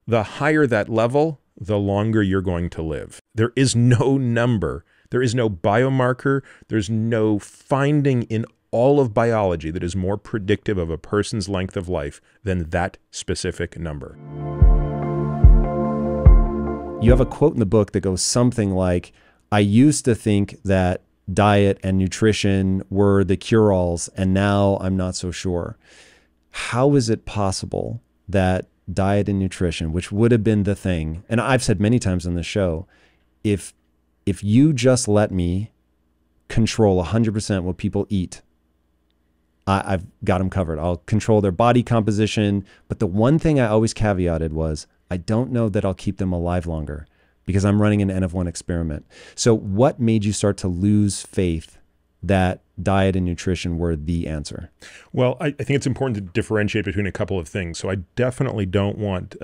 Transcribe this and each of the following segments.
the higher that level, the longer you're going to live. There is no number. There is no biomarker. There's no finding in all of biology that is more predictive of a person's length of life than that specific number. You have a quote in the book that goes something like, I used to think that diet and nutrition were the cure-alls, and now I'm not so sure. How is it possible that diet and nutrition, which would have been the thing, and I've said many times on the show, if you just let me control 100% what people eat, I've got them covered. I'll control their body composition. But the one thing I always caveated was, I don't know that I'll keep them alive longer because I'm running an N of 1 experiment. So what made you start to lose faith that diet and nutrition were the answer? Well, I think it's important to differentiate between a couple of things. So I definitely don't want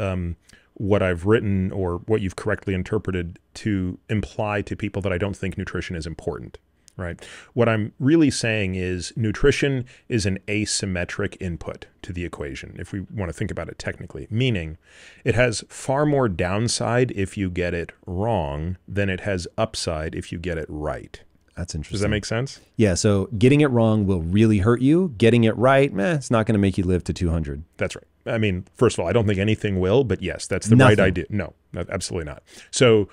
what I've written or what you've correctly interpreted to imply to people that I don't think nutrition is important. Right. What I'm really saying is nutrition is an asymmetric input to the equation, if we want to think about it technically, meaning it has far more downside if you get it wrong than it has upside if you get it right. That's interesting. Does that make sense? Yeah. So getting it wrong will really hurt you. Getting it right, it's not going to make you live to 200. That's right. I mean, first of all, I don't think anything will, but yes, that's the right idea. No, absolutely not. So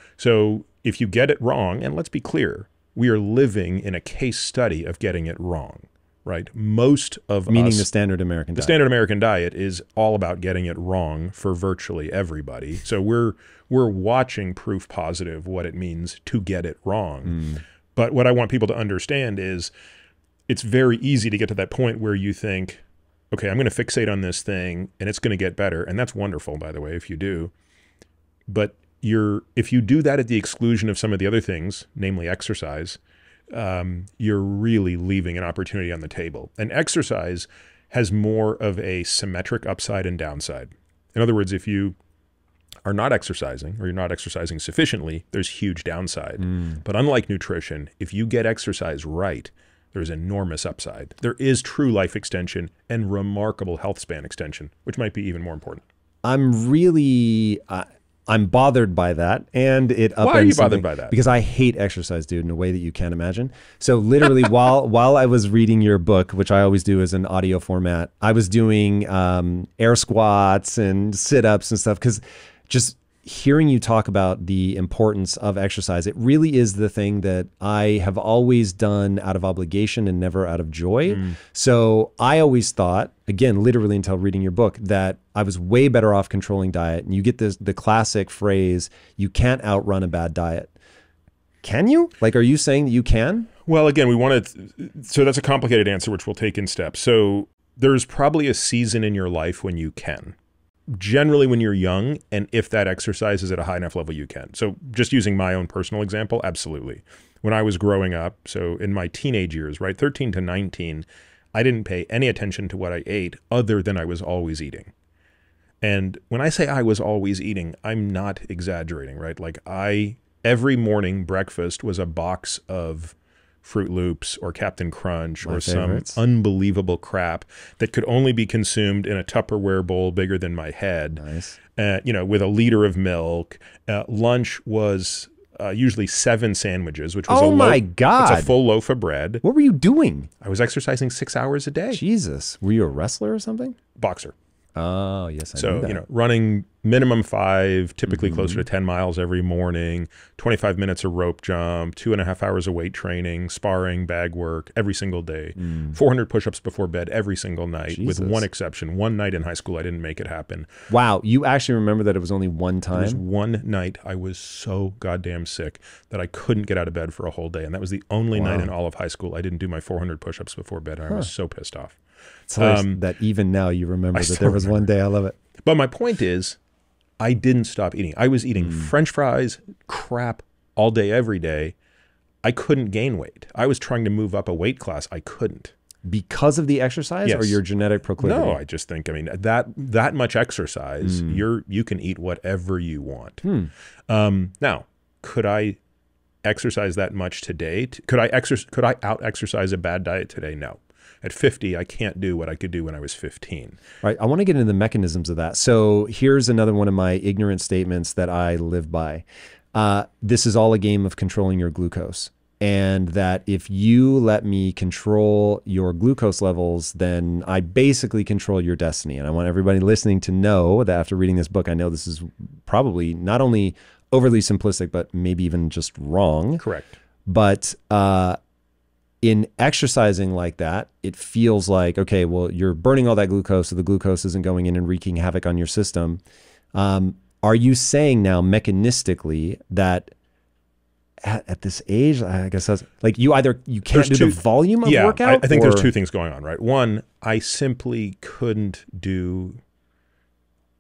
if you get it wrong, and let's be clear, we are living in a case study of getting it wrong, right? Most of us... Meaning the standard American diet. The standard American diet is all about getting it wrong for virtually everybody. So we're watching proof positive what it means to get it wrong. But what I want people to understand is it's very easy to get to that point where you think, okay, I'm going to fixate on this thing and it's going to get better. And that's wonderful, by the way, if you do. But if you do that at the exclusion of some of the other things, namely exercise, you're really leaving an opportunity on the table. And exercise has more of a symmetric upside and downside. In other words, if you are not exercising or you're not exercising sufficiently, there's huge downside. But unlike nutrition, if you get exercise right, there's enormous upside. There is true life extension and remarkable health span extension, which might be even more important. I'm bothered by that, and it upends. Why are you bothered by that? Because I hate exercise, dude, in a way that you can't imagine. So literally, while I was reading your book, which I always do as an audio format, I was doing air squats and sit-ups and stuff, because just hearing you talk about the importance of exercise, it really is the thing that I have always done out of obligation and never out of joy. So I always thought, again, literally until reading your book, that I was way better off controlling diet. And you get the classic phrase, you can't outrun a bad diet. Can you? Like, are you saying that you can? Well, again, so that's a complicated answer, which we'll take in steps. So there's probably a season in your life when you can. Generally when you're young, and if that exercise is at a high enough level, you can. So just using my own personal example, absolutely. When I was growing up, so in my teenage years, right, 13 to 19, I didn't pay any attention to what I ate other than I was always eating. And when I say I was always eating, I'm not exaggerating, right? Like every morning breakfast was a box of Fruit Loops or Captain Crunch or some unbelievable crap that could only be consumed in a Tupperware bowl bigger than my head. Nice. With a liter of milk. Lunch was usually 7 sandwiches, which was It's a full loaf of bread. What were you doing? I was exercising 6 hours a day. Jesus. Were you a wrestler or something? Boxer. Oh, yes, I knew that. So, running minimum 5, typically closer to 10 miles every morning, 25 minutes of rope jump, 2.5 hours of weight training, sparring, bag work every single day, 400 push-ups before bed every single night, with one exception. One night in high school, I didn't make it happen. Wow. You actually remember that it was only one time? It was one night I was so goddamn sick that I couldn't get out of bed for a whole day. And that was the only night in all of high school I didn't do my 400 push-ups before bed. I was so pissed off. That even now you remember that there was one day. I love it. But my point is, I didn't stop eating. I was eating French fries, crap, all day, every day. I couldn't gain weight. I was trying to move up a weight class. I couldn't. Because of the exercise or your genetic proclivity? No, I just think, that much exercise, you can eat whatever you want. Now, could I exercise that much today? Could I out-exercise a bad diet today? No. at 50, I can't do what I could do when I was 15. Right. I want to get into the mechanisms of that. So here's another one of my ignorant statements that I live by. This is all a game of controlling your glucose. And that if you let me control your glucose levels, then I basically control your destiny. And I want everybody listening to know that after reading this book, I know this is probably not only overly simplistic, but maybe even just wrong. Correct. But in exercising like that, it feels like, okay, well, you're burning all that glucose, so the glucose isn't going in and wreaking havoc on your system. Are you saying now mechanistically that at this age, I guess that's like you can't do the volume of workout? I think there's two things going on, right? One, I simply couldn't do,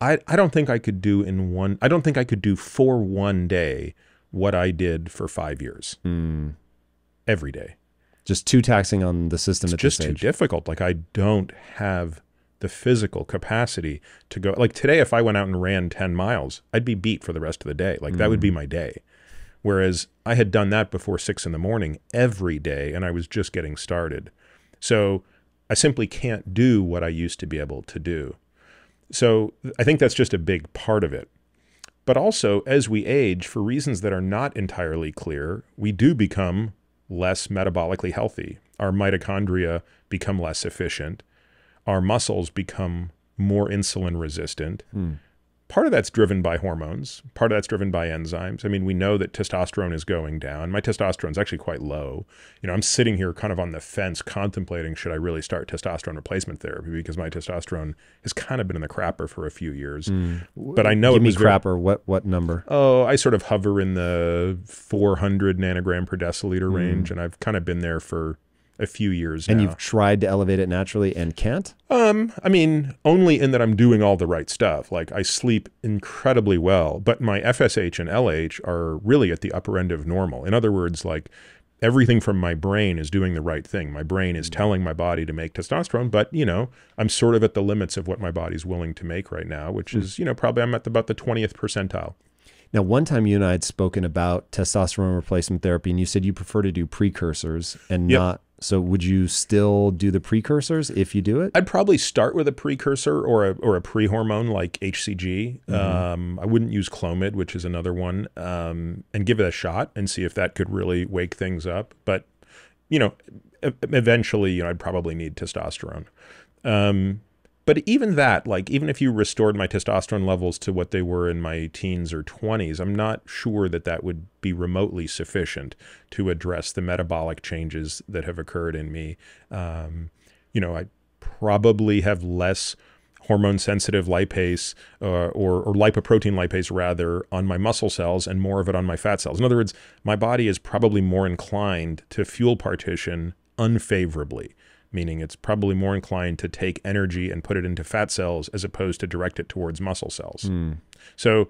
I don't think I could do I don't think I could do for one day what I did for 5 years. Every day. Just too taxing on the system at this stage. It's just too difficult. Like I don't have the physical capacity to go, like today, if I went out and ran 10 miles, I'd be beat for the rest of the day. Like that would be my day. Whereas I had done that before 6 in the morning every day, and I was just getting started. So I simply can't do what I used to be able to do. So I think that's just a big part of it. But also, as we age, for reasons that are not entirely clear, we do become less metabolically healthy. Our mitochondria become less efficient. Our muscles become more insulin resistant. Part of that's driven by hormones. Part of that's driven by enzymes. I mean, we know that testosterone is going down. My testosterone is actually quite low. You know, I'm sitting here kind of on the fence contemplating, should I really start testosterone replacement therapy? Because my testosterone has kind of been in the crapper for a few years. But I know Give me crapper. What number? Oh, I sort of hover in the 400 nanogram per deciliter range, and I've kind of been there for a few years now. And you've tried to elevate it naturally and can't? I mean, only in that I'm doing all the right stuff. Like I sleep incredibly well, but my FSH and LH are really at the upper end of normal. In other words, like everything from my brain is doing the right thing. My brain is telling my body to make testosterone, but you know, I'm sort of at the limits of what my body's willing to make right now, which is, you know, probably I'm at about the 20th percentile. Now, one time you and I had spoken about testosterone replacement therapy, and you said you prefer to do precursors and not. So would you still do the precursors if you do it? I'd probably start with a precursor or a pre-hormone like HCG. I wouldn't use Clomid, which is another one, and give it a shot and see if that could really wake things up. But, you know, eventually, you know, I'd probably need testosterone. But even that, like, even if you restored my testosterone levels to what they were in my teens or 20s, I'm not sure that that would be remotely sufficient to address the metabolic changes that have occurred in me. You know, I probably have less hormone-sensitive lipase or lipoprotein lipase, rather, on my muscle cells and more of it on my fat cells. In other words, my body is probably more inclined to fuel partition unfavorably, meaning it's probably more inclined to take energy and put it into fat cells as opposed to direct it towards muscle cells. So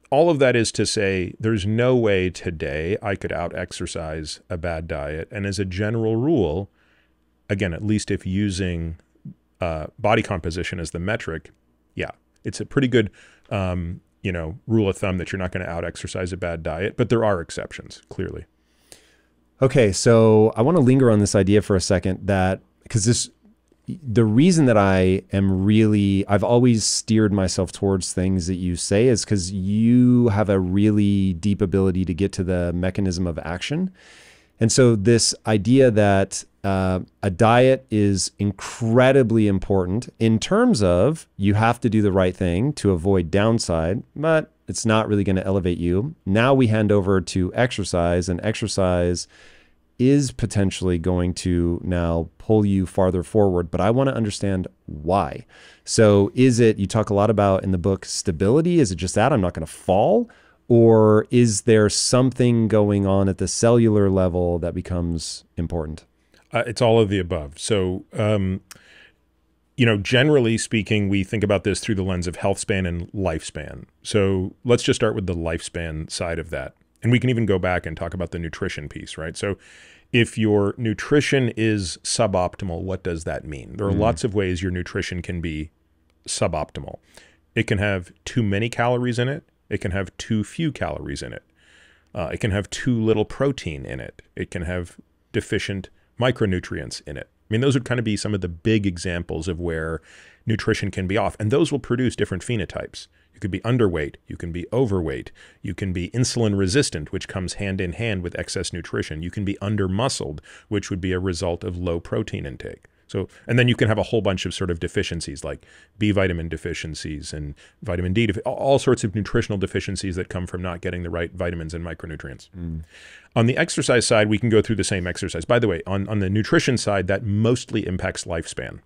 all of that is to say, there's no way today I could out-exercise a bad diet. And as a general rule, again, at least if using body composition as the metric, yeah, it's a pretty good you know, rule of thumb that you're not going to out-exercise a bad diet. But there are exceptions, clearly. Okay, so I want to linger on this idea for a second that, because the reason that I've always steered myself towards things that you say is because you have a really deep ability to get to the mechanism of action. And so this idea that a diet is incredibly important in terms of you have to do the right thing to avoid downside, but it's not really going to elevate you. Now we hand over to exercise, and exercise is potentially going to now pull you farther forward, but I want to understand why. So is it, you talk a lot about in the book, stability? Is it just that I'm not going to fall? Or is there something going on at the cellular level that becomes important? It's all of the above. So, you know, generally speaking, we think about this through the lens of health span and lifespan. So let's just start with the lifespan side of that. And we can even go back and talk about the nutrition piece, right? So if your nutrition is suboptimal, what does that mean? There are lots of ways your nutrition can be suboptimal. It can have too many calories in it. It can have too few calories in it. It can have too little protein in it. It can have deficient micronutrients in it. I mean, those would kind of be some of the big examples of where nutrition can be off. And those will produce different phenotypes. You could be underweight, you can be overweight, you can be insulin resistant, which comes hand in hand with excess nutrition. You can be undermuscled, which would be a result of low protein intake. So, and then you can have a whole bunch of sort of deficiencies like B vitamin deficiencies and vitamin D, all sorts of nutritional deficiencies that come from not getting the right vitamins and micronutrients. On the exercise side, we can go through the same exercise. By the way, on the nutrition side, that mostly impacts lifespan.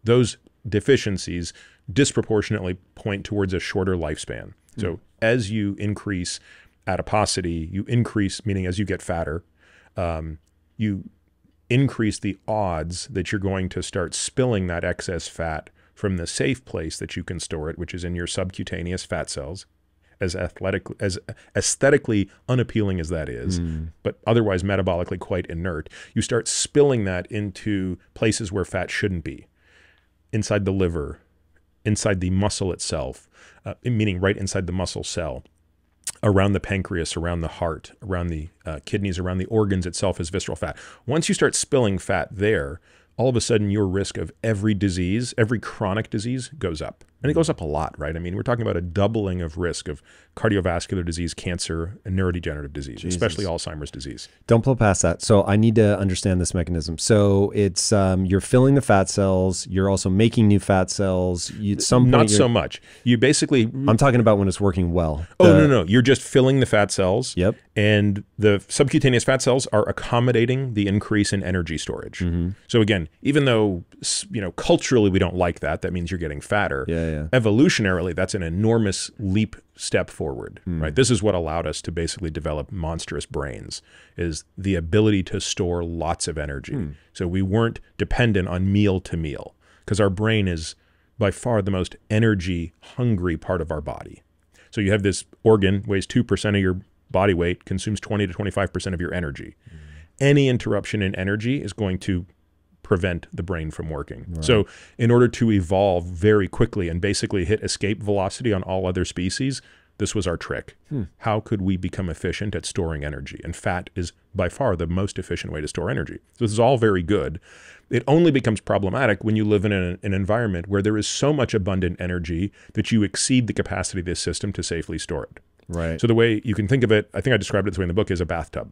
Those deficiencies disproportionately point towards a shorter lifespan. So as you increase adiposity, you increase, meaning as you get fatter, you increase the odds that you're going to start spilling that excess fat from the safe place that you can store it, which is in your subcutaneous fat cells, as aesthetically unappealing as that is, but otherwise metabolically quite inert. You start spilling that into places where fat shouldn't be, inside the liver, inside the muscle itself, meaning right inside the muscle cell, around the pancreas, around the heart, around the kidneys, around the organs itself as visceral fat. Once you start spilling fat there, all of a sudden your risk of every disease, every chronic disease goes up. And it goes up a lot, right? I mean, we're talking about a doubling of risk of cardiovascular disease, cancer, and neurodegenerative disease, especially Alzheimer's disease. Don't blow past that. So I need to understand this mechanism. So it's you're filling the fat cells. You're also making new fat cells. At some point, not so much. You basically... I'm talking about when it's working well. No. You're just filling the fat cells. Yep. And the subcutaneous fat cells are accommodating the increase in energy storage. So again, even though, culturally we don't like that, that means you're getting fatter. Evolutionarily, that's an enormous leap step forward, right? This is what allowed us to basically develop monstrous brains, is the ability to store lots of energy. So we weren't dependent on meal to meal, because our brain is by far the most energy hungry part of our body. So you have this organ, weighs 2% of your body weight, consumes 20 to 25% of your energy. Any interruption in energy is going to prevent the brain from working. Right. So in order to evolve very quickly and basically hit escape velocity on all other species, this was our trick. How could we become efficient at storing energy? And fat is by far the most efficient way to store energy. So this is all very good. It only becomes problematic when you live in an environment where there is so much abundant energy that you exceed the capacity of this system to safely store it. Right. So the way you can think of it, I think I described it this way in the book, is a bathtub.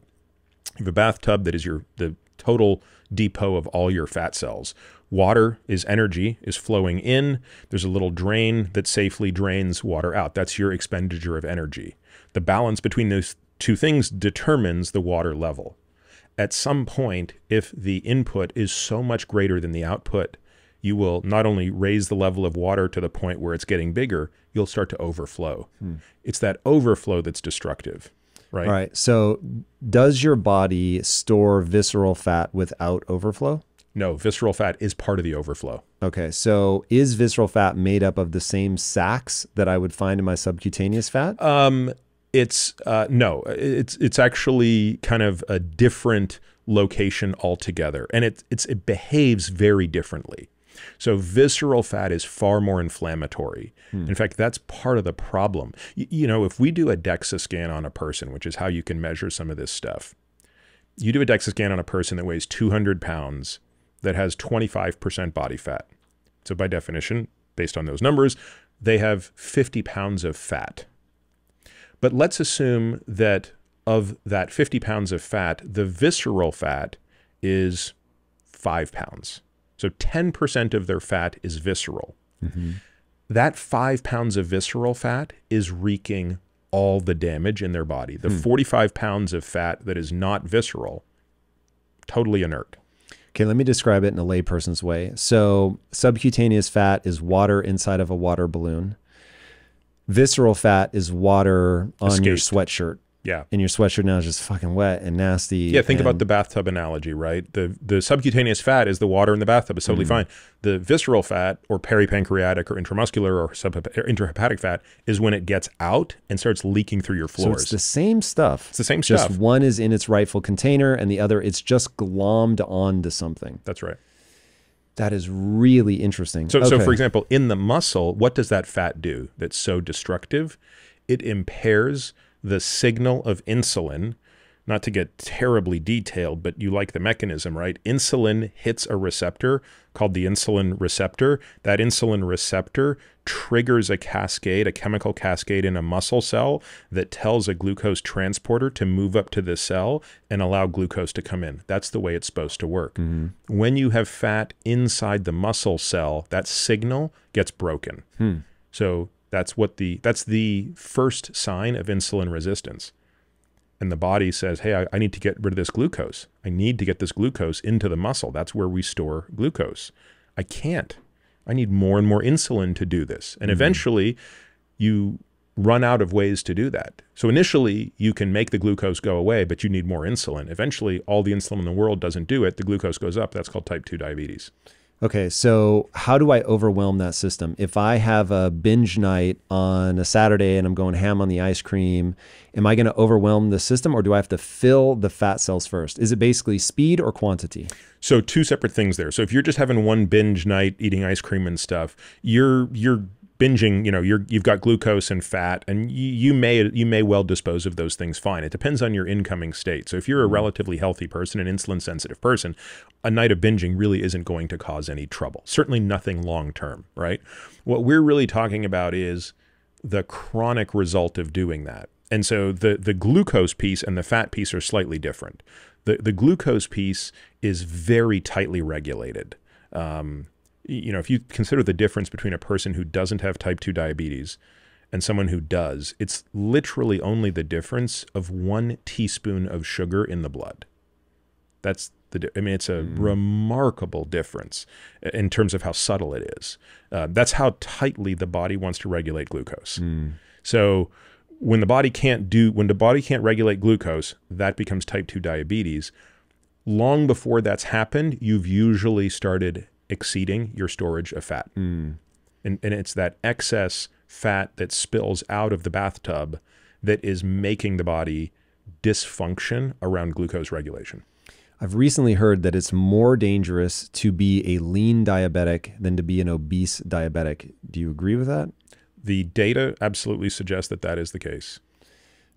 You have a bathtub that is the total depot of all your fat cells. Water is energy, is flowing in. There's a little drain that safely drains water out. That's your expenditure of energy. The balance between those two things determines the water level. At some point, if the input is so much greater than the output, you will not only raise the level of water to the point where it's getting bigger, you'll start to overflow. It's that overflow that's destructive. Right. All right. So does your body store visceral fat without overflow? No, visceral fat is part of the overflow. Okay. So is visceral fat made up of the same sacs that I would find in my subcutaneous fat? No, it's actually kind of a different location altogether. And it behaves very differently. So visceral fat is far more inflammatory. In fact, that's part of the problem. If we do a DEXA scan on a person, which is how you can measure some of this stuff, you do a DEXA scan on a person that weighs 200 pounds that has 25% body fat. So by definition, based on those numbers, they have 50 pounds of fat. But let's assume that of that 50 pounds of fat, the visceral fat is 5 pounds. So 10% of their fat is visceral. That 5 pounds of visceral fat is wreaking all the damage in their body. The 45 pounds of fat that is not visceral, totally inert. Okay, let me describe it in a layperson's way. So subcutaneous fat is water inside of a water balloon. Visceral fat is water on your sweatshirt. Yeah. And your sweatshirt now is just fucking wet and nasty. Yeah, think about the bathtub analogy, right? The subcutaneous fat is the water in the bathtub. It's totally fine. The visceral fat, or peripancreatic or intramuscular or intrahepatic fat, is when it gets out and starts leaking through your floors. So it's the same stuff. It's the same stuff. Just one is in its rightful container and the other, it's just glommed onto something. That's right. That is really interesting. So for example, in the muscle, what does that fat do that's so destructive? It impairs the signal of insulin not to get terribly detailed, but you like the mechanism, right? Insulin hits a receptor called the insulin receptor. That insulin receptor triggers a cascade, a chemical cascade in a muscle cell that tells a glucose transporter to move up to the cell and allow glucose to come in. That's the way it's supposed to work. When you have fat inside the muscle cell, that signal gets broken. So that's the first sign of insulin resistance. And the body says, hey, I need to get rid of this glucose. I need to get this glucose into the muscle. That's where we store glucose. I can't. I need more and more insulin to do this. And eventually you run out of ways to do that. So initially you can make the glucose go away, but you need more insulin. Eventually all the insulin in the world doesn't do it. The glucose goes up. That's called type 2 diabetes. Okay, so how do I overwhelm that system? If I have a binge night on a Saturday and I'm going ham on the ice cream, am I going to overwhelm the system, or do I have to fill the fat cells first? Is it basically speed or quantity? So two separate things there. So if you're just having one binge night eating ice cream and stuff, you're binging, you know, you've got glucose and fat, and you may well dispose of those things fine. It depends on your incoming state. So if you're a relatively healthy person, an insulin sensitive person, a night of binging really isn't going to cause any trouble. Certainly nothing long term, right? What we're really talking about is the chronic result of doing that. And so the glucose piece and the fat piece are slightly different. The glucose piece is very tightly regulated. You know, if you consider the difference between a person who doesn't have type 2 diabetes and someone who does, it's literally only the difference of 1 teaspoon of sugar in the blood. I mean, it's a remarkable difference in terms of how subtle it is. That's how tightly the body wants to regulate glucose. So when the body can't regulate glucose, that becomes type 2 diabetes. Long before that's happened, you've usually started exceeding your storage of fat. And it's that excess fat that spills out of the bathtub that is making the body dysfunction around glucose regulation. I've recently heard that it's more dangerous to be a lean diabetic than to be an obese diabetic. Do you agree with that? The data absolutely suggests that that is the case.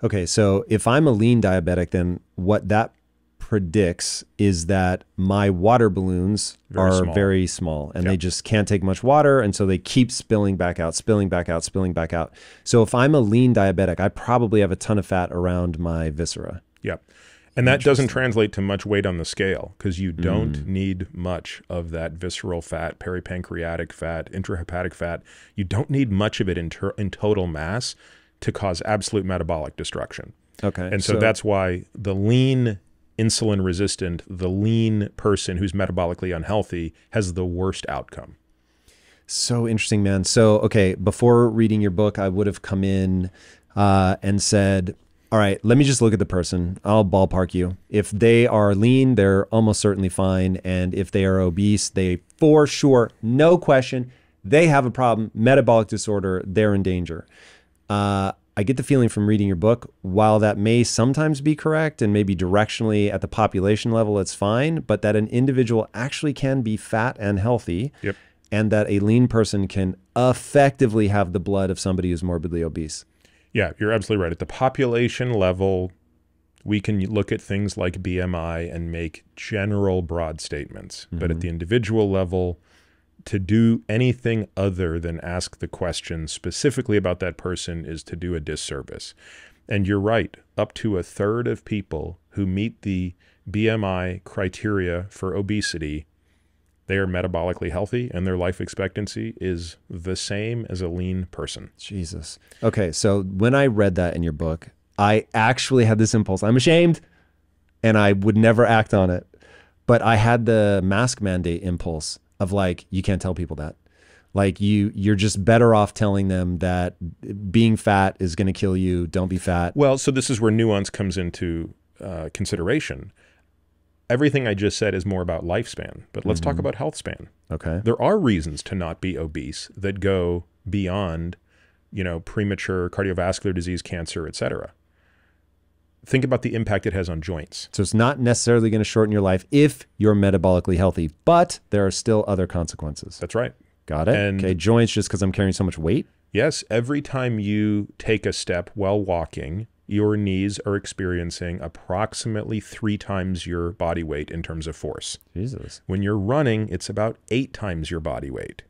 Okay, so if I'm a lean diabetic, then what that predicts is that my water balloons are very small, and they just can't take much water, and so they keep spilling back out, spilling back out, spilling back out. So if I'm a lean diabetic, I probably have a ton of fat around my viscera. Yep. And that doesn't translate to much weight on the scale, because you don't need much of that visceral fat, peripancreatic fat, intrahepatic fat. You don't need much of it in total mass to cause absolute metabolic destruction. Okay. And so that's why the lean insulin resistant, the lean person who's metabolically unhealthy has the worst outcome. So interesting, man. So, okay, before reading your book, I would have come in and said, all right, let me just look at the person. I'll ballpark you. If they are lean, they're almost certainly fine. And if they are obese, they for sure, no question, they have a problem, metabolic disorder, they're in danger. I get the feeling from reading your book, while that may sometimes be correct and maybe directionally at the population level, it's fine, but that an individual actually can be fat and healthy, and that a lean person can effectively have the blood of somebody who's morbidly obese. Yeah, you're absolutely right. At the population level, we can look at things like BMI and make general broad statements. But at the individual level, to do anything other than ask the question specifically about that person is to do a disservice. And you're right, up to 1/3 of people who meet the BMI criteria for obesity, they are metabolically healthy and their life expectancy is the same as a lean person. Jesus. Okay, so when I read that in your book, I actually had this impulse. I'm ashamed, and I would never act on it. But I had the mask mandate impulse of like, you can't tell people that. Like you're just better off telling them that being fat is going to kill you. Don't be fat. Well, so this is where nuance comes into consideration. Everything I just said is more about lifespan, but let's talk about health span. Okay. There are reasons to not be obese that go beyond, you know, premature cardiovascular disease, cancer, et cetera. Think about the impact it has on joints. So it's not necessarily going to shorten your life if you're metabolically healthy, but there are still other consequences. That's right. Got it. And okay, joints just because I'm carrying so much weight? Yes, every time you take a step while walking, your knees are experiencing approximately 3 times your body weight in terms of force. Jesus. When you're running, it's about 8 times your body weight.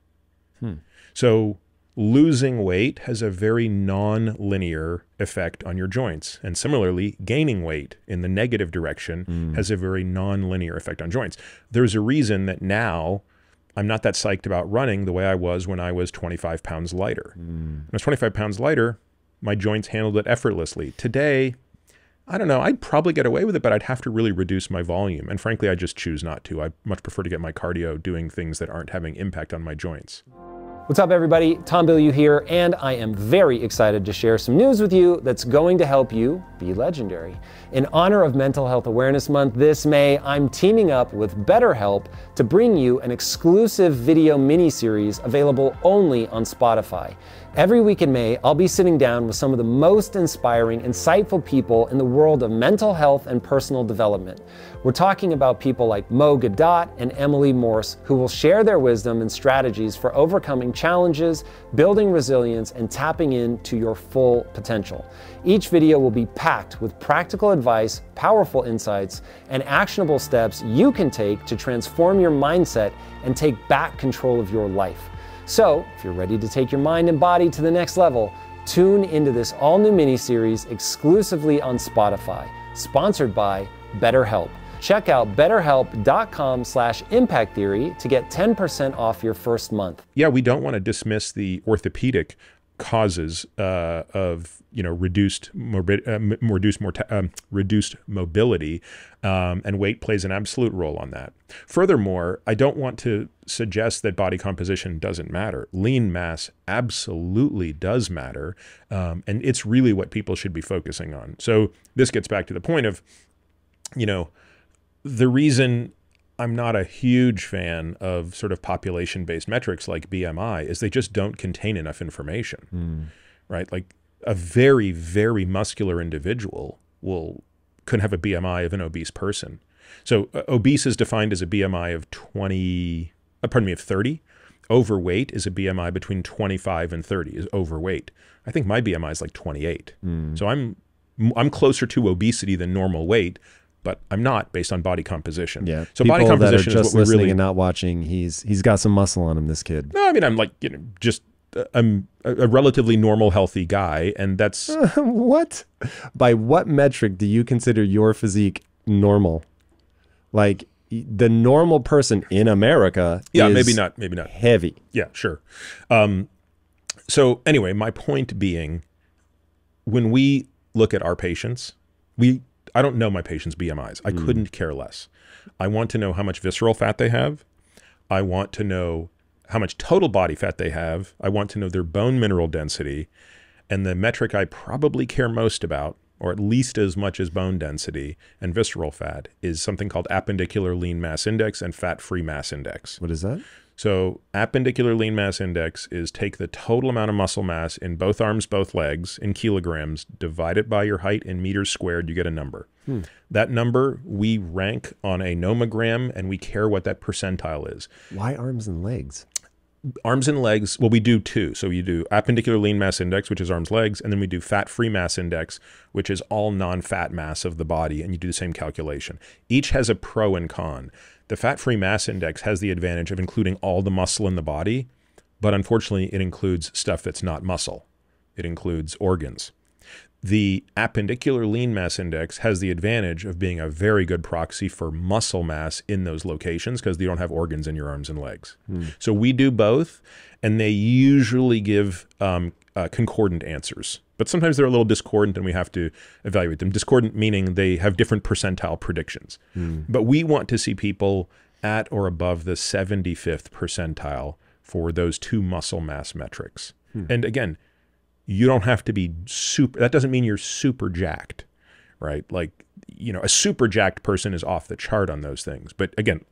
So losing weight has a very non-linear effect on your joints. And similarly, gaining weight in the negative direction has a very non-linear effect on joints. There's a reason that now I'm not that psyched about running the way I was when I was 25 pounds lighter. When I was 25 pounds lighter, my joints handled it effortlessly. Today, I don't know, I'd probably get away with it, but I'd have to really reduce my volume. And frankly, I just choose not to. I much prefer to get my cardio doing things that aren't having impact on my joints. What's up, everybody? Tom Bilyeu here, and I am very excited to share some news with you that's going to help you be legendary. In honor of Mental Health Awareness Month this May, I'm teaming up with BetterHelp to bring you an exclusive video mini-series available only on Spotify. Every week in May, I'll be sitting down with some of the most inspiring, insightful people in the world of mental health and personal development. We're talking about people like Mo Gadot and Emily Morse, who will share their wisdom and strategies for overcoming challenges, building resilience, and tapping into your full potential. Each video will be packed with practical advice, powerful insights, and actionable steps you can take to transform your mindset and take back control of your life. So, if you're ready to take your mind and body to the next level, tune into this all-new mini-series exclusively on Spotify, sponsored by BetterHelp. Check out betterhelp.com/impact theory to get 10% off your first month. Yeah, we don't want to dismiss the orthopedic causes of reduced mobility, and weight plays an absolute role on that. Furthermore, I don't want to suggest that body composition doesn't matter. Lean mass absolutely does matter, and it's really what people should be focusing on. So this gets back to the point of, the reason I'm not a huge fan of sort of population-based metrics like BMI is they just don't contain enough information, right? Like a very, very muscular individual could have a BMI of an obese person. So obese is defined as a BMI of 30. Overweight is a BMI between 25 and 30 is overweight. I think my BMI is like 28. So I'm closer to obesity than normal weight, but I'm not based on body composition. Yeah. So people body composition that are just is what we listening really and not watching. He's got some muscle on him, this kid. No, I mean, I'm like, I'm a relatively normal, healthy guy, and that's what? By what metric do you consider your physique normal? Like the normal person in America is maybe not heavy. Yeah, sure. So anyway, my point being, when we look at our patients, I don't know my patients' BMIs. I couldn't care less. I want to know how much visceral fat they have. I want to know how much total body fat they have. I want to know their bone mineral density. And the metric I probably care most about, or at least as much as bone density and visceral fat, is something called appendicular lean mass index and fat-free mass index. What is that? So appendicular lean mass index is take the total amount of muscle mass in both arms, both legs, in kilograms, divide it by your height in meters squared, you get a number. That number we rank on a nomogram, and we care what that percentile is. Why arms and legs? Arms and legs, well, we do two. So you do appendicular lean mass index, which is arms, legs, and then we do fat-free mass index, which is all non-fat mass of the body, and you do the same calculation. Each has a pro and con. The fat-free mass index has the advantage of including all the muscle in the body, but unfortunately it includes stuff that's not muscle. It includes organs. The appendicular lean mass index has the advantage of being a very good proxy for muscle mass in those locations because you don't have organs in your arms and legs. So we do both, and they usually give concordant answers. But sometimes they're a little discordant and we have to evaluate them. Discordant meaning they have different percentile predictions. But we want to see people at or above the 75th percentile for those two muscle mass metrics. And again, you don't have to be super, that doesn't mean you're super jacked, right? Like, a super jacked person is off the chart on those things. But again,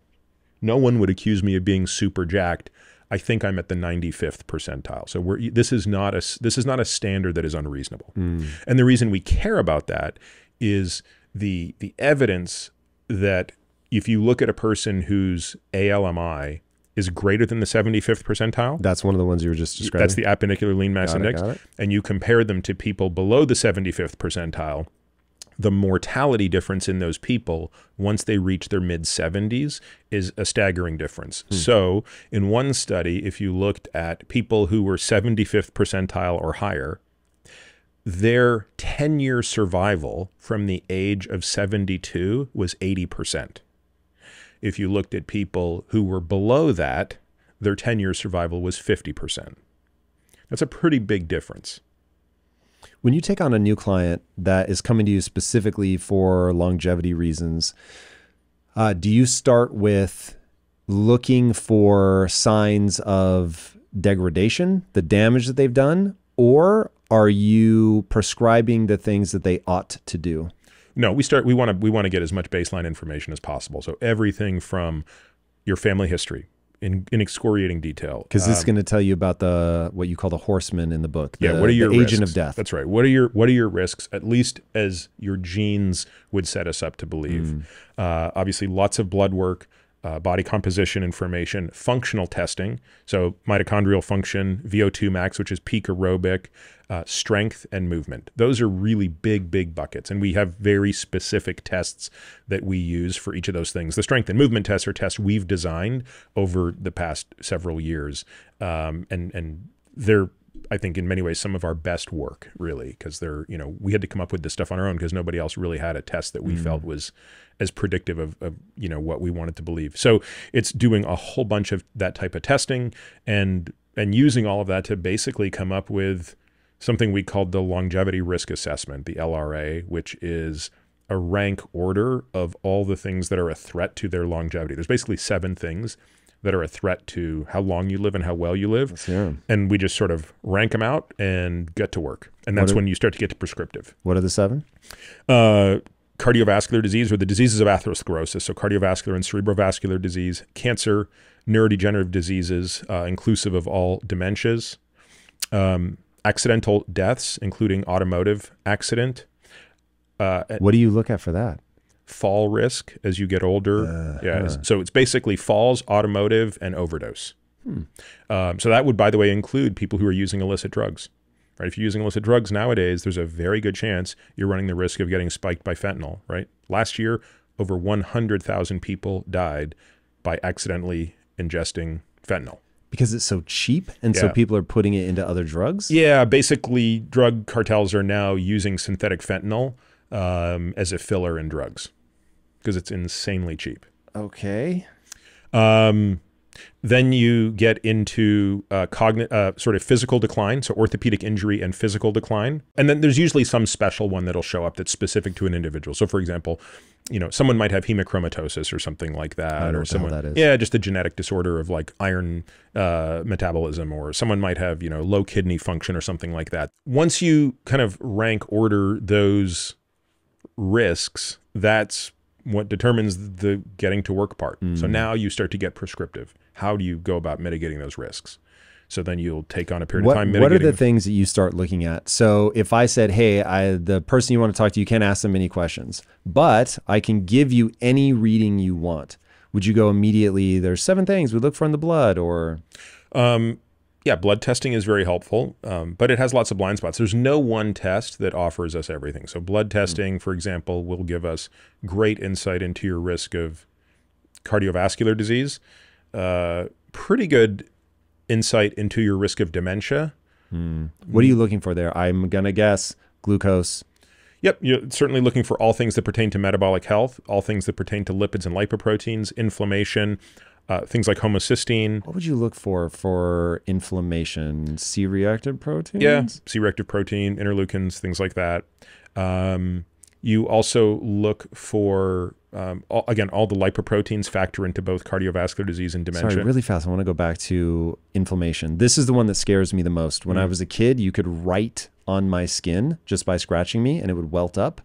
no one would accuse me of being super jacked. I think I'm at the 95th percentile. So this is not a standard that is unreasonable. And the reason we care about that is the evidence that if you look at a person whose ALMI is greater than the 75th percentile. That's one of the ones you were just describing. That's the appendicular lean mass index. And you compare them to people below the 75th percentile, the mortality difference in those people once they reach their mid-70s is a staggering difference. So in one study, if you looked at people who were 75th percentile or higher, their 10-year survival from the age of 72 was 80%. If you looked at people who were below that, their 10-year survival was 50%. That's a pretty big difference. When you take on a new client that is coming to you specifically for longevity reasons, do you start with looking for signs of degradation, the damage that they've done, or are you prescribing the things that they ought to do? No, we want to get as much baseline information as possible. So everything from your family history in excoriating detail. Because this is going to tell you about what you call the horsemen in the book. What are your agent risks? of death? That's right. What are your risks, at least as your genes would set us up to believe? Obviously, lots of blood work, body composition information, functional testing. So mitochondrial function, VO2 max, which is peak aerobic, strength and movement. Those are really big buckets. And we have very specific tests that we use for each of those things. The strength and movement tests are tests we've designed over the past several years. And they're, I think, in many ways, some of our best work, really, because we had to come up with this stuff on our own because nobody else really had a test that we felt was as predictive of what we wanted to believe. So it's doing a whole bunch of that type of testing and using all of that to basically come up with something we called the longevity risk assessment, the LRA, which is a rank order of all the things that are a threat to their longevity. There's basically 7 things that are a threat to how long you live and how well you live. Yeah. And we just sort of rank them out and get to work. And that's when you start to get to prescriptive. What are the 7? Cardiovascular disease, or the diseases of atherosclerosis, so cardiovascular and cerebrovascular disease, cancer, neurodegenerative diseases, inclusive of all dementias, accidental deaths, including automotive accident. What do you look at for that? Fall risk as you get older. So it's basically falls, automotive, and overdose. So that would, by the way, include people who are using illicit drugs. Right? If you're using illicit drugs nowadays, there's a very good chance you're running the risk of getting spiked by fentanyl. Right? Last year, over 100,000 people died by accidentally ingesting fentanyl. Because it's so cheap, and so people are putting it into other drugs? Yeah, basically, drug cartels are now using synthetic fentanyl as a filler in drugs because it's insanely cheap. Okay. Then you get into sort of physical decline, so orthopedic injury and physical decline. And then there's usually some special one that'll show up that's specific to an individual. So for example, someone might have hemochromatosis or something like that. I don't know or someone, what that is. Yeah, just a genetic disorder of like iron metabolism, or someone might have, low kidney function or something like that. Once you kind of rank order those risks, that's what determines the getting to work part. So now you start to get prescriptive. How do you go about mitigating those risks? So then you'll take on a period of time mitigating. What are the things that you start looking at? So if I said, hey, the person you want to talk to, you can't ask them any questions, but I can give you any reading you want. Would you go immediately, there's 7 things we look for in the blood, or? Yeah, blood testing is very helpful, but it has lots of blind spots. There's no one test that offers us everything. So blood testing, for example, will give us great insight into your risk of cardiovascular disease, pretty good insight into your risk of dementia. What are you looking for there? I'm going to guess glucose. Yep, you're certainly looking for all things that pertain to metabolic health, all things that pertain to lipids and lipoproteins, inflammation, things like homocysteine. What would you look for inflammation? C-reactive proteins? Yeah, C-reactive protein, interleukins, things like that. You also look for, again, all the lipoproteins factor into both cardiovascular disease and dementia. Sorry, really fast. I want to go back to inflammation. This is the one that scares me the most. When I was a kid, you could write on my skin just by scratching me, and it would welt up.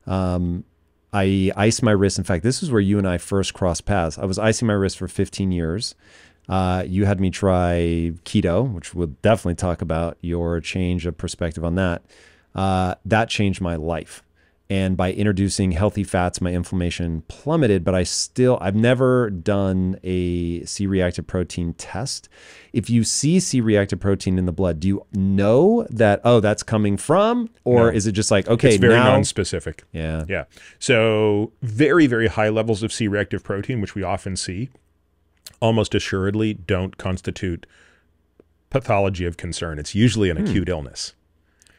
I iced my wrist. In fact, this is where you and I first crossed paths. I was icing my wrist for 15 years. You had me try keto, which we'll definitely talk about your change of perspective on that. That changed my life. And by introducing healthy fats, my inflammation plummeted, but I've never done a C-reactive protein test. If you see C-reactive protein in the blood, do you know that, oh, that's coming from, or is it just like, okay, it's very now non-specific. Yeah. Yeah. So very, very high levels of C-reactive protein, which we often see, almost assuredly don't constitute pathology of concern. It's usually an acute illness.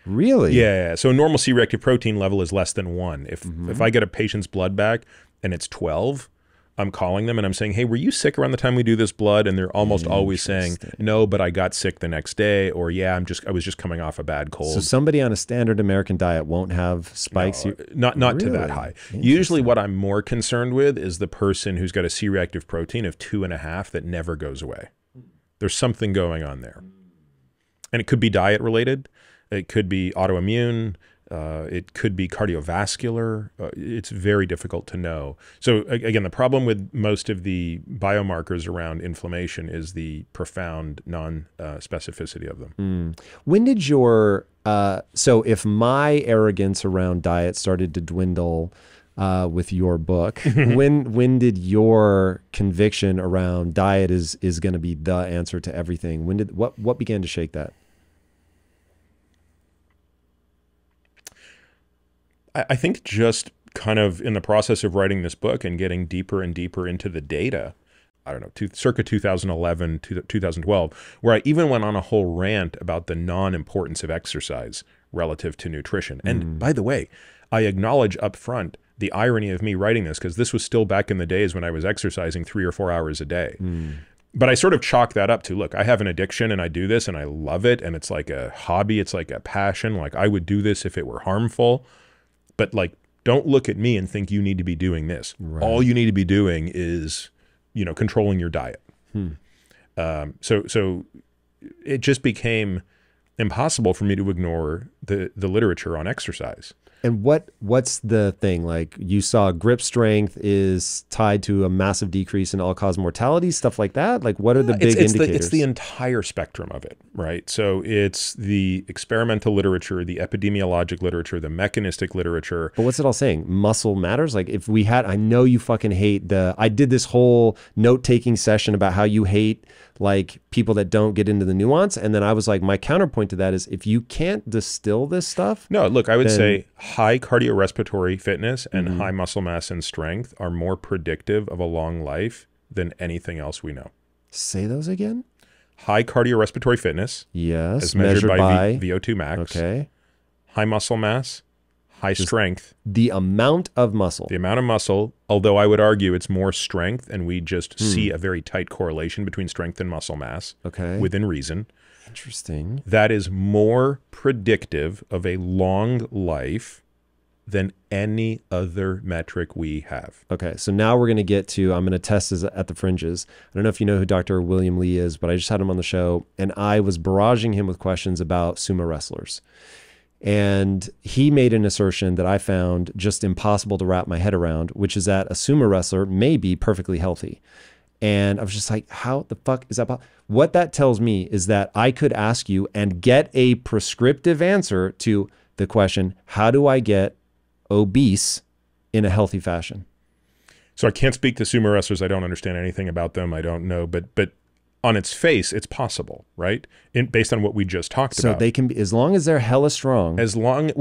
Really? Yeah. So a normal C-reactive protein level is less than 1. If I get a patient's blood back and it's 12, I'm calling them and I'm saying, hey, were you sick around the time we do this blood? And they're almost always saying, no, but I got sick the next day, or yeah, I was just coming off a bad cold. So somebody on a standard American diet won't have spikes? No, not to that high. Usually what I'm more concerned with is the person who's got a C-reactive protein of 2.5 that never goes away. There's something going on there. And it could be diet related. It could be autoimmune. It could be cardiovascular. It's very difficult to know. So again, the problem with most of the biomarkers around inflammation is the profound non-specificity of them. When did your, so if my arrogance around diet started to dwindle with your book, when did your conviction around diet is going to be the answer to everything? What began to shake that? I think just kind of in the process of writing this book and getting deeper and deeper into the data, I don't know, circa 2011 to 2012, where I even went on a whole rant about the non-importance of exercise relative to nutrition. And by the way, I acknowledge up front the irony of me writing this, because this was still back in the days when I was exercising 3 or 4 hours a day. But I sort of chalk that up to, look, I have an addiction and I do this and I love it. And it's like a hobby. It's like a passion. Like I would do this if it were harmful. But like, don't look at me and think you need to be doing this. Right. All you need to be doing is, controlling your diet. So it just became impossible for me to ignore the literature on exercise. And what's the thing? Like you saw grip strength is tied to a massive decrease in all-cause mortality, stuff like that? Like what are the big indicators? It's the entire spectrum of it, right? So it's the experimental literature, the epidemiologic literature, the mechanistic literature. But what's it all saying? Muscle matters? Like if we had, I know you fucking hate I did this whole note-taking session about how you hate like people that don't get into the nuance. And then I was like, my counterpoint to that is if you can't distill this stuff. No, look, I would say high cardiorespiratory fitness and high muscle mass and strength are more predictive of a long life than anything else we know. Say those again. High cardiorespiratory fitness. Yes. As measured by VO2 max. Okay. High muscle mass. High strength. The amount of muscle. The amount of muscle, although I would argue it's more strength, and we just see a very tight correlation between strength and muscle mass within reason. Interesting. That is more predictive of a long life than any other metric we have. Okay, so now we're going to get to, I'm going to test this at the fringes. I don't know if you know who Dr. William Lee is, but I just had him on the show, and I was barraging him with questions about sumo wrestlers. And he made an assertion that I found just impossible to wrap my head around, which is that a sumo wrestler may be perfectly healthy. And I was just like, how the fuck is that possible? What that tells me is that I could ask you and get a prescriptive answer to the question, how do I get obese in a healthy fashion? So I can't speak to sumo wrestlers. I don't understand anything about them. I don't know, but on its face, it's possible, right? Based on what we just talked about. So they can be, as long as they're hella strong. As long as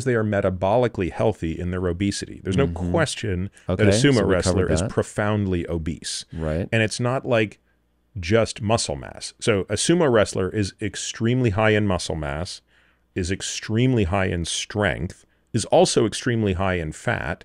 they are metabolically healthy in their obesity. There's no question that a sumo wrestler is profoundly obese. Right. And it's not like just muscle mass. So a sumo wrestler is extremely high in muscle mass, is extremely high in strength, is also extremely high in fat.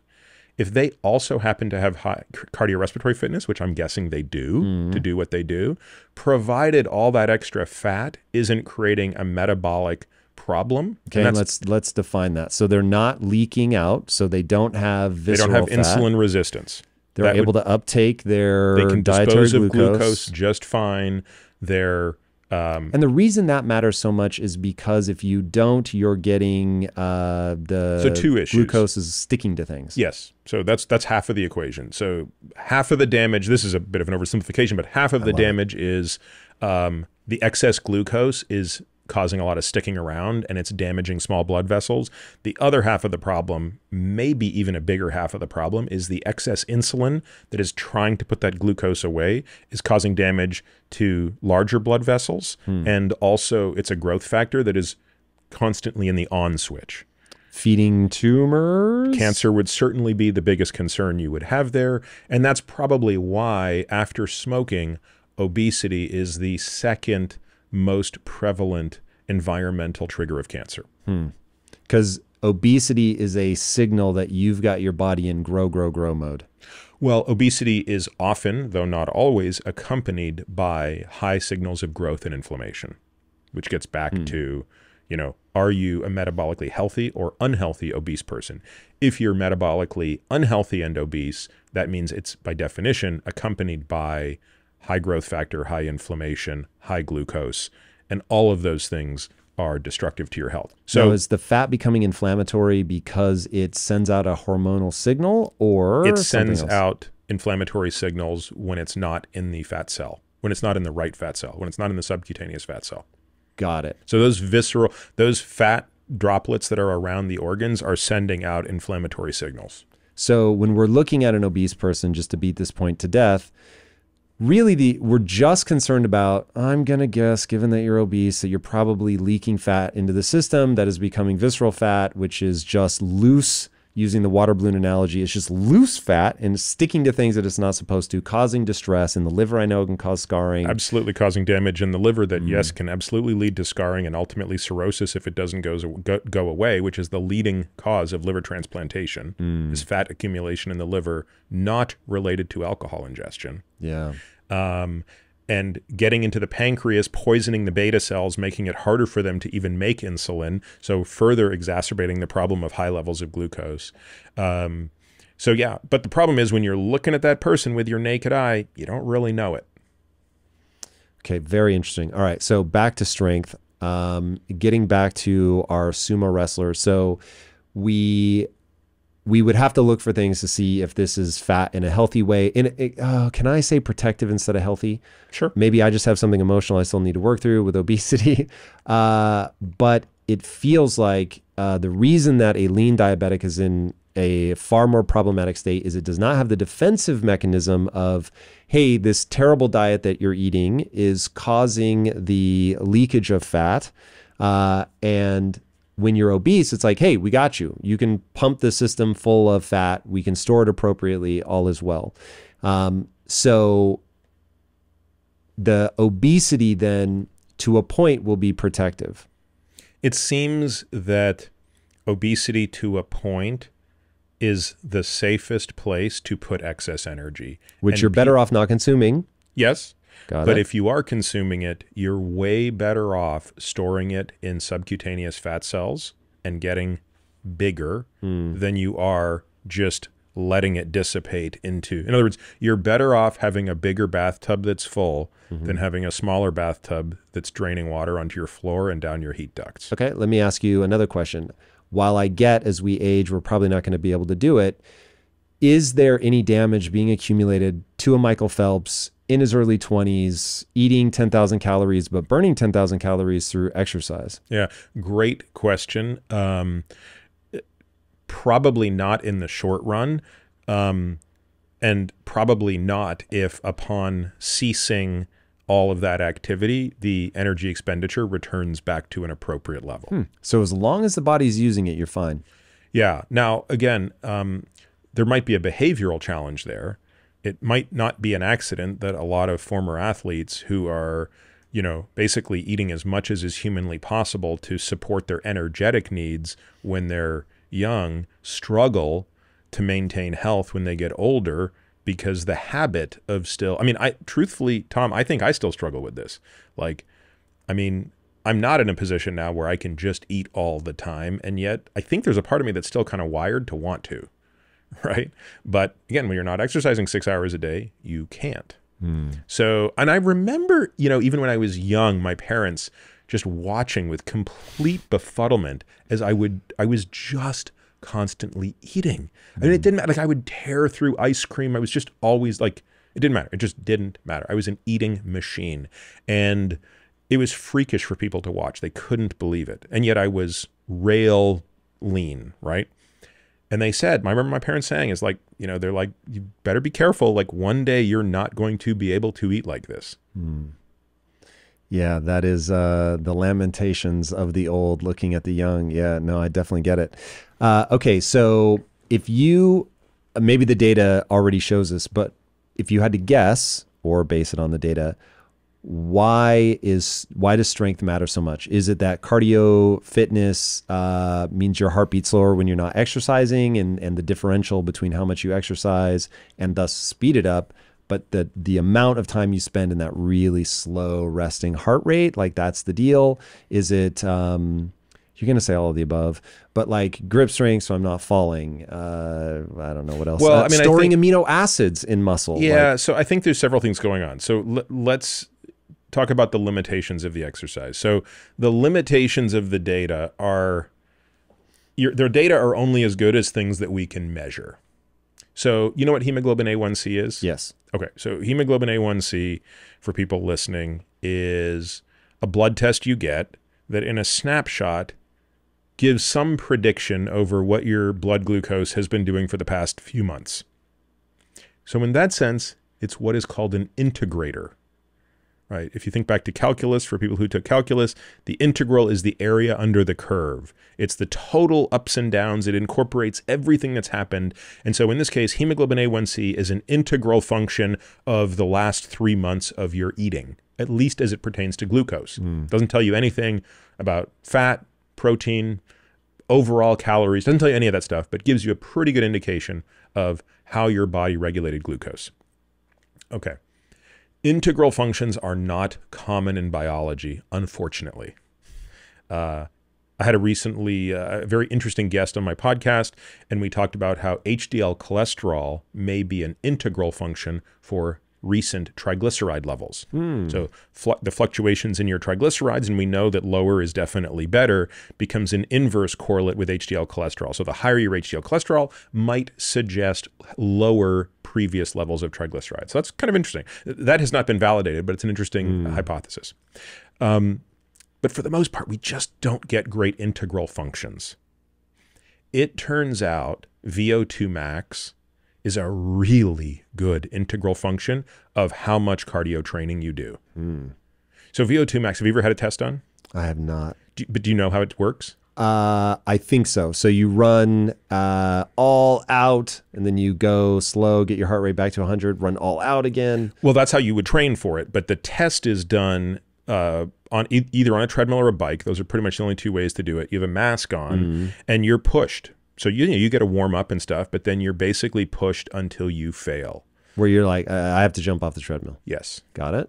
If they also happen to have high cardiorespiratory fitness, which I'm guessing they do to do what they do, provided all that extra fat isn't creating a metabolic problem. Okay, and let's define that. So they're not leaking out, so they don't have visceral fat. They don't have insulin resistance. They're able to uptake their dietary glucose. They can dispose of glucose just fine. They're and the reason that matters so much is because if you don't, you're getting the two issues. Glucose is sticking to things. Yes. So that's half of the equation. So half of the damage, this is a bit of an oversimplification, but half of the damage is the excess glucose is causing a lot of sticking around and it's damaging small blood vessels. The other half of the problem, maybe even a bigger half of the problem, is the excess insulin that is trying to put that glucose away is causing damage to larger blood vessels. And also it's a growth factor that is constantly in the on switch. Feeding tumors? Cancer would certainly be the biggest concern you would have there. And that's probably why after smoking, obesity is the second most prevalent environmental trigger of cancer. Because obesity is a signal that you've got your body in grow, grow, grow mode. Well, obesity is often, though not always, accompanied by high signals of growth and inflammation, which gets back to, you know, are you a metabolically healthy or unhealthy obese person? If you're metabolically unhealthy and obese, that means it's by definition accompanied by high growth factor, high inflammation, high glucose, and all of those things are destructive to your health. So is the fat becoming inflammatory because it sends out a hormonal signal, or it sends out inflammatory signals when it's not in the fat cell, when it's not in the right fat cell, when it's not in the subcutaneous fat cell. Got it. So those fat droplets that are around the organs are sending out inflammatory signals. So when we're looking at an obese person, just to beat this point to death, really we're just concerned about, I'm going to guess, given that you're obese, that you're probably leaking fat into the system that is becoming visceral fat, which is just loose, using the water balloon analogy, it's just loose fat and sticking to things that it's not supposed to, causing distress. In the liver, I know it can cause scarring. Absolutely causing damage in the liver that, yes, can absolutely lead to scarring and ultimately cirrhosis if it doesn't go away, which is the leading cause of liver transplantation, is fat accumulation in the liver, not related to alcohol ingestion. Yeah. And getting into the pancreas, poisoning the beta cells, making it harder for them to even make insulin, so further exacerbating the problem of high levels of glucose. So yeah, but the problem is when you're looking at that person with your naked eye, you don't really know it. Okay, very interesting. All right, so back to strength. Getting back to our sumo wrestler. So we would have to look for things to see if this is fat in a healthy way. Can I say protective instead of healthy? Sure. Maybe I just have something emotional I still need to work through with obesity. But it feels like the reason that a lean diabetic is in a far more problematic state is it does not have the defensive mechanism of, hey, this terrible diet that you're eating is causing the leakage of fat. And when you're obese, it's like, hey, we got you. You can pump the system full of fat. We can store it appropriately. All is well. So the obesity then, to a point, will be protective. It seems that obesity to a point is the safest place to put excess energy. Which you're better off not consuming. Yes. Got But it. if you are consuming it, you're way better off storing it in subcutaneous fat cells and getting bigger than you are just letting it dissipate into. In other words, you're better off having a bigger bathtub that's full than having a smaller bathtub that's draining water onto your floor and down your heat ducts. Okay, let me ask you another question. While I get as we age, we're probably not going to be able to do it, is there any damage being accumulated to a Michael Phelps in his early 20s, eating 10,000 calories, but burning 10,000 calories through exercise? Yeah, great question. Probably not in the short run, and probably not if upon ceasing all of that activity, the energy expenditure returns back to an appropriate level. So as long as the body's using it, you're fine. Yeah. Now, again, there might be a behavioral challenge there. It might not be an accident that a lot of former athletes who are, you know, basically eating as much as is humanly possible to support their energetic needs when they're young struggle to maintain health when they get older, because the habit of still, I mean, truthfully, Tom, I think I still struggle with this. Like, I mean, I'm not in a position now where I can just eat all the time. And yet I think there's a part of me that's still kind of wired to want to. Right. But again, when you're not exercising 6 hours a day, you can't. So, and I remember, you know, even when I was young, my parents just watching with complete befuddlement as I was just constantly eating. I mean, it didn't matter. Like, I would tear through ice cream. I was just always like, it didn't matter. It just didn't matter. I was an eating machine. And, It was freakish for people to watch. They couldn't believe it. And yet I was rail lean, right? And they said, I remember my parents saying, is like, you know, they're like, you better be careful. Like one day you're not going to be able to eat like this. Yeah, that is the lamentations of the old looking at the young. Yeah, no, I definitely get it. Okay, so if you, maybe the data already shows this, but if you had to guess or base it on the data, why does strength matter so much? Is it that cardio fitness means your heart beats slower when you're not exercising, and the differential between how much you exercise and thus speed it up, but the amount of time you spend in that really slow resting heart rate, like that's the deal? Is it, you're going to say all of the above, but like grip strength, so I'm not falling. I don't know what else. Well, I mean, storing amino acids in muscle. Yeah, so I think there's several things going on. So let's talk about the limitations of the exercise. So the limitations of the data are, their data are only as good as things that we can measure. So you know what hemoglobin A1C is? Yes. Okay, so hemoglobin A1C, for people listening, is a blood test you get that in a snapshot gives some prediction over what your blood glucose has been doing for the past few months. So in that sense, it's what is called an integrator. Right. If you think back to calculus, for people who took calculus, the integral is the area under the curve. It's the total ups and downs. It incorporates everything that's happened. And so in this case, hemoglobin A1C is an integral function of the last 3 months of your eating, at least as it pertains to glucose. Doesn't tell you anything about fat, protein, overall calories. Doesn't tell you any of that stuff, but gives you a pretty good indication of how your body regulated glucose. Okay. Integral functions are not common in biology, unfortunately. I had a recently a very interesting guest on my podcast, and we talked about how HDL cholesterol may be an integral function for recent triglyceride levels. So the fluctuations in your triglycerides, and we know that lower is definitely better, becomes an inverse correlate with HDL cholesterol. So the higher your HDL cholesterol might suggest lower previous levels of triglycerides. So that's kind of interesting. That has not been validated, but it's an interesting hypothesis. But for the most part, we just don't get great integral functions. It turns out VO2 max is a really good integral function of how much cardio training you do. So VO2 max, have you ever had a test done? I have not. But do you know how it works? I think so. So you run all out, and then you go slow, get your heart rate back to 100, run all out again. Well, that's how you would train for it. But the test is done on either on a treadmill or a bike. Those are pretty much the only two ways to do it. You have a mask on, and you're pushed. So you get a warm up and stuff, but then you're basically pushed until you fail. Where you're like, I have to jump off the treadmill. Yes. Got it.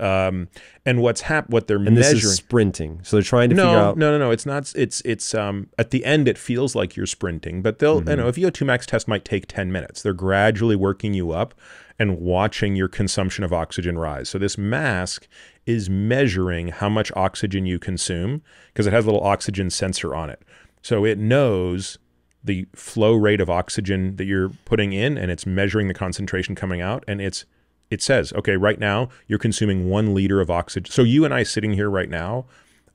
And what they're and measuring. This is sprinting. So they're trying to figure out. No. It's not. It's at the end it feels like you're sprinting, but they'll, a VO2 max test might take 10 minutes. They're gradually working you up and watching your consumption of oxygen rise. So this mask is measuring how much oxygen you consume because it has a little oxygen sensor on it. So it knows the flow rate of oxygen that you're putting in, and it's measuring the concentration coming out, and it says, okay, right now you're consuming 1 liter of oxygen. So you and I sitting here right now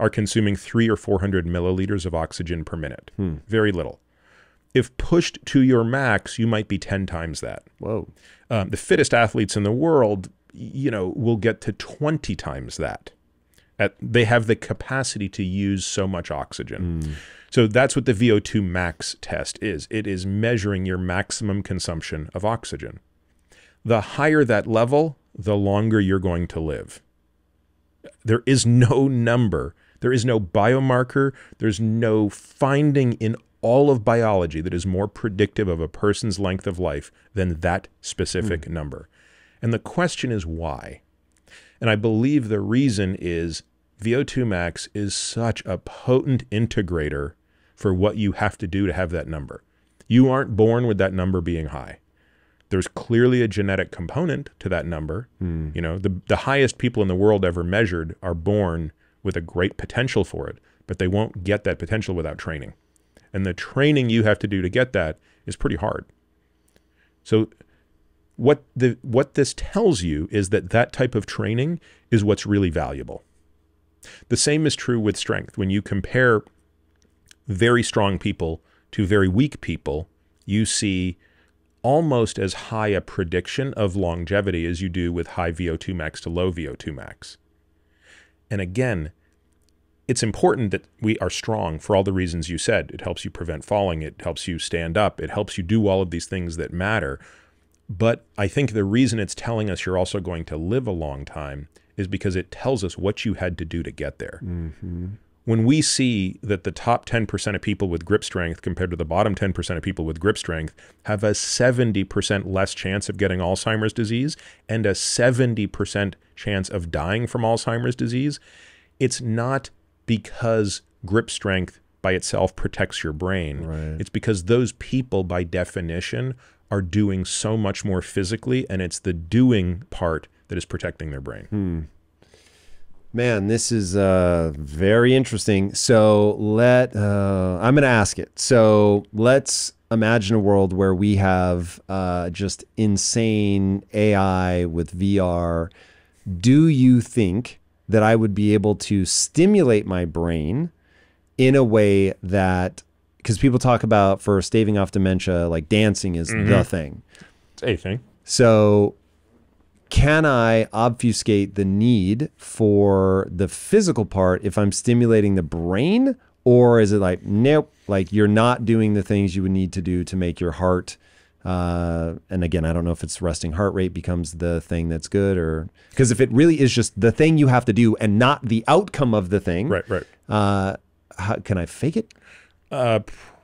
are consuming 300 or 400 milliliters of oxygen per minute. Very little. If pushed to your max, you might be 10 times that. Whoa. The fittest athletes in the world, will get to 20 times that. They have the capacity to use so much oxygen. So that's what the VO2 max test is. It is measuring your maximum consumption of oxygen. The higher that level, the longer you're going to live. There is no number. There is no biomarker. There's no finding in all of biology that is more predictive of a person's length of life than that specific number. And the question is why? And I believe the reason is VO2 max is such a potent integrator for what you have to do to have that number. You aren't born with that number being high. There's clearly a genetic component to that number. The highest people in the world ever measured are born with a great potential for it, but they won't get that potential without training. And the training you have to do to get that is pretty hard. So what this tells you is that type of training is what's really valuable. The same is true with strength. When you compare very strong people to very weak people, you see almost as high a prediction of longevity as you do with high VO2 max to low VO2 max. And again, it's important that we are strong for all the reasons you said. It helps you prevent falling. It helps you stand up. It helps you do all of these things that matter. But I think the reason it's telling us you're also going to live a long time is because it tells us what you had to do to get there. Mm-hmm. When we see that the top 10% of people with grip strength compared to the bottom 10% of people with grip strength have a 70% less chance of getting Alzheimer's disease and a 70% chance of dying from Alzheimer's disease, it's not because grip strength by itself protects your brain. Right. It's because those people, by definition, are doing so much more physically, and it's the doing part that is protecting their brain. Man, this is very interesting. So I'm going to ask it. So let's imagine a world where we have just insane AI with VR. Do you think that I would be able to stimulate my brain in a way that, because people talk about for staving off dementia, like dancing is the thing. It's a thing. So can I obfuscate the need for the physical part if I'm stimulating the brain? Or is it like, nope, like you're not doing the things you would need to do to make your heart, and again, I don't know if it's resting heart rate becomes the thing that's good, or because if it really is just the thing you have to do and not the outcome of the thing, Right. how, can I fake it?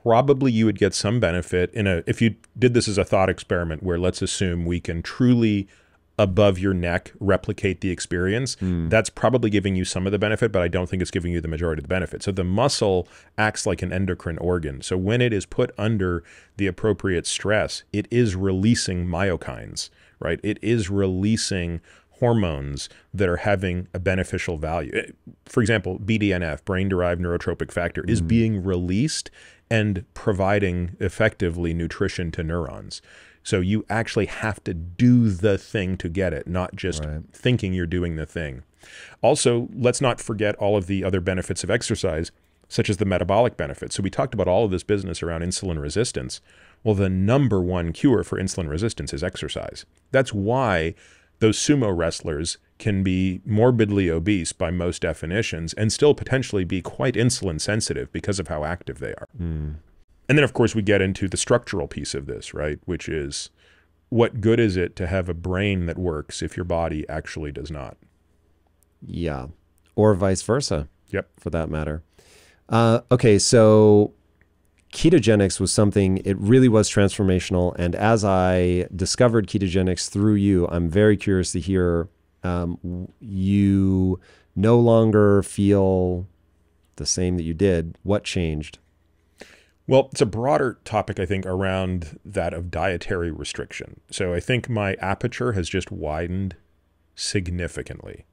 Probably you would get some benefit if you did this as a thought experiment where let's assume we can truly above your neck replicate the experience. That's probably giving you some of the benefit, but I don't think it's giving you the majority of the benefit. So the muscle acts like an endocrine organ. So when it is put under the appropriate stress, it is releasing myokines, right? It is releasing hormones that are having a beneficial value. For example, BDNF, brain-derived neurotropic factor, is being released and providing effectively nutrition to neurons. So you actually have to do the thing to get it, not just thinking you're doing the thing. Also, let's not forget all of the other benefits of exercise, such as the metabolic benefits. So we talked about all of this business around insulin resistance. Well, the number one cure for insulin resistance is exercise. That's why those sumo wrestlers can be morbidly obese by most definitions and still potentially be quite insulin sensitive because of how active they are. And then, of course, we get into the structural piece of this, right? Which is, what good is it to have a brain that works if your body actually does not? Yeah. Or vice versa. Yep. For that matter. Okay, so ketogenics was something, it really was transformational. And as I discovered ketogenics through you, I'm very curious to hear, you no longer feel the same that you did. What changed? Well, it's a broader topic, I think, around that of dietary restriction. So I think my aperture has just widened significantly.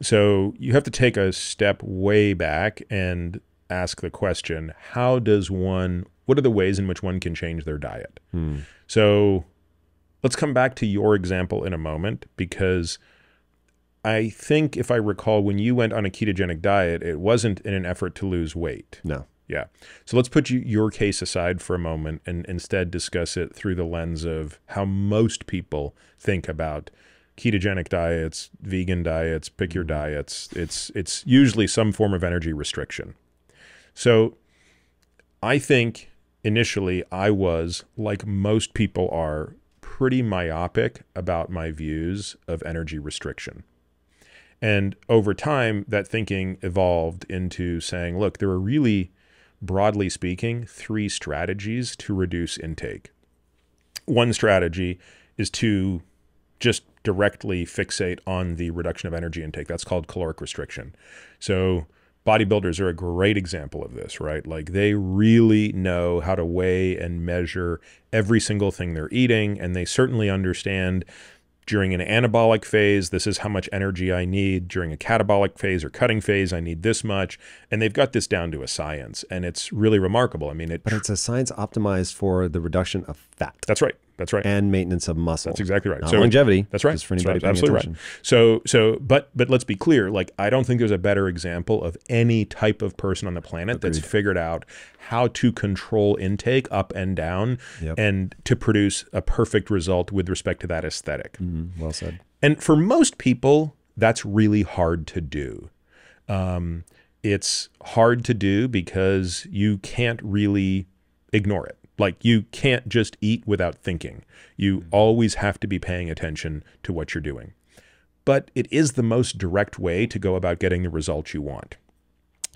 So you have to take a step way back and ask the question, what are the ways in which one can change their diet? So let's come back to your example in a moment, because I think if I recall, when you went on a ketogenic diet, it wasn't in an effort to lose weight. No. Yeah. So let's put your case aside for a moment and instead discuss it through the lens of how most people think about ketogenic diets, vegan diets, pick your diets. It's usually some form of energy restriction. So I think initially I was, like most people are, pretty myopic about my views of energy restriction. And over time, that thinking evolved into saying, look, there are really, broadly speaking, 3 strategies to reduce intake. One strategy is to just directly fixate on the reduction of energy intake. That's called caloric restriction. So bodybuilders are a great example of this, right? Like, they really know how to weigh and measure every single thing they're eating, and they certainly understand during an anabolic phase, this is how much energy I need. During a catabolic phase or cutting phase, I need this much. And they've got this down to a science, and it's really remarkable. I mean, but it's a science optimized for the reduction of fat. That's right. That's right. And maintenance of muscle. That's exactly right. Not longevity. That's right. Just for anybody that's paying absolutely attention. right. But let's be clear. Like, I don't think there's a better example of any type of person on the planet that's figured out how to control intake up and down and to produce a perfect result with respect to that aesthetic. Well said. And for most people, that's really hard to do. It's hard to do because you can't really ignore it. Like, you can't just eat without thinking. You always have to be paying attention to what you're doing. But it is the most direct way to go about getting the results you want.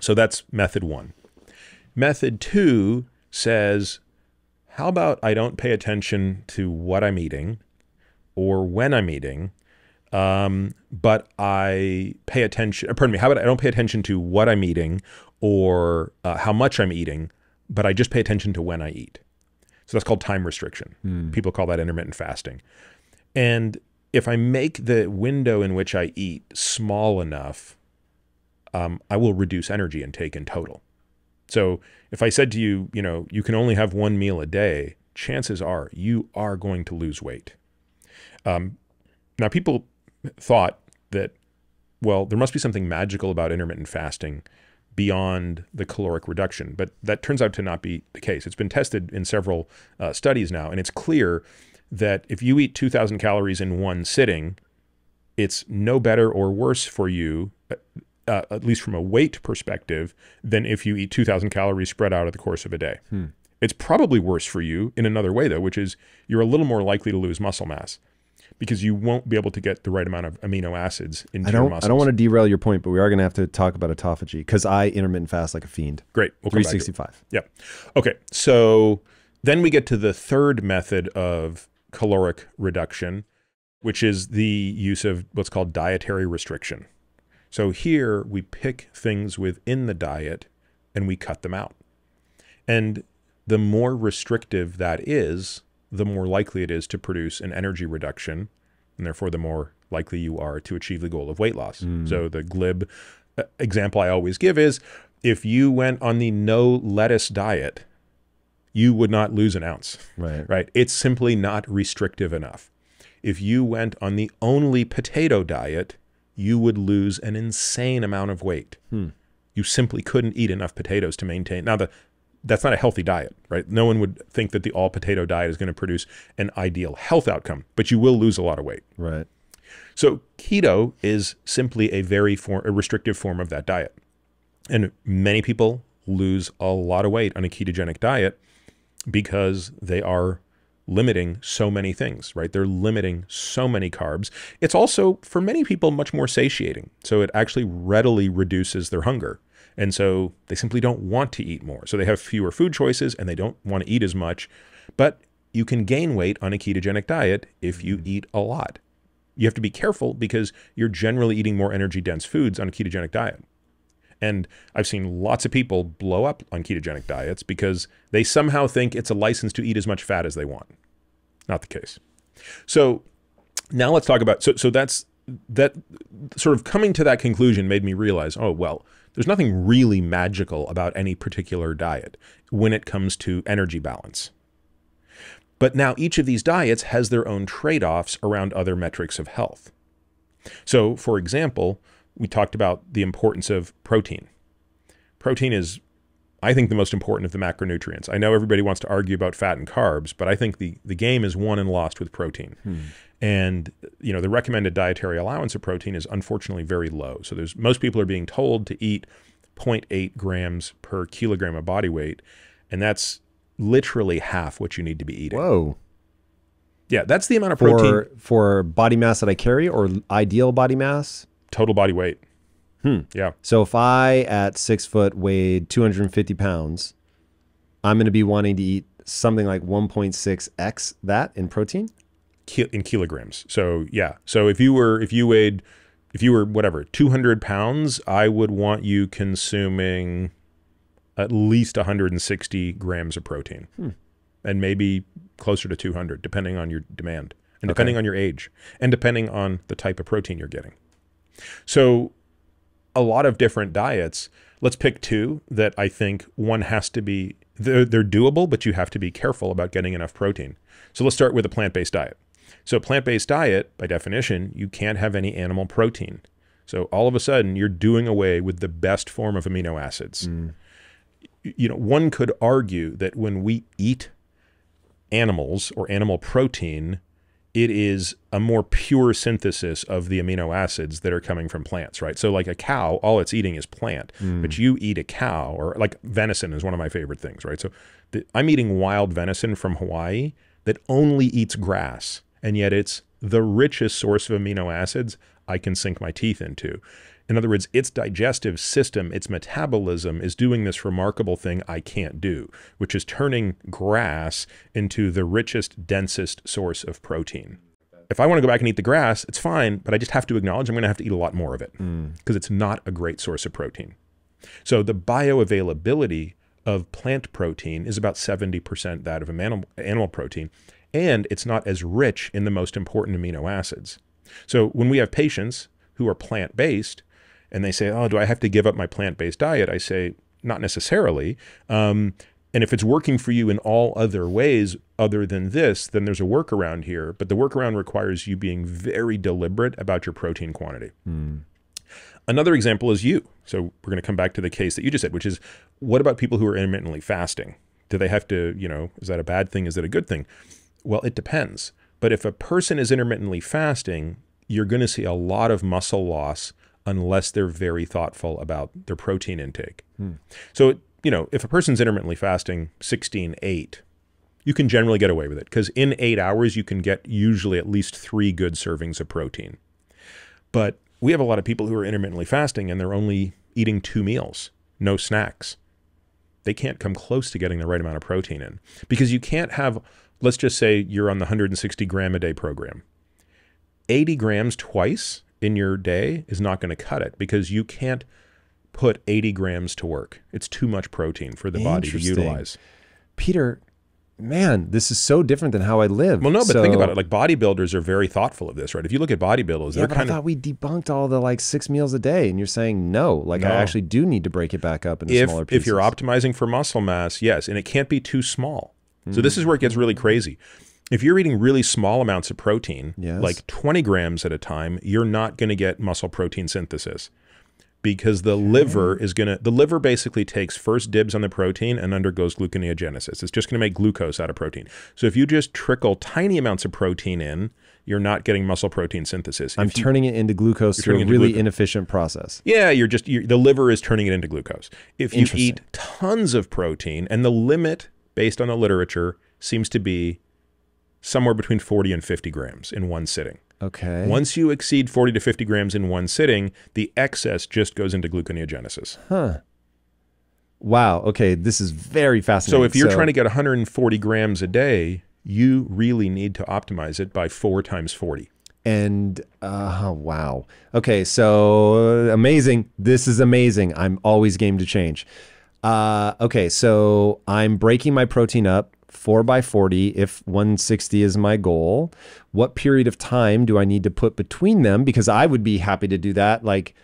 So that's method 1. Method 2 says, how about I don't pay attention to what I'm eating or when I'm eating, but I pay attention, pardon me, how about I don't pay attention to what I'm eating or how much I'm eating, but I just pay attention to when I eat. So that's called time restriction. People call that intermittent fasting. And if I make the window in which I eat small enough, I will reduce energy intake in total. So if I said to you, you can only have 1 meal a day, chances are you are going to lose weight. Now, people thought that, well, there must be something magical about intermittent fasting beyond the caloric reduction, but that turns out to not be the case. It's been tested in several studies now, and it's clear that if you eat 2,000 calories in one sitting, it's no better or worse for you, at least from a weight perspective, than if you eat 2,000 calories spread out over the course of a day. It's probably worse for you in another way, though, which is you're a little more likely to lose muscle mass, because you won't be able to get the right amount of amino acids into your muscles. I don't want to derail your point, but we are going to have to talk about autophagy, because I intermittent fast like a fiend. Great. We'll 365. Yeah. Okay. So then we get to the third method of caloric reduction, which is the use of what's called dietary restriction. So here we pick things within the diet and we cut them out. And the more restrictive that is, the more likely it is to produce an energy reduction, and therefore the more likely you are to achieve the goal of weight loss. So the glib example I always give is, if you went on the no lettuce diet, you would not lose an ounce. Right? It's simply not restrictive enough. If you went on the only potato diet, you would lose an insane amount of weight. You simply couldn't eat enough potatoes to maintain. Now, that's not a healthy diet, right? No one would think that the all potato diet is going to produce an ideal health outcome, but you will lose a lot of weight. Right. So keto is simply a very restrictive form of that diet. And many people lose a lot of weight on a ketogenic diet because they are limiting so many things, right? They're limiting so many carbs. It's also, for many people, much more satiating. So it actually readily reduces their hunger. And so they simply don't want to eat more. So they have fewer food choices and they don't want to eat as much. But you can gain weight on a ketogenic diet if you eat a lot. You have to be careful because you're generally eating more energy-dense foods on a ketogenic diet. And I've seen lots of people blow up on ketogenic diets because they somehow think it's a license to eat as much fat as they want. Not the case. So now let's talk about, so that's, that sort of coming to that conclusion made me realize, oh, well, there's nothing really magical about any particular diet when it comes to energy balance. But now each of these diets has their own trade-offs around other metrics of health. So, for example, we talked about the importance of protein. Protein is, I think, the most important of the macronutrients. I know everybody wants to argue about fat and carbs, but I think the game is won and lost with protein. And the recommended dietary allowance of protein is unfortunately very low. So most people are being told to eat 0.8 grams per kilogram of body weight, and that's literally half what you need to be eating. Whoa. Yeah, that's the amount of protein. For body mass that I carry, or ideal body mass? Total body weight. Yeah. So if I, at 6 foot, weighed 250 pounds, I'm going to be wanting to eat something like 1.6x that in protein? In kilograms. So yeah. So if you were whatever, 200 pounds, I would want you consuming at least 160 grams of protein, and maybe closer to 200, depending on your demand and depending on your age and depending on the type of protein you're getting. So a lot of different diets. Let's pick two that I think one has to be they're doable, but you have to be careful about getting enough protein. So let's start with a plant-based diet. So plant-based diet, by definition, you can't have any animal protein. So all of a sudden, you're doing away with the best form of amino acids. You know, one could argue that when we eat animals or animal protein, it is a more pure synthesis of the amino acids that are coming from plants, right? So like a cow, all it's eating is plant, but you eat a cow, or like venison is one of my favorite things, right? So I'm eating wild venison from Hawaii that only eats grass, and yet it's the richest source of amino acids I can sink my teeth into. In other words, its digestive system, its metabolism is doing this remarkable thing I can't do, which is turning grass into the richest, densest source of protein. If I want to go back and eat the grass, it's fine, but I just have to acknowledge I'm going to have to eat a lot more of it because it's not a great source of protein. So the bioavailability of plant protein is about 70% that of animal protein, and it's not as rich in the most important amino acids. So when we have patients who are plant-based, and they say, oh, do I have to give up my plant-based diet? I say, not necessarily. And if it's working for you in all other ways other than this, then there's a workaround here. But the workaround requires you being very deliberate about your protein quantity. Another example is you. So we're going to come back to the case that you just said, which is, what about people who are intermittently fasting? Do they have to, you know, is that a bad thing? Is that a good thing? Well, it depends. But if a person is intermittently fasting, you're going to see a lot of muscle loss unless they're very thoughtful about their protein intake. So, you know, if a person's intermittently fasting 16-8, you can generally get away with it because in 8 hours, you can get usually at least 3 good servings of protein. But we have a lot of people who are intermittently fasting and they're only eating 2 meals, no snacks. They can't come close to getting the right amount of protein in because you can't have, let's just say you're on the 160 gram a day program. 80 grams twice in your day is not going to cut it because you can't put 80 grams to work. It's too much protein for the body to utilize. Peter, man, this is so different than how I live. Well, no, but think about it. Like bodybuilders are very thoughtful of this, right? If you look at bodybuilders, they're I thought we debunked all the like 6 meals a day, and you're saying no. Like I actually do need to break it back up into smaller pieces. If you're optimizing for muscle mass, yes, and it can't be too small. So this is where it gets really crazy. If you're eating really small amounts of protein, like 20 grams at a time, you're not going to get muscle protein synthesis because the liver is going to, the liver basically takes first dibs on the protein and undergoes gluconeogenesis. It's just going to make glucose out of protein. So if you just trickle tiny amounts of protein in, you're not getting muscle protein synthesis. I'm turning it into glucose through a really inefficient process. Yeah, the liver is turning it into glucose. If you eat tons of protein, and the limit based on the literature seems to be somewhere between 40 and 50 grams in one sitting. Okay. Once you exceed 40 to 50 grams in one sitting, the excess just goes into gluconeogenesis. Huh. Wow. Okay. This is very fascinating. So if you're trying to get 140 grams a day, you really need to optimize it by 4 times 40. And wow. Okay. So amazing. This is amazing. I'm always game to change. Okay. So I'm breaking my protein up 4 by 40 if 160 is my goal. What period of time do I need to put between them? Because I would be happy to do that. Like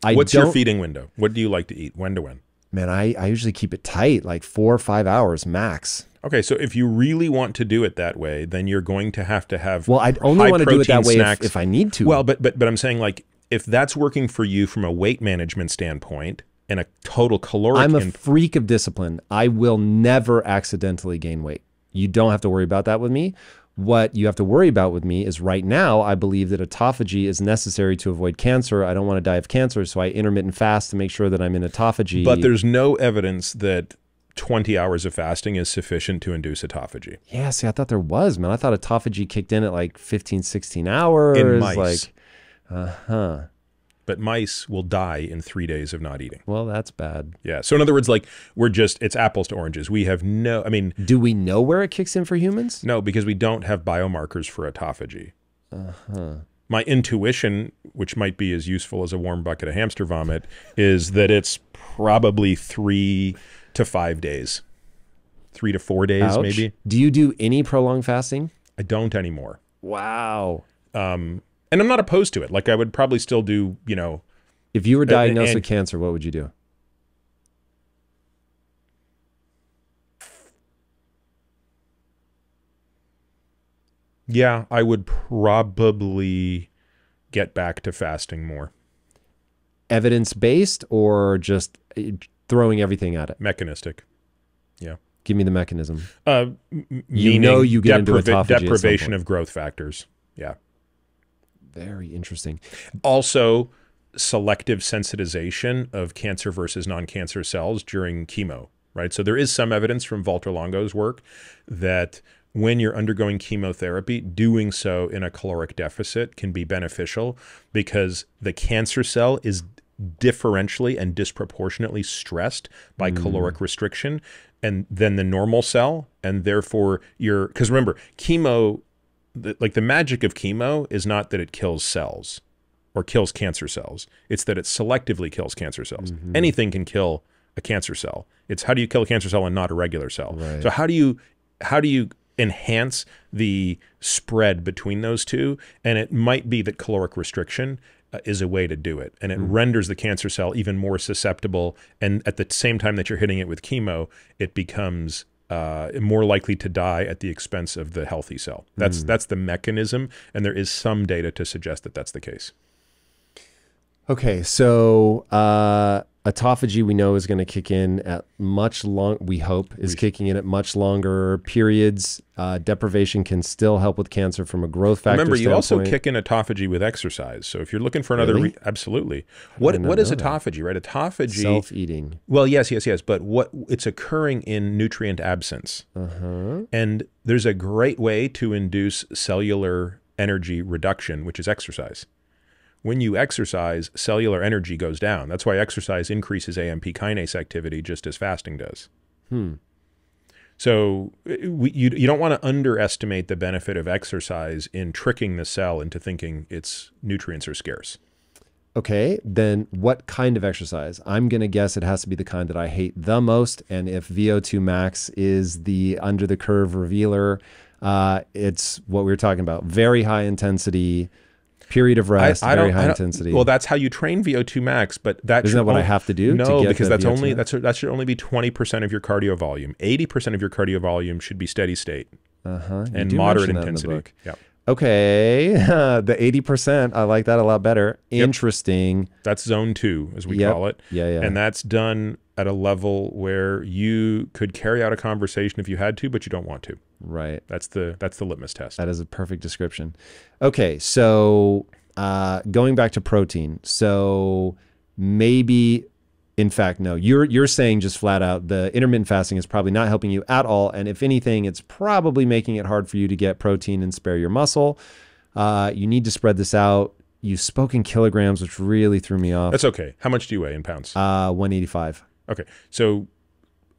what's your feeding window? What do you like to eat? When to when? Man, I usually keep it tight, like 4 or 5 hours max. Okay, so if you really want to do it that way, then you're going to have well, I'd only want to do it that way if I need to. Well, but I'm saying, like, if that's working for you from a weight management standpoint and a total caloric, I'm a freak of discipline. I will never accidentally gain weight. You don't have to worry about that with me. What you have to worry about with me is right now, I believe that autophagy is necessary to avoid cancer. I don't want to die of cancer, so I intermittent fast to make sure that I'm in autophagy. But there's no evidence that 20 hours of fasting is sufficient to induce autophagy. Yeah, see, I thought there was, man. I thought autophagy kicked in at like 15, 16 hours. In mice. Like, But mice will die in 3 days of not eating. Well, that's bad. Yeah. So in other words, like it's apples to oranges. We have no, I mean. Do we know where it kicks in for humans? No, because we don't have biomarkers for autophagy. My intuition, which might be as useful as a warm bucket of hamster vomit, is that it's probably 3 to 5 days. 3 to 4 days, Ouch. maybe. Do you do any prolonged fasting? I don't anymore. Wow. And I'm not opposed to it. Like I would probably still do, you know. If you were diagnosed with cancer, what would you do? Yeah, I would probably get back to fasting more. Evidence-based or just throwing everything at it? Mechanistic. Yeah. Give me the mechanism. You know you get into autophagy deprivation of growth factors. Yeah. Very interesting. Also, selective sensitization of cancer versus non-cancer cells during chemo, right? So there is some evidence from Walter Longo's work that when you're undergoing chemotherapy, doing so in a caloric deficit can be beneficial because the cancer cell is differentially and disproportionately stressed by caloric restriction and then the normal cell, and therefore because remember, chemo, like the magic of chemo is not that it kills cells or kills cancer cells. It's that it selectively kills cancer cells. Anything can kill a cancer cell. It's how do you kill a cancer cell and not a regular cell? Right. So how do you enhance the spread between those two? And it might be that caloric restriction is a way to do it. And it renders the cancer cell even more susceptible. And at the same time that you're hitting it with chemo, it becomes more likely to die at the expense of the healthy cell. That's the mechanism. And there is some data to suggest that that's the case. Okay, so autophagy we know is going to kick in at kicking in at much longer periods. Deprivation can still help with cancer from a growth factor Remember, you standpoint. also kick in autophagy with exercise. So if you're looking for another, Really? absolutely. What is autophagy, right? Autophagy. Self-eating. Well, yes. But it's occurring in nutrient absence. And there's a great way to induce cellular energy reduction, which is exercise. When you exercise, cellular energy goes down. That's why exercise increases AMP kinase activity just as fasting does. So you don't want to underestimate the benefit of exercise in tricking the cell into thinking its nutrients are scarce. Okay, then what kind of exercise? I'm going to guess it has to be the kind that I hate the most. And if VO2 max is the under the curve revealer, it's what we were talking about. Very high intensity, period of rest, very high intensity. Well, that's how you train VO2 max, but isn't that what I have to do? No, because that should only be 20% of your cardio volume. 80% of your cardio volume should be steady state and moderate intensity. Yeah. Okay, the 80%, I like that a lot better. Interesting. That's zone 2, as we call it. Yeah. And that's done at a level where you could carry out a conversation if you had to, but you don't want to. Right. That's the litmus test. That is a perfect description. Okay, so going back to protein. So maybe, in fact, no, you're saying just flat out the intermittent fasting is probably not helping you at all. And if anything, it's probably making it hard for you to get protein and spare your muscle. You need to spread this out. You spoke in kilograms, which really threw me off. That's okay. How much do you weigh in pounds? 185. Okay. So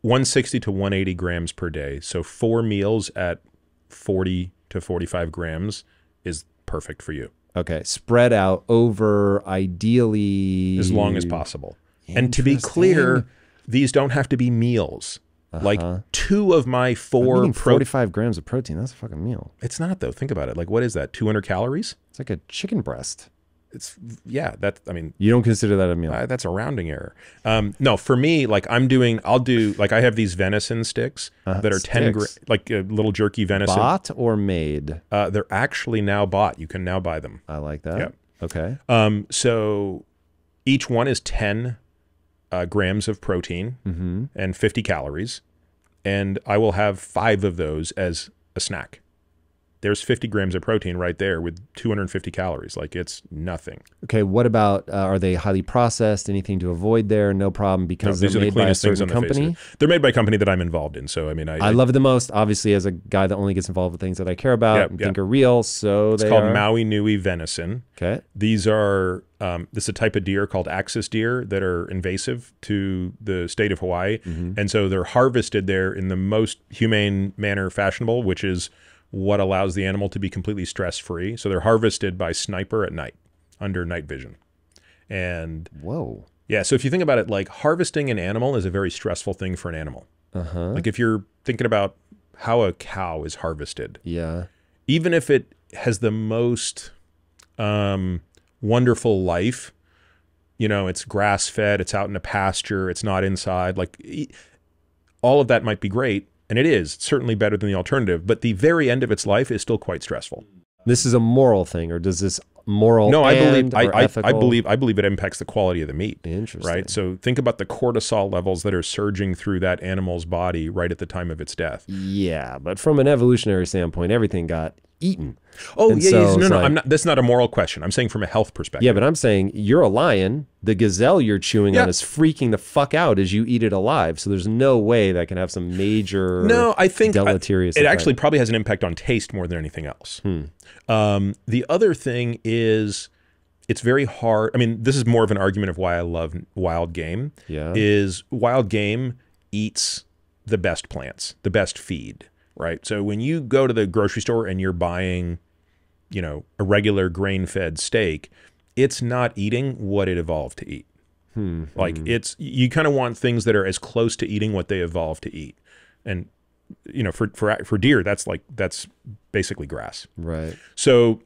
160 to 180 grams per day. So 4 meals at 40 to 45 grams is perfect for you. Okay. Spread out over ideally as long as possible. And to be clear, these don't have to be meals. Like 2 of my 4 45 grams of protein. That's a fucking meal. It's not though. Think about it. Like, what is that? 200 calories? It's like a chicken breast. It's I mean, you don't consider that a meal? That's a rounding error. No, for me, like I have these venison sticks that are 10 like a little jerky venison. Bought or made? They're actually now bought. You can now buy them. I like that. Yep. Okay. So each one is 10 grams of protein and 50 calories. And I will have 5 of those as a snack. There's 50 grams of protein right there with 250 calories. Like, it's nothing. Okay, what about, are they highly processed? Anything to avoid there? No problem, because they're made by a certain company? They're made by a company that I'm involved in. So, I mean, I love it the most, obviously, as a guy that only gets involved with things that I care about and think are real. So it's called Maui Nui venison. Okay. These are, this is a type of deer called axis deer that are invasive to the state of Hawaii. And so they're harvested there in the most humane manner fashionable, which is what allows the animal to be completely stress-free. So they're harvested by sniper at night, under night vision. And whoa. Yeah, so if you think about it, like harvesting an animal is a very stressful thing for an animal. Like if you're thinking about how a cow is harvested. Yeah. Even if it has the most wonderful life, you know, it's grass-fed, it's out in a pasture, it's not inside, like all of that might be great. And it is certainly better than the alternative, but the very end of its life is still quite stressful. This is a moral thing, or does this moral? No, I believe ethical? I believe it impacts the quality of the meat. Interesting. Right. So think about the cortisol levels that are surging through that animal's body right at the time of its death. Yeah, but from an evolutionary standpoint, everything got eaten. Oh, And yeah, so no, it's no, like- I'm not. That's not a moral question. I'm saying from a health perspective. Yeah, but I'm saying you're a lion. The gazelle you're chewing on is freaking the fuck out as you eat it alive. So there's no way that can have some major I think deleterious it effect. actually probably has an impact on taste more than anything else. The other thing is it's very hard. I mean, this is more of an argument of why I love wild game. Yeah. Is wild game eats the best plants, the best feed, right? So when you go to the grocery store and you're buying, a regular grain-fed steak, it's not eating what it evolved to eat. Like you kind of want things that are as close to eating what they evolved to eat. And for deer, that's basically grass. Right. So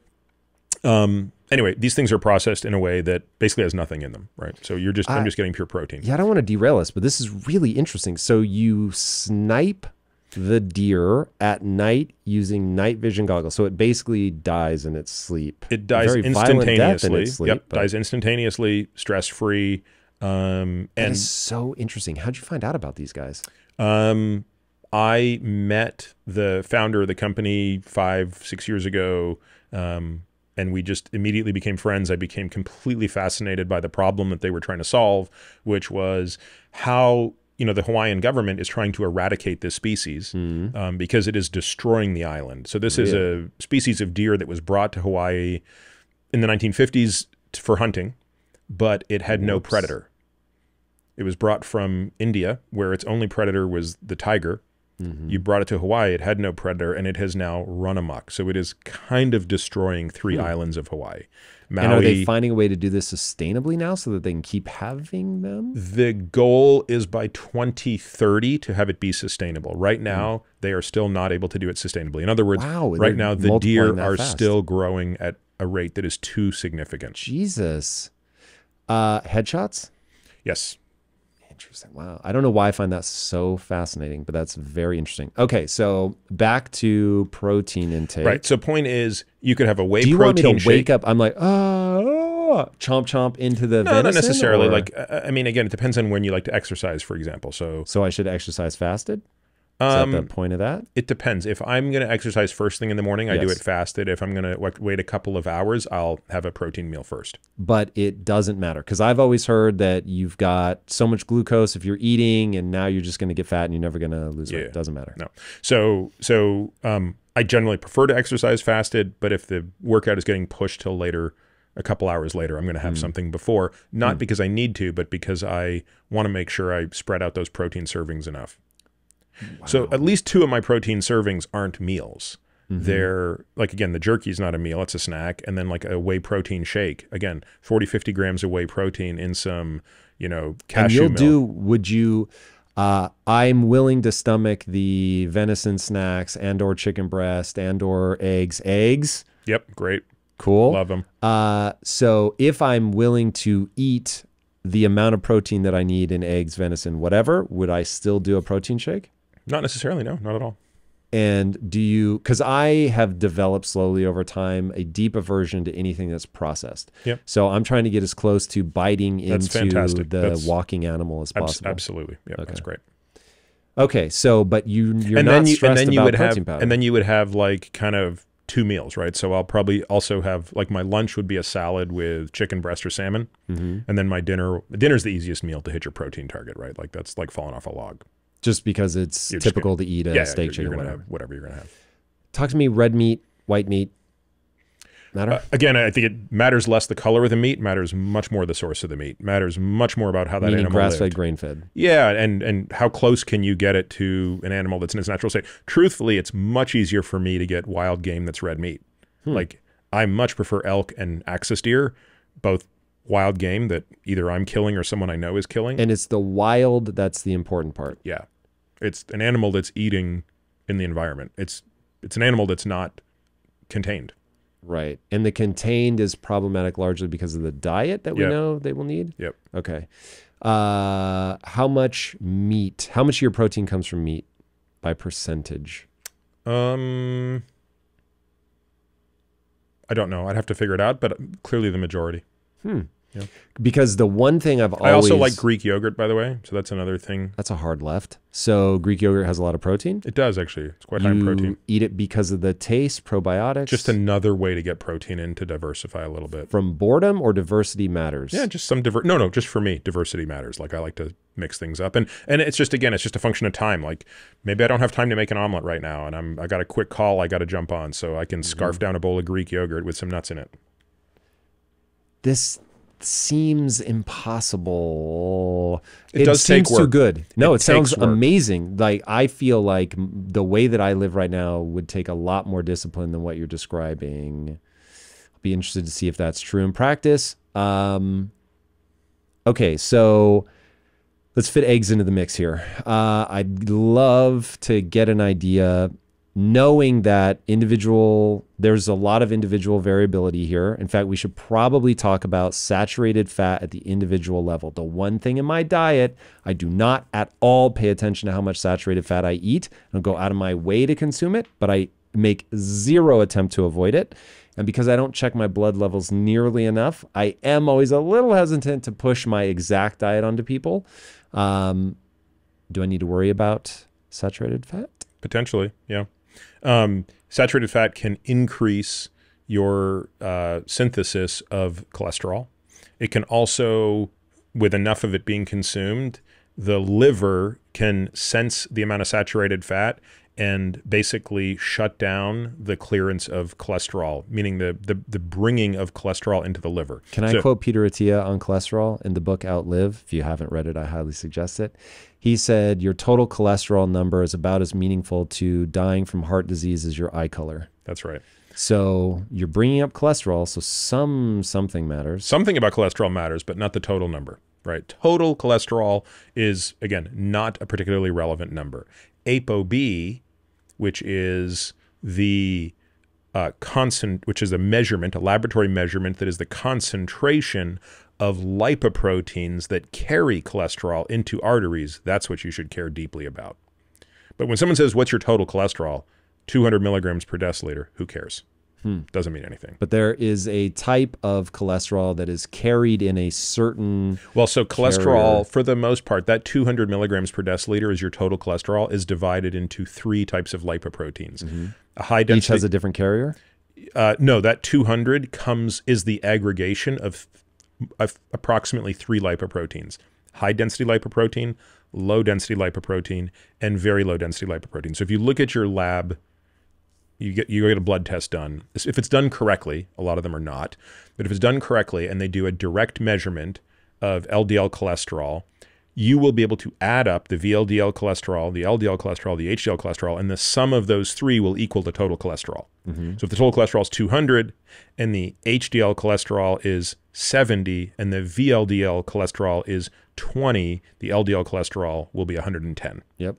anyway, these things are processed in a way that basically has nothing in them, right? So I'm just getting pure protein. Yeah, I don't want to derail us, but this is really interesting. So you snipe the deer at night using night vision goggles. So it basically dies in its sleep. It dies Very violent death in instantaneously. its sleep, but Dies instantaneously, stress-free. that is so interesting. How'd you find out about these guys? I met the founder of the company 5-6 years ago, and we just immediately became friends. I became completely fascinated by the problem that they were trying to solve, which was how the Hawaiian government is trying to eradicate this species because it is destroying the island. So this is a species of deer that was brought to Hawaii in the 1950s for hunting, but it had no predator. It was brought from India, where its only predator was the tiger. You brought it to Hawaii, it had no predator, and it has now run amok. So it is kind of destroying 3 islands of Hawaii. Maui, And are they finding a way to do this sustainably now so that they can keep having them? the goal is by 2030 to have it be sustainable. Right now, they are still not able to do it sustainably. In other words, Wow, right they're now, the multiplying deer that are fast. still growing at a rate that is too significant. Jesus. Headshots? Yes. Interesting. Wow. I don't know why I find that so fascinating, but that's very interesting. Okay, so back to protein intake. Right. So point is, you could have a whey Do you protein want me to shake. wake up? I'm like, chomp chomp into the No, venison? not necessarily. or- Like, I mean, again, it depends on when you like to exercise, for example. So So I should exercise fasted? Is that the point of that? it depends. If I'm going to exercise first thing in the morning, I do Yes. it fasted. If I'm going to wait a couple of hours, I'll have a protein meal first. But it doesn't matter because I've always heard that you've got so much glucose if you're eating and now you're just going to get fat and you're never going to lose weight. Yeah. It doesn't matter. No. So I generally prefer to exercise fasted, but if the workout is getting pushed till later, a couple hours later, I'm going to have something before, not because I need to, but because I want to make sure I spread out those protein servings enough. Wow. So at least 2 of my protein servings aren't meals. They're like, again, the jerky is not a meal, it's a snack. And then like a whey protein shake, again, 40-50 grams of whey protein in some, cashew And milk. would you, I'm willing to stomach the venison snacks and or chicken breast and or eggs. Eggs? Yep, great. Cool. Love them. So if I'm willing to eat the amount of protein that I need in eggs, venison, whatever, would I still do a protein shake? Not necessarily, no, not at all. And do you, because I have developed slowly over time a deep aversion to anything that's processed. Yep. So I'm trying to get as close to biting That's into fantastic. the walking animal as possible. Absolutely. Yep, that's great. Okay, so but you're and not then you, stressed and then you about would protein have powder. and then you would have like kind of 2 meals, right? So I'll probably also have like my lunch would be a salad with chicken breast or salmon, and then my dinner's the easiest meal to hit your protein target, right? Like that's like falling off a log. Just because it's You're just typical to eat a steak, chicken, you're gonna whatever. have whatever you're gonna have. Talk to me. Red meat, white meat, matter? Again, I think it matters less the color of the meat, matters much more the source of the meat, matters much more about how that Meaning animal grass-fed, lived. grain-fed. Yeah, and how close can you get it to an animal that's in its natural state? Truthfully, it's much easier for me to get wild game that's red meat. Like I much prefer elk and axis deer, both wild game that either I'm killing or someone I know is killing. And it's the wild that's the important part. Yeah. It's an animal that's eating in the environment. It's an animal that's not contained. Right. And the contained is problematic largely because of the diet that we Yep. know they will need? Yep. Okay. How much of your protein comes from meat by percentage? I don't know. I'd have to figure it out, but clearly the majority. Yeah. Because the one thing I've always... I also like Greek yogurt, by the way. So that's another thing. That's a hard left. So Greek yogurt has a lot of protein? It does, actually. It's quite high in protein. You eat it because of the taste, probiotics? Just another way to get protein in to diversify a little bit. From boredom or diversity matters? Yeah, just some no, just for me, diversity matters. Like I like to mix things up. And it's just, again, it's just a function of time. Like maybe I don't have time to make an omelet right now and I got a quick call I got to jump on. So I can scarf down a bowl of Greek yogurt with some nuts in it. This seems impossible. It does seems take work. Too good. No, it sounds takes work. amazing. Like I feel like the way that I live right now would take a lot more discipline than what you're describing. I'll be interested to see if that's true in practice. Okay, so let's fit eggs into the mix here. I'd love to get an idea, knowing that there's a lot of individual variability here. In fact, we should probably talk about saturated fat at the individual level. The one thing in my diet, I do not at all pay attention to how much saturated fat I eat. I don't go out of my way to consume it, but I make zero attempt to avoid it. And because I don't check my blood levels nearly enough, I am always a little hesitant to push my exact diet onto people. Do I need to worry about saturated fat? Potentially, yeah. Saturated fat can increase your synthesis of cholesterol. It can also, with enough of it being consumed, the liver can sense the amount of saturated fat and basically shut down the clearance of cholesterol, meaning the bringing of cholesterol into the liver. Can I quote Peter Attia on cholesterol in the book Outlive? If you haven't read it, I highly suggest it. He said, your total cholesterol number is about as meaningful to dying from heart disease as your eye color. That's right. So you're bringing up cholesterol, so something matters. Something about cholesterol matters, but not the total number, right? Total cholesterol is, again, not a particularly relevant number. ApoB, which is the which is a measurement, a laboratory measurement that is the concentration of lipoproteins that carry cholesterol into arteries, that's what you should care deeply about. But when someone says, what's your total cholesterol? 200 milligrams per deciliter, who cares? Doesn't mean anything. But there is a type of cholesterol that is carried in a certain so cholesterol, for the most part, that 200 milligrams per deciliter is your total cholesterol, is divided into 3 types of lipoproteins. A high density, each has a different carrier? No, that 200 is the aggregation of approximately 3 lipoproteins. High density lipoprotein, low density lipoprotein, and very low density lipoprotein. So if you look at your lab, you get a blood test done. If it's done correctly, a lot of them are not, but if it's done correctly and they do a direct measurement of LDL cholesterol, you will be able to add up the VLDL cholesterol, the LDL cholesterol, the HDL cholesterol, and the sum of those 3 will equal the total cholesterol. So if the total cholesterol is 200 and the HDL cholesterol is 70 and the VLDL cholesterol is 20, the LDL cholesterol will be 110. Yep.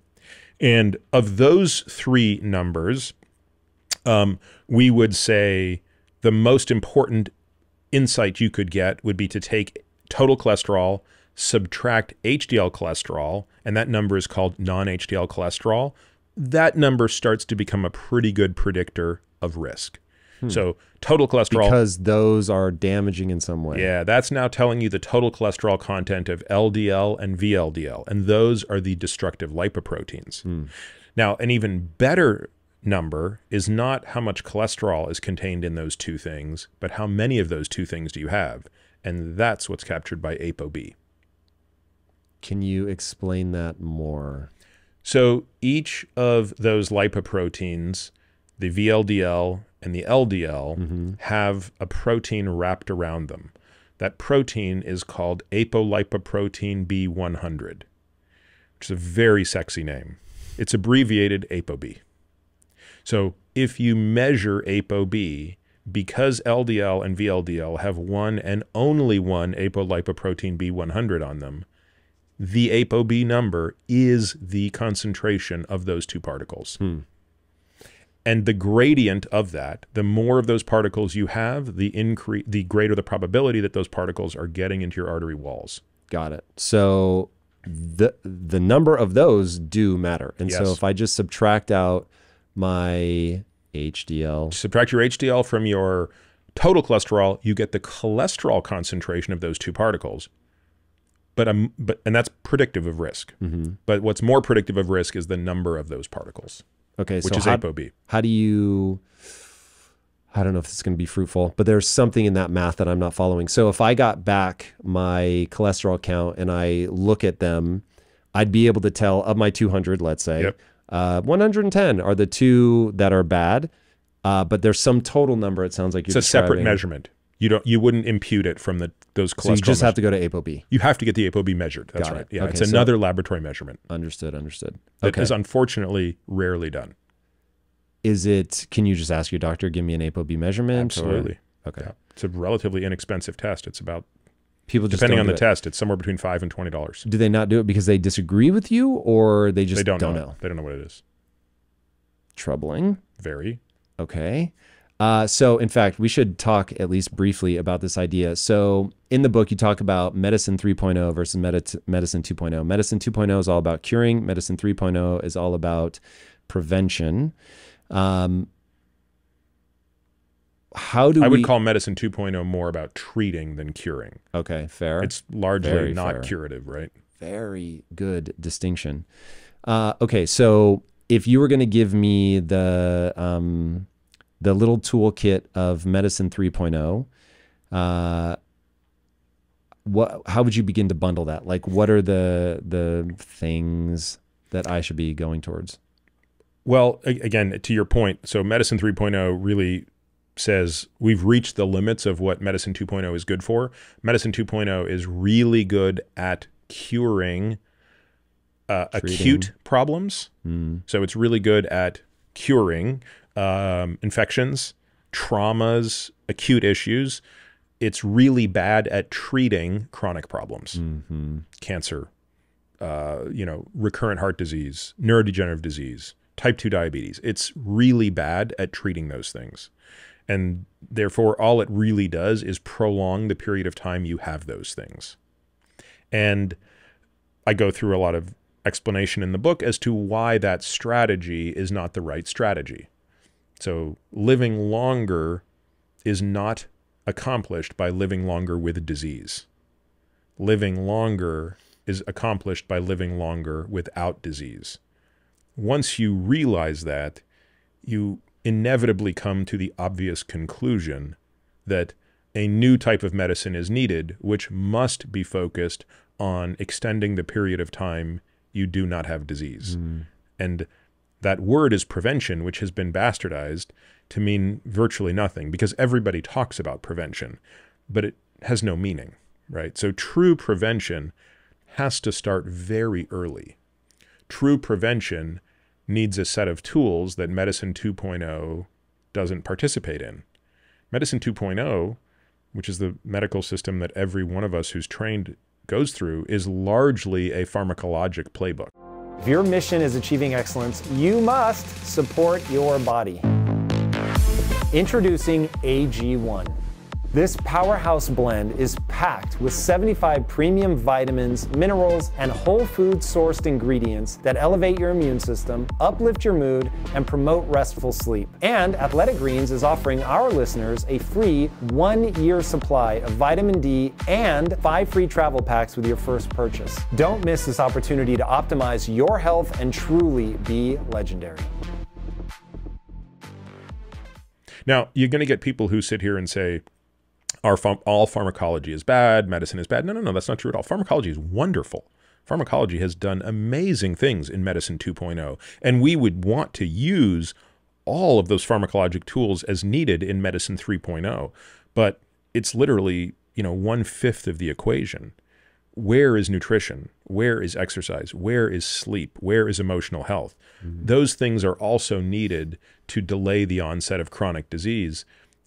And of those 3 numbers, we would say the most important insight you could get would be to take total cholesterol, subtract HDL cholesterol, and that number is called non-HDL cholesterol. That number starts to become a pretty good predictor of risk. So total cholesterol... Because those are damaging in some way. Yeah, that's now telling you the total cholesterol content of LDL and VLDL, and those are the destructive lipoproteins. Now, an even better number is not how much cholesterol is contained in those 2 things, but how many of those 2 things do you have? And that's what's captured by ApoB. Can you explain that more? So each of those lipoproteins, the VLDL and the LDL, have a protein wrapped around them. That protein is called apolipoprotein B100, which is a very sexy name. It's abbreviated ApoB. So if you measure ApoB, because LDL and VLDL have one and only one apolipoprotein B100 on them, the ApoB number is the concentration of those 2 particles. And the gradient of that, the more of those particles you have, the greater the probability that those particles are getting into your artery walls. Got it. So the number of those do matter. And so Yes. if I just subtract out my HDL, Subtract your HDL from your total cholesterol, you get the cholesterol concentration of those two particles. And that's predictive of risk. But what's more predictive of risk is the number of those particles, okay, which so is ApoB. how do you, I don't know if this is going to be fruitful, but there's something in that math that I'm not following. So if I got back my cholesterol count and I look at them, I'd be able to tell of my 200, let's say, Yep. 110 are the two that are bad, but there's some total number. It sounds like you're It's a separate describing. measurement. You wouldn't impute it from those cholesterol. So you just have to go to ApoB. You have to get the ApoB measured. That's Got right. it. Yeah, Okay, it's so- another laboratory measurement Understood. that Okay. is unfortunately rarely done. Can you just ask your doctor, give me an ApoB measurement? or- Absolutely. Okay. Yeah. It's a relatively inexpensive test. It's about, People just depending don't on the do it. test, it's somewhere between $5 and $20. Do they not do it because they disagree with you, or they just They don't know. know? They don't know what it is. Troubling. Very. Okay. So in fact, we should talk at least briefly about this idea. So in the book, you talk about medicine 3.0 versus medicine 2.0. Medicine 2.0 is all about curing. Medicine 3.0 is all about prevention. How do I we... would call medicine 2.0 more about treating than curing. Okay, fair. It's largely Very not fair. curative, right? Very good distinction. Okay, so if you were going to give me the little toolkit of medicine 3.0, how would you begin to bundle that? Like, what are the things that I should be going towards? Well, again, to your point, so medicine 3.0 really says we've reached the limits of what medicine 2.0 is good for. Medicine 2.0 is really good at curing acute problems. So it's really good at curing infections, traumas, acute issues. It's really bad at treating chronic problems, cancer, recurrent heart disease, neurodegenerative disease, type 2 diabetes. It's really bad at treating those things. And therefore, all it really does is prolong the period of time you have those things. And I go through a lot of explanation in the book as to why that strategy is not the right strategy. So living longer is not accomplished by living longer with disease. Living longer is accomplished by living longer without disease. Once you realize that, you inevitably come to the obvious conclusion that a new type of medicine is needed, which must be focused on extending the period of time you do not have disease. And that word is prevention, which has been bastardized to mean virtually nothing because everybody talks about prevention, but it has no meaning, right? So true prevention has to start very early. True prevention needs a set of tools that medicine 2.0 doesn't participate in. Medicine 2.0, which is the medical system that every one of us who's trained goes through, is largely a pharmacologic playbook. If your mission is achieving excellence, you must support your body. Introducing AG1. This powerhouse blend is packed with 75 premium vitamins, minerals, and whole food sourced ingredients that elevate your immune system, uplift your mood, and promote restful sleep. And Athletic Greens is offering our listeners a free 1-year supply of vitamin D and 5 free travel packs with your first purchase. Don't miss this opportunity to optimize your health and truly be legendary. Now, you're going to get people who sit here and say, all pharmacology is bad, medicine is bad. No, that's not true at all. Pharmacology is wonderful. Pharmacology has done amazing things in medicine 2.0, and we would want to use all of those pharmacologic tools as needed in medicine 3.0, but it's literally, 1/5 of the equation. Where is nutrition? Where is exercise? Where is sleep? Where is emotional health? Those things are also needed to delay the onset of chronic disease.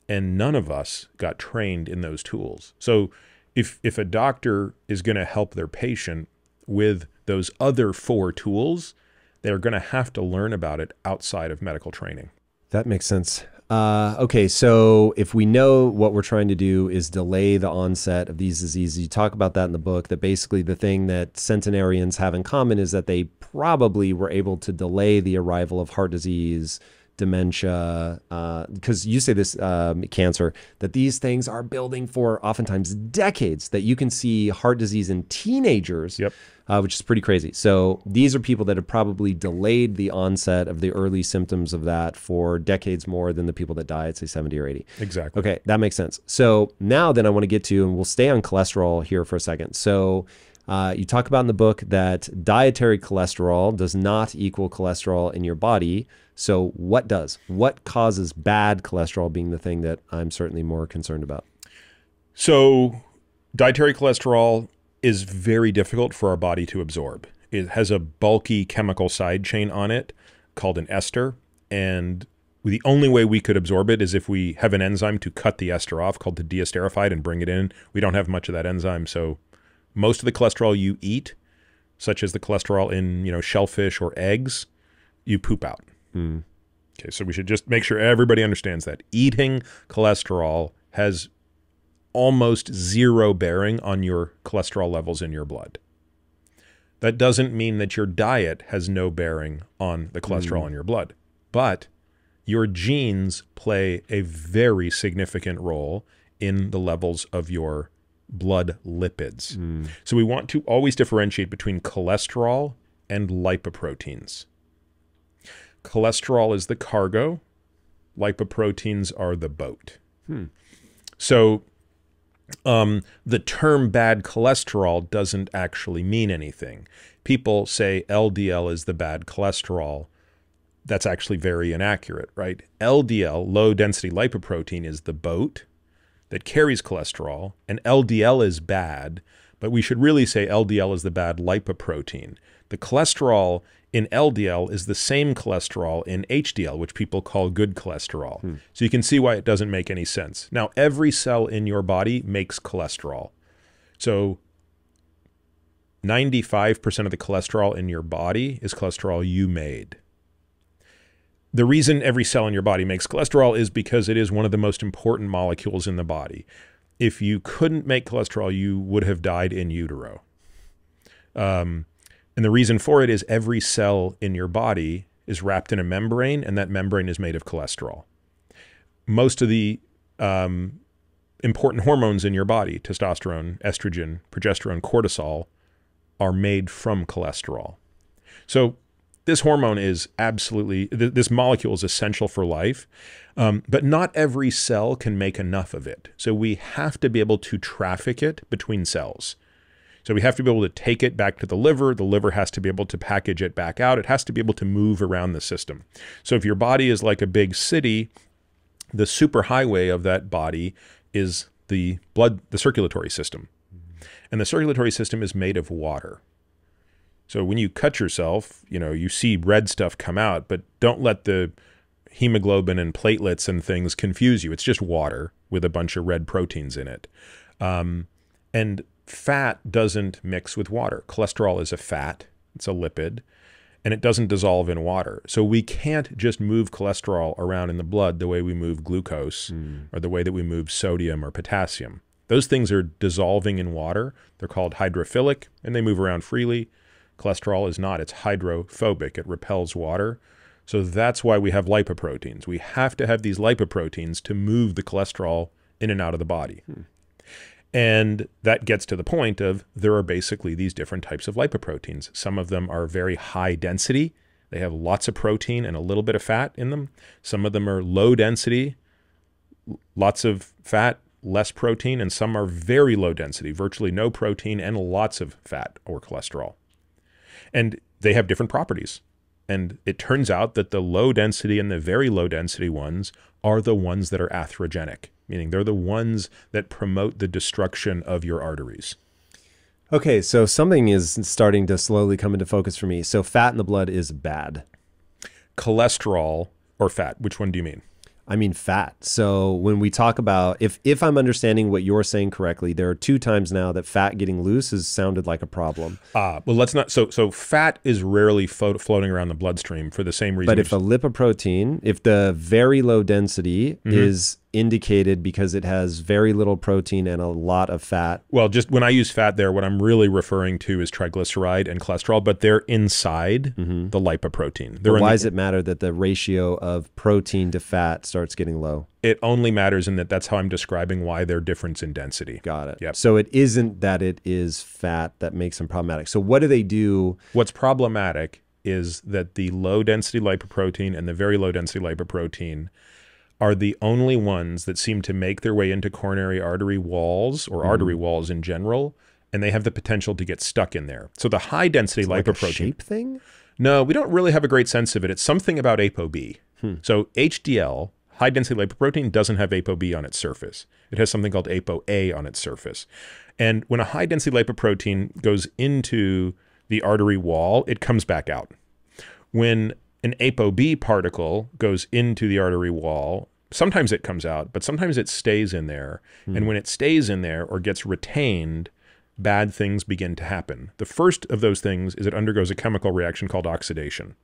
And none of us got trained in those tools. So if a doctor is going to help their patient with those other 4 tools, they're going to have to learn about it outside of medical training. That makes sense. Okay, so if we know what we're trying to do is delay the onset of these diseases, you talk about that in the book, that basically the thing that centenarians have in common is that they probably were able to delay the arrival of heart disease, dementia, because you say this, cancer, that these things are building for oftentimes decades, that you can see heart disease in teenagers, Yep. Which is pretty crazy. So these are people that have probably delayed the onset of the early symptoms of that for decades more than the people that die at, say, 70 or 80. Exactly. Okay, that makes sense. So now then I want to get to, and we'll stay on cholesterol here for a second. So you talk about in the book that dietary cholesterol does not equal cholesterol in your body. So what does? What causes bad cholesterol being the thing that I'm certainly more concerned about? So dietary cholesterol is very difficult for our body to absorb. It has a bulky chemical side chain on it called an ester. And the only way we could absorb it is if we have an enzyme to cut the ester off called the deesterified and bring it in. We don't have much of that enzyme. So most of the cholesterol you eat, such as the cholesterol in, shellfish or eggs, you poop out. Okay, so we should just make sure everybody understands that. Eating cholesterol has almost zero bearing on your cholesterol levels in your blood. That doesn't mean that your diet has no bearing on the cholesterol in your blood, but your genes play a very significant role in the levels of your blood lipids. So we want to always differentiate between cholesterol and lipoproteins. Cholesterol is the cargo, lipoproteins are the boat. So the term bad cholesterol doesn't actually mean anything. People say LDL is the bad cholesterol. That's actually very inaccurate, right? LDL, low density lipoprotein, is the boat that carries cholesterol, and LDL is bad, but we should really say LDL is the bad lipoprotein. The cholesterol in LDL is the same cholesterol in HDL, which people call good cholesterol. So you can see why it doesn't make any sense. Now, every cell in your body makes cholesterol. So 95% of the cholesterol in your body is cholesterol you made. The reason every cell in your body makes cholesterol is because it is one of the most important molecules in the body. If you couldn't make cholesterol, you would have died in utero. And the reason for it is every cell in your body is wrapped in a membrane, and that membrane is made of cholesterol. Most of the important hormones in your body, testosterone, estrogen, progesterone, cortisol, are made from cholesterol. So this hormone is absolutely, this molecule is essential for life, but not every cell can make enough of it. So we have to be able to traffic it between cells. So we have to be able to take it back to the liver. The liver has to be able to package it back out. It has to be able to move around the system. So if your body is like a big city, the superhighway of that body is the circulatory system. And the circulatory system is made of water. So when you cut yourself, you see red stuff come out, but don't let the hemoglobin and platelets and things confuse you. It's just water with a bunch of red proteins in it. And fat doesn't mix with water. Cholesterol is a fat, it's a lipid, and it doesn't dissolve in water. So we can't just move cholesterol around in the blood the way we move glucose or the way that we move sodium or potassium. Those things are dissolving in water. They're called hydrophilic, and they move around freely. Cholesterol is not. It's hydrophobic. It repels water. So that's why we have lipoproteins. We have to have these lipoproteins to move the cholesterol in and out of the body. And that gets to the point of there are basically these different types of lipoproteins. Some of them are very high density. They have lots of protein and a little bit of fat in them. Some of them are low density, lots of fat, less protein, and some are very low density, virtually no protein and lots of fat or cholesterol. And they have different properties. And it turns out that the low density and the very low density ones are the ones that are atherogenic, meaning they're the ones that promote the destruction of your arteries. Okay, so something is starting to slowly come into focus for me. So fat in the blood is bad. Cholesterol or fat, which one do you mean? I mean fat. So when we talk about, if I'm understanding what you're saying correctly, there are 2 times now that fat getting loose has sounded like a problem. Well, let's not. So fat is rarely floating around the bloodstream for the same reason. But if a lipoprotein, if the very low density is indicated because it has very little protein and a lot of fat. Well, just when I use fat there, what I'm really referring to is triglyceride and cholesterol, but they're inside the lipoprotein. Why does it matter that the ratio of protein to fat starts getting low? It only matters in that that's how I'm describing why they're different in density. Got it. Yep. So it isn't that it is fat that makes them problematic. So what do they do? What's problematic is that the low density lipoprotein and the very low density lipoprotein are the only ones that seem to make their way into coronary artery walls or artery walls in general, and they have the potential to get stuck in there. So the high density lipoprotein. Like a shape thing? No, we don't really have a great sense of it. It's something about ApoB. So HDL, high density lipoprotein, doesn't have ApoB on its surface. It has something called ApoA on its surface. And when a high density lipoprotein goes into the artery wall, it comes back out. When an ApoB particle goes into the artery wall, sometimes it comes out, but sometimes it stays in there. And when it stays in there or gets retained, bad things begin to happen. The first of those things is it undergoes a chemical reaction called oxidation.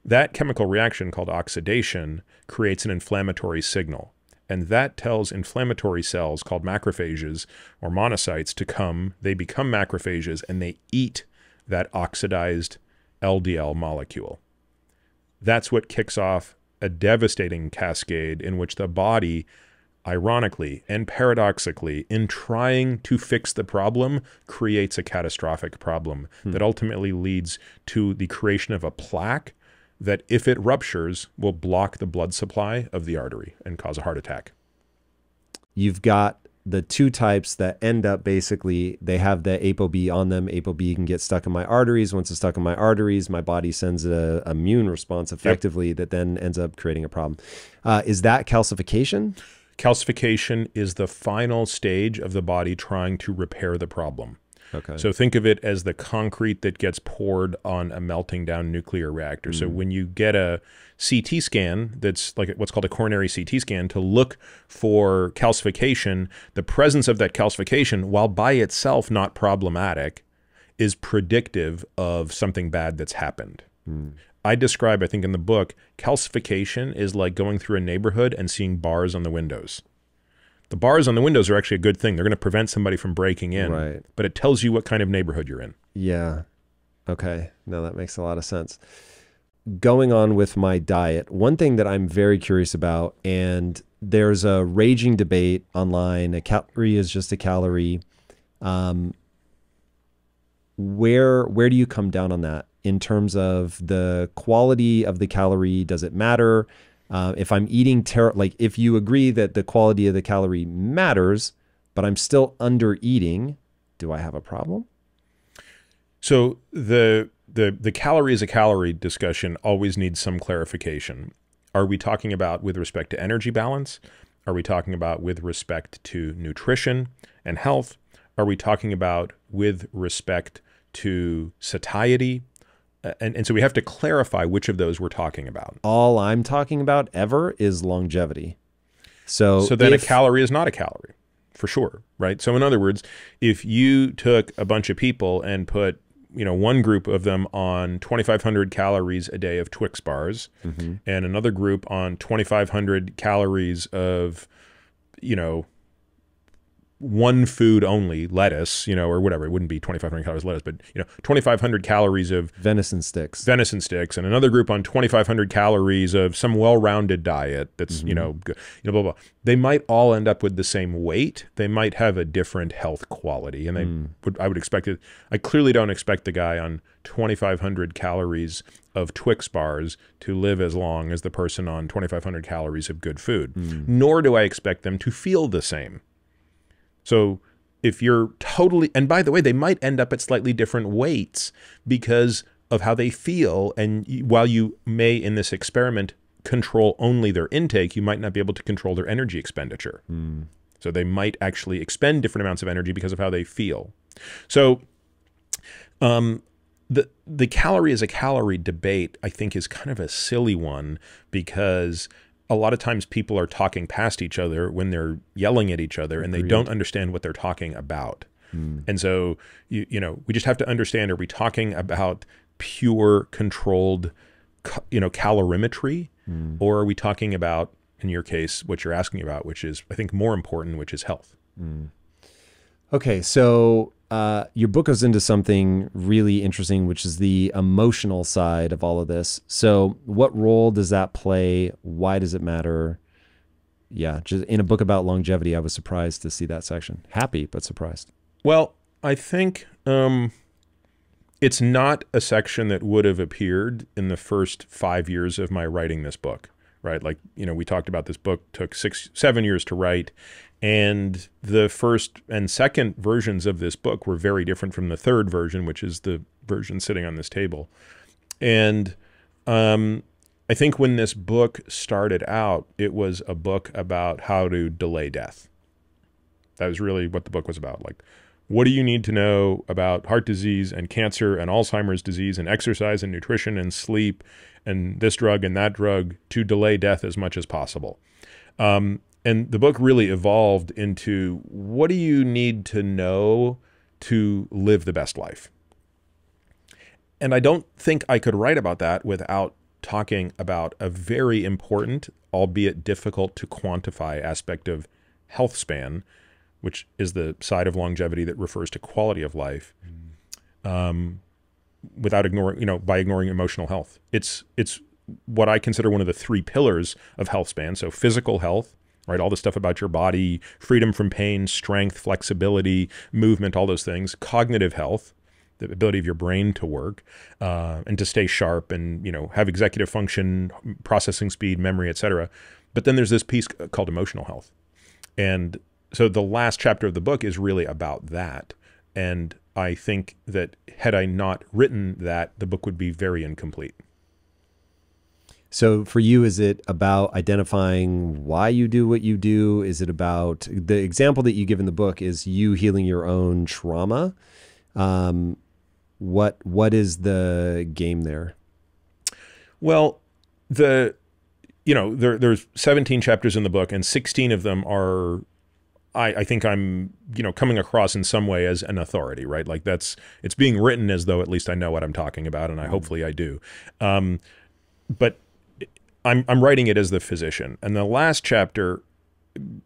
That chemical reaction called oxidation creates an inflammatory signal. And that tells inflammatory cells called macrophages or monocytes to come. They become macrophages and they eat that oxidized LDL molecule. That's what kicks off a devastating cascade in which the body, ironically and paradoxically, in trying to fix the problem, creates a catastrophic problem that ultimately leads to the creation of a plaque that, if it ruptures, will block the blood supply of the artery and cause a heart attack. You've got the 2 types that end up basically, they have the ApoB on them. ApoB can get stuck in my arteries. Once it's stuck in my arteries, my body sends an immune response effectively that then ends up creating a problem. Is that calcification? Calcification is the final stage of the body trying to repair the problem. Okay. So think of it as the concrete that gets poured on a melting down nuclear reactor. So when you get a CT scan that's like what's called a coronary CT scan to look for calcification, the presence of that calcification, while by itself not problematic, is predictive of something bad that's happened. I describe, I think in the book, calcification is like going through a neighborhood and seeing bars on the windows. The bars on the windows are actually a good thing. They're going to prevent somebody from breaking in, right, but it tells you what kind of neighborhood you're in. Yeah. Okay. No, that makes a lot of sense. Going on with my diet, one thing that I'm very curious about, and there's a raging debate online, a calorie is just a calorie. Where do you come down on that in terms of the quality of the calorie? Does it matter? If I'm eating, like if you agree that the quality of the calorie matters, but I'm still under eating, do I have a problem? So the calorie is a calorie discussion always needs some clarification. Are we talking about with respect to energy balance? Are we talking about with respect to nutrition and health? Are we talking about with respect to satiety? And so we have to clarify which of those we're talking about. All I'm talking about ever is longevity. So then a calorie is not a calorie, for sure, right? So in other words, if you took a bunch of people and put, one group of them on 2,500 calories a day of Twix bars and another group on 2,500 calories of, one food only, lettuce, or whatever. It wouldn't be 2,500 calories lettuce, but 2,500 calories of venison sticks, and another group on 2,500 calories of some well-rounded diet that's blah, blah, blah. They might all end up with the same weight. They might have a different health quality, and I would expect it. I clearly don't expect the guy on 2,500 calories of Twix bars to live as long as the person on 2,500 calories of good food. Nor do I expect them to feel the same. So if you're totally, and by the way, they might end up at slightly different weights because of how they feel. And while you may, in this experiment, control only their intake, you might not be able to control their energy expenditure. So they might actually expend different amounts of energy because of how they feel. So the calorie is a calorie debate, I think, is kind of a silly one because a lot of times people are talking past each other when they're yelling at each other, and they don't understand what they're talking about. And so, you know, we just have to understand, are we talking about pure controlled, calorimetry, or are we talking about, in your case, what you're asking about, which is, I think, more important, which is health. Okay, so your book goes into something really interesting, which is the emotional side of all of this. So what role does that play? Why does it matter? Yeah, just in a book about longevity, I was surprised to see that section. Happy, but surprised. Well, I think it's not a section that would have appeared in the first 5 years of my writing this book, right? Like, you know, we talked about this book took 7 years to write, and the first and second versions of this book were very different from the third version, which is the version sitting on this table. And I think when this book started out, it was a book about how to delay death. That was really what the book was about. Like, what do you need to know about heart disease and cancer and Alzheimer's disease and exercise and nutrition and sleep and this drug and that drug to delay death as much as possible? And the book really evolved into, what do you need to know to live the best life? And I don't think I could write about that without talking about a very important, albeit difficult to quantify aspect of health span, which is the side of longevity that refers to quality of life, without ignoring, by ignoring emotional health. It's what I consider one of the 3 pillars of health span. So physical health, right? All the stuff about your body, freedom from pain, strength, flexibility, movement, all those things. Cognitive health, the ability of your brain to work and to stay sharp and, have executive function, processing speed, memory, etc. But then there's this piece called emotional health. And so the last chapter of the book is really about that. And I think that had I not written that, the book would be very incomplete. So for you, is it about identifying why you do what you do? Is it about, the example that you give in the book is you healing your own trauma? What is the game there? Well, there's 17 chapters in the book, and 16 of them are, I think I'm, coming across in some way as an authority, right? Like it's being written as though at least I know what I'm talking about, and hopefully I do. But I'm writing it as the physician, and the last chapter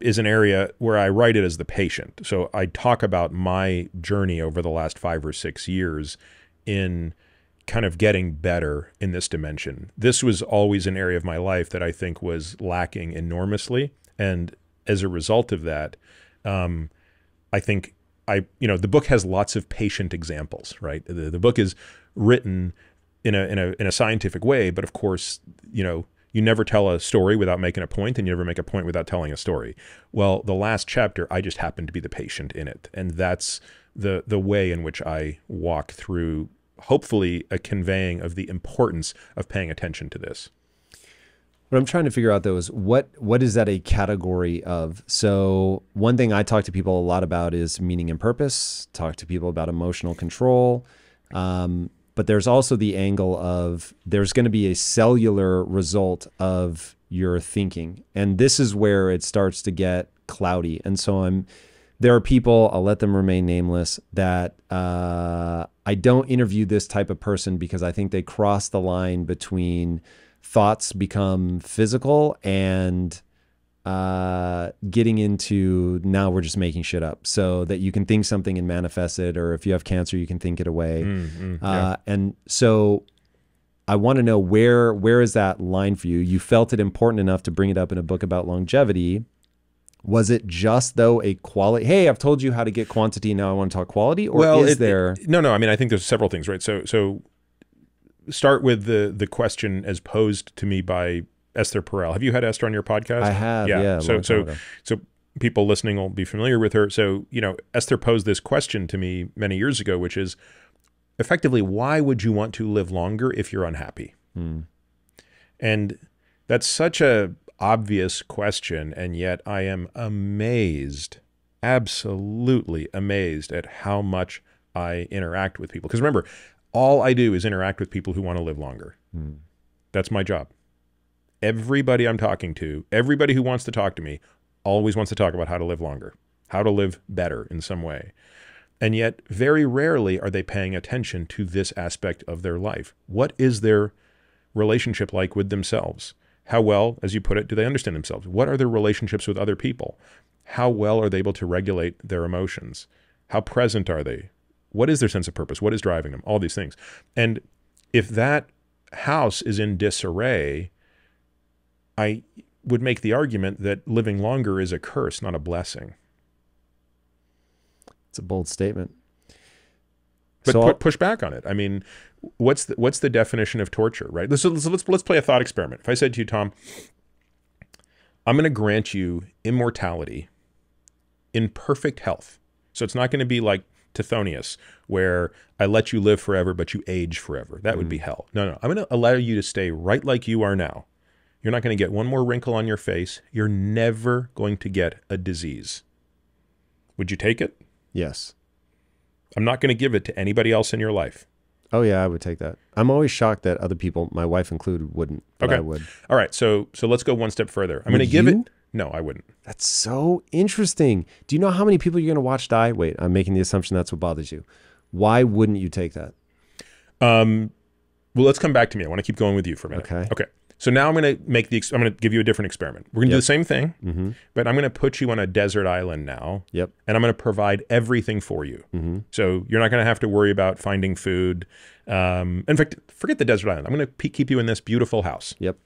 is an area where I write it as the patient. So I talk about my journey over the last 5 or 6 years in kind of getting better in this dimension. This was always an area of my life that I think was lacking enormously. And as a result of that, I think the book has lots of patient examples, right? The book is written in a scientific way, but of course, you never tell a story without making a point, and you never make a point without telling a story. Well, the last chapter, I just happen to be the patient in it. And that's the way in which I walk through, hopefully, a conveying of the importance of paying attention to this. What I'm trying to figure out, though, is what is that a category of? So one thing I talk to people a lot about is meaning and purpose, talk to people about emotional control. But there's also the angle of there's going to be a cellular result of your thinking. And this is where it starts to get cloudy. And so there are people, I'll let them remain nameless, that I don't interview this type of person because I think they cross the line between thoughts become physical and getting into, now we're just making shit up so that you can think something and manifest it, or if you have cancer, you can think it away. Yeah. And so I want to know where is that line for you? You felt it important enough to bring it up in a book about longevity. Was it just, though, a quality, hey, I've told you how to get quantity, now I want to talk quality? Or No, I mean, I think there's several things, right? So start with the question as posed to me by Esther Perel. Have you had Esther on your podcast? I have, yeah. So people listening will be familiar with her. So, Esther posed this question to me many years ago, which is effectively, why would you want to live longer if you're unhappy? And that's such a obvious question, and yet I am amazed, absolutely amazed at how much I interact with people. Because remember, all I do is interact with people who want to live longer. That's my job. Everybody I'm talking to, everybody who wants to talk to me, always wants to talk about how to live longer, how to live better in some way. And yet, very rarely are they paying attention to this aspect of their life. What is their relationship like with themselves? How well, as you put it, do they understand themselves? What are their relationships with other people? How well are they able to regulate their emotions? How present are they? What is their sense of purpose? What is driving them? All these things. And if that house is in disarray, I would make the argument that living longer is a curse, not a blessing. It's a bold statement. But So push back on it. I mean, what's the definition of torture, right? Let's play a thought experiment. If I said to you, Tom, I'm going to grant you immortality in perfect health. So it's not going to be like Tithonius, where I let you live forever, but you age forever. That would be hell. No. I'm going to allow you to stay right like you are now. You're not going to get one more wrinkle on your face. You're never going to get a disease. Would you take it? Yes. I'm not going to give it to anybody else in your life. Oh yeah, I would take that. I'm always shocked that other people, my wife included, wouldn't, but Okay. I would. All right. So let's go one step further. I'm going to Would give you? it. No, I wouldn't. That's so interesting. Do you know how many people you're going to watch die? Wait, I'm making the assumption that's what bothers you. Why wouldn't you take that? Well, let's come back to me. I want to keep going with you for a minute. Okay. So now I'm going to give you a different experiment. We're going to do the same thing, but I'm going to put you on a desert island now. Yep. And I'm going to provide everything for you. So you're not going to have to worry about finding food. In fact, forget the desert island. I'm going to keep you in this beautiful house. Yep.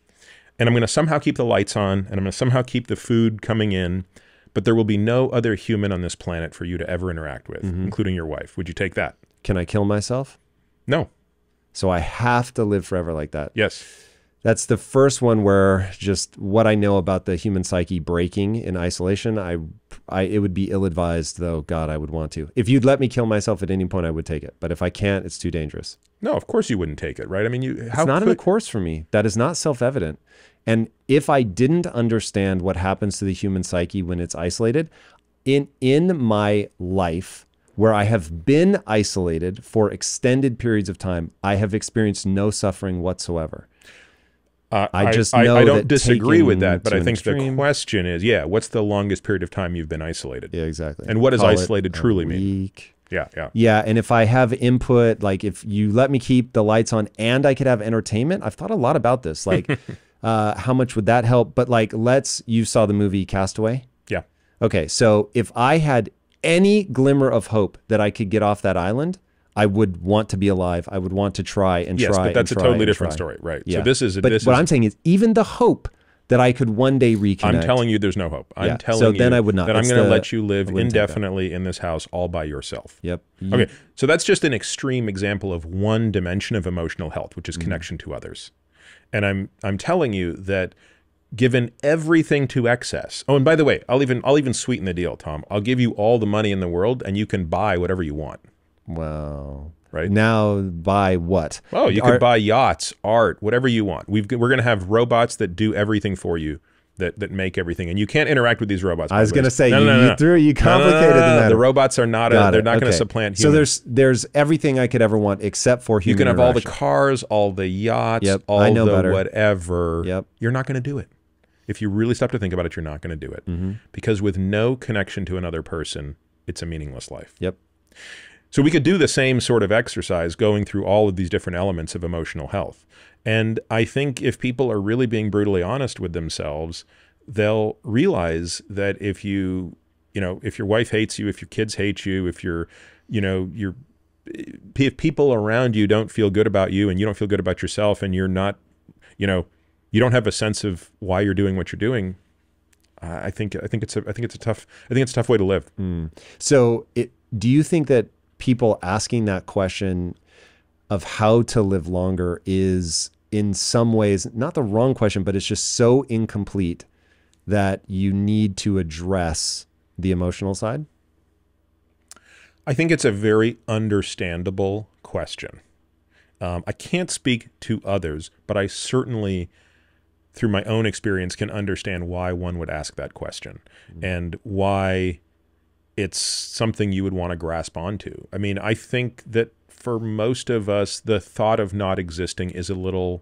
And I'm going to somehow keep the lights on, and I'm going to somehow keep the food coming in, but there will be no other human on this planet for you to ever interact with, including your wife. Would you take that? Can I kill myself? No. So I have to live forever like that. Yes. That's the first one where just what I know about the human psyche breaking in isolation, it would be ill-advised, though. God, I would want to. If you'd let me kill myself at any point, I would take it. But if I can't, it's too dangerous. No, of course you wouldn't take it, right? I mean, It's not in the course for me. That is not self-evident. And if I didn't understand what happens to the human psyche when it's isolated, in my life, where I have been isolated for extended periods of time, I have experienced no suffering whatsoever. I just know I don't that disagree with taking that, but to I an think the extreme- question is, what's the longest period of time you've been isolated? Yeah, exactly. And what does Call it isolated a truly mean? week. Yeah. Yeah, and if I have input, like if you let me keep the lights on and I could have entertainment, I've thought a lot about this. Like, how much would that help? But like, you saw the movie Castaway? Yeah. Okay, so if I had any glimmer of hope that I could get off that island, I would want to be alive. I would want to try and Yes, try. but that's and a try totally and different try. story, right? Yeah. So this is. But what I'm saying is, even the hope that I could one day reconnect. I'm telling you, there's no hope. I'm Yeah, telling so you then I would not. that I'm It's going to the- let you live I wouldn't take that. indefinitely in this house all by yourself. Yep. Okay, so that's just an extreme example of one dimension of emotional health, which is connection to others. And I'm telling you that given everything to excess. Oh, and by the way, I'll even sweeten the deal, Tom. I'll give you all the money in the world, and you can buy whatever you want. Wow. Right. Now buy what? Oh, you could buy yachts, art, whatever you want. We're going to have robots that do everything for you, that make everything, and you can't interact with these robots. I was going to say, no, you complicated the matter. The robots are not. They're not going to supplant humans. So there's everything I could ever want except for human. You can have all the interaction. cars, all the yachts, Yep, all I know the better. whatever. Yep. You're not going to do it. If you really stop to think about it, you're not going to do it. Because with no connection to another person, it's a meaningless life. Yep. So we could do the same sort of exercise going through all of these different elements of emotional health. And I think if people are really being brutally honest with themselves, they'll realize that if your wife hates you, if your kids hate you, if if people around you don't feel good about you and you don't feel good about yourself, and you're not, you don't have a sense of why you're doing what you're doing, I think it's a tough way to live. So do you think that people asking that question of how to live longer is in some ways not the wrong question, but it's just so incomplete that you need to address the emotional side? I think it's a very understandable question. I can't speak to others, but I certainly, through my own experience, can understand why one would ask that question and why it's something you would want to grasp onto. I mean, I think that for most of us, the thought of not existing is a little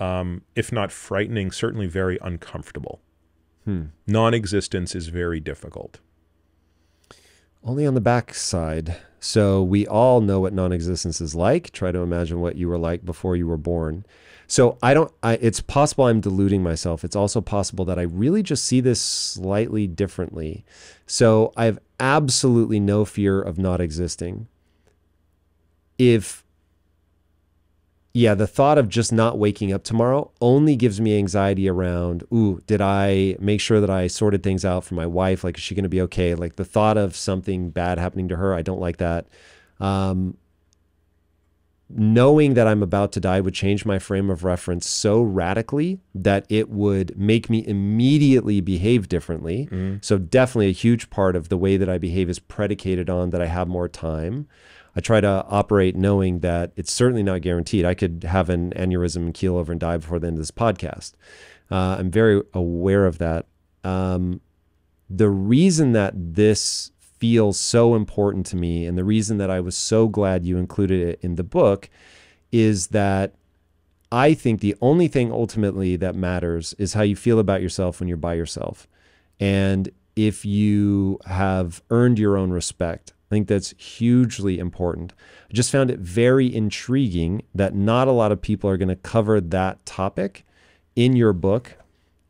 if not frightening, certainly very uncomfortable. Non-existence is very difficult. Only on the backside. So we all know what non-existence is like. Try to imagine what you were like before you were born. So it's possible I'm deluding myself. It's also possible that I really just see this slightly differently. So I have absolutely no fear of not existing. The thought of just not waking up tomorrow only gives me anxiety around, did I make sure that I sorted things out for my wife? Like, is she going to be okay? Like the thought of something bad happening to her, I don't like that. Knowing that I'm about to die would change my frame of reference so radically that it would make me immediately behave differently. So definitely a huge part of the way that I behave is predicated on that I have more time. I try to operate knowing that it's certainly not guaranteed. I could have an aneurysm and keel over and die before the end of this podcast. I'm very aware of that. The reason that this feels so important to me, and the reason that I was so glad you included it in the book, is that I think the only thing ultimately that matters is how you feel about yourself when you're by yourself. And if you have earned your own respect, I think that's hugely important. I just found it very intriguing that not a lot of people are going to cover that topic in your book.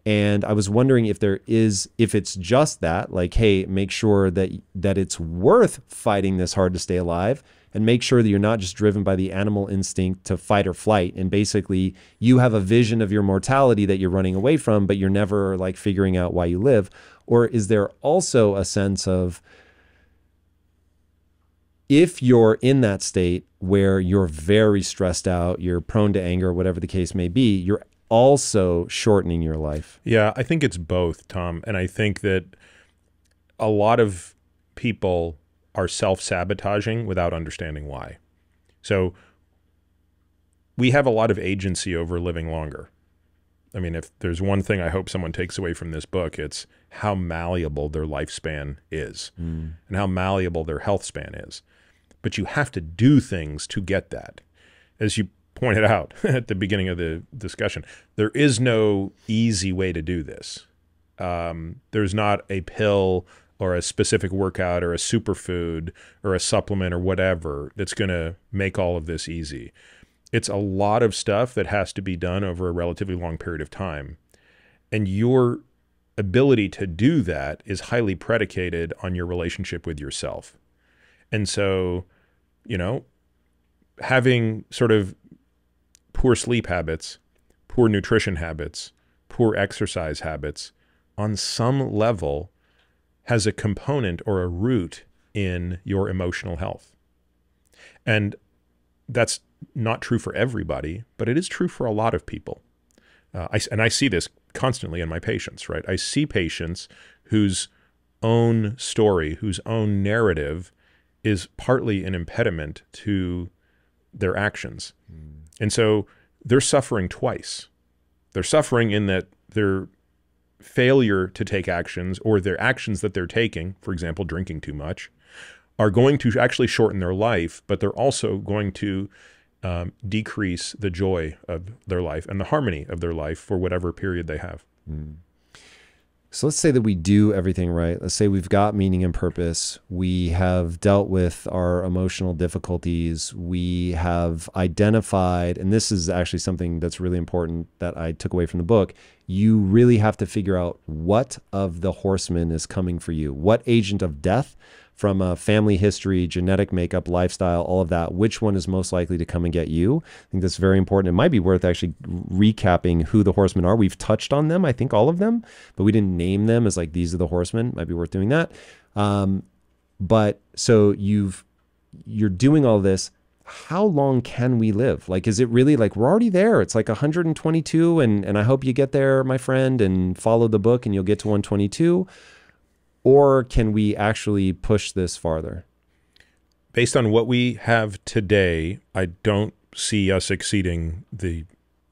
And I was wondering if it's just that, like, hey, make sure that it's worth fighting this hard to stay alive, and make sure that you're not just driven by the animal instinct to fight or flight. And basically you have a vision of your mortality that you're running away from, but you're never like figuring out why you live. Or is there also a sense of, if you're in that state where you're very stressed out, you're prone to anger, whatever the case may be, you're also shortening your life? Yeah, I think it's both, Tom. And I think that a lot of people are self-sabotaging without understanding why. So we have a lot of agency over living longer. I mean, if there's one thing I hope someone takes away from this book, it's how malleable their lifespan is and how malleable their health span is. But you have to do things to get that. As you pointed out at the beginning of the discussion, there is no easy way to do this. There's not a pill or a specific workout or a superfood or a supplement or whatever that's going to make all of this easy. It's a lot of stuff that has to be done over a relatively long period of time. And your ability to do that is highly predicated on your relationship with yourself. And so, having sort of poor sleep habits, poor nutrition habits, poor exercise habits, on some level has a component or a root in your emotional health. And that's not true for everybody, but it is true for a lot of people. I see this constantly in my patients, right? I see patients whose own story, whose own narrative is partly an impediment to their actions. And so they're suffering twice. They're suffering in that their failure to take actions, or their actions that they're taking, for example, drinking too much, are going to actually shorten their life, but they're also going to decrease the joy of their life and the harmony of their life for whatever period they have. So let's say that we do everything right. Let's say we've got meaning and purpose. We have dealt with our emotional difficulties. We have identified, and this is actually something that's really important that I took away from the book. You really have to figure out what of the horsemen is coming for you. What agent of death from a family history, genetic makeup, lifestyle, all of that, which one is most likely to come and get you? I think that's very important. It might be worth actually recapping who the horsemen are. We've touched on them, I think all of them, but we didn't name them as like, these are the horsemen. Might be worth doing that. But so you're doing all this. How long can we live? Like, is it really like, we're already there? It's like 122 and I hope you get there, my friend, and follow the book and you'll get to 122. Or can we actually push this farther? Based on what we have today, I don't see us exceeding the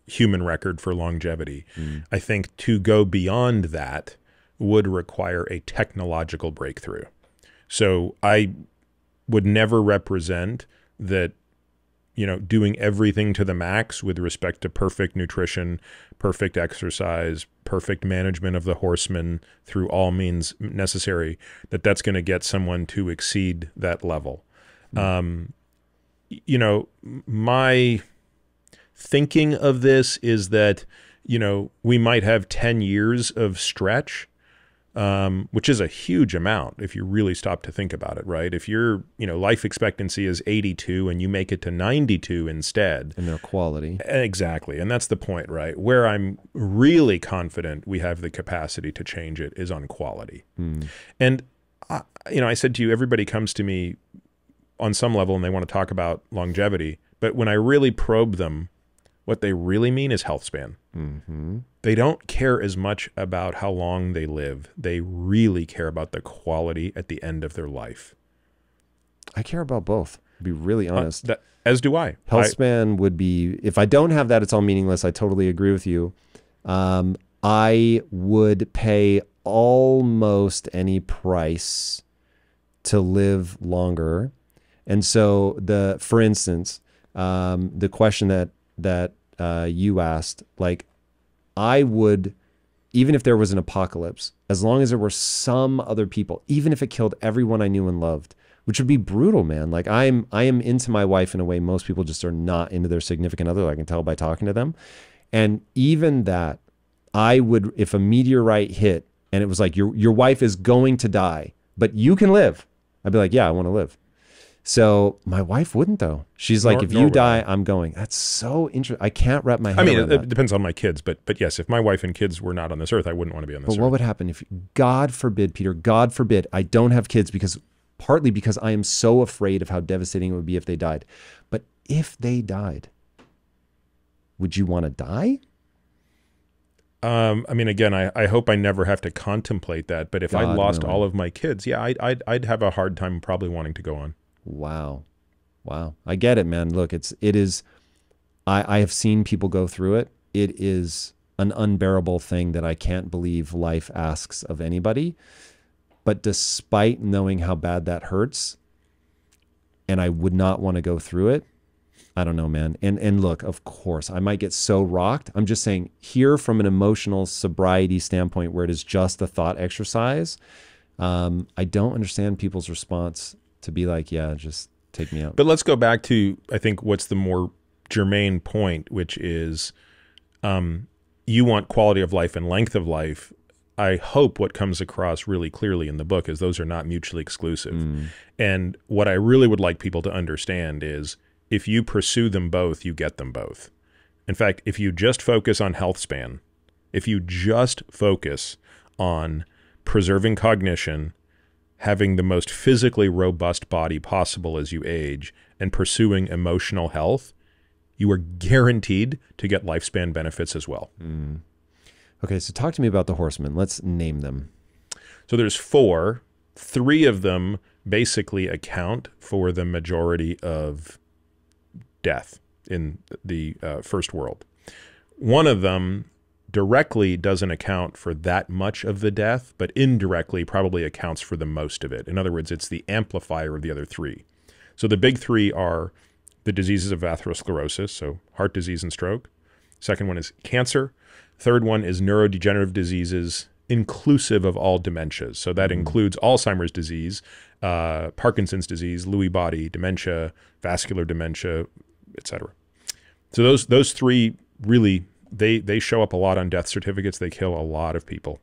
human record for longevity. I think to go beyond that would require a technological breakthrough. So I would never represent that doing everything to the max with respect to perfect nutrition, perfect exercise, perfect management of the horseman through all means necessary, that's going to get someone to exceed that level. My thinking of this is that, we might have 10 years of stretch, which is a huge amount if you really stop to think about it, right? If your, life expectancy is 82 and you make it to 92 instead. And their quality. Exactly. And that's the point, right? Where I'm really confident we have the capacity to change it is on quality. And, I said to you, everybody comes to me on some level and they want to talk about longevity. But when I really probe them, what they really mean is health span. They don't care as much about how long they live. They really care about the quality at the end of their life. I care about both, to be really honest. As do I. Health span would be, if I don't have that, it's all meaningless. I totally agree with you. I would pay almost any price to live longer. And so for instance, the question that you asked, like, I would, even if there was an apocalypse, as long as there were some other people, even if it killed everyone I knew and loved, which would be brutal, man. Like I am into my wife in a way most people just are not into their significant other. I can tell by talking to them. And even that, I would, if a meteorite hit and it was like, your wife is going to die, but you can live, I'd be like, yeah, I want to live. So my wife wouldn't, though. She's like, if you die, I'm going. That's so interesting. I can't wrap my head around that. It depends on my kids, but yes, if my wife and kids were not on this earth, I wouldn't want to be on this earth. But what would happen if, God forbid, Peter, God forbid, I don't have kids partly because I am so afraid of how devastating it would be if they died. But if they died, would you want to die? Again, I hope I never have to contemplate that. But if I lost all of my kids, yeah, I'd have a hard time probably wanting to go on. Wow. I get it, man. Look, I have seen people go through it. It is an unbearable thing that I can't believe life asks of anybody. But despite knowing how bad that hurts, and I would not want to go through it, I don't know, man. And look, of course, I might get so rocked. I'm just saying, here from an emotional sobriety standpoint, where it is just a thought exercise, I don't understand people's response to be like, yeah, just take me out. But let's go back to, I think, what's the more germane point, which is you want quality of life and length of life. I hope what comes across really clearly in the book is those are not mutually exclusive. And what I really would like people to understand is if you pursue them both, you get them both. In fact, if you just focus on health span, if you just focus on preserving cognition, having the most physically robust body possible as you age, and pursuing emotional health, you are guaranteed to get lifespan benefits as well. Okay, so talk to me about the horsemen. Let's name them. So there's 4. 3 of them basically account for the majority of death in the first world. One of them directly doesn't account for that much of the death, but indirectly probably accounts for the most of it. In other words, it's the amplifier of the other 3. So the big 3 are the diseases of atherosclerosis, so heart disease and stroke. Second one is cancer. Third one is neurodegenerative diseases, inclusive of all dementias. So that includes Alzheimer's disease, Parkinson's disease, Lewy body, dementia, vascular dementia, etc. So those 3 really, they show up a lot on death certificates. They kill a lot of people.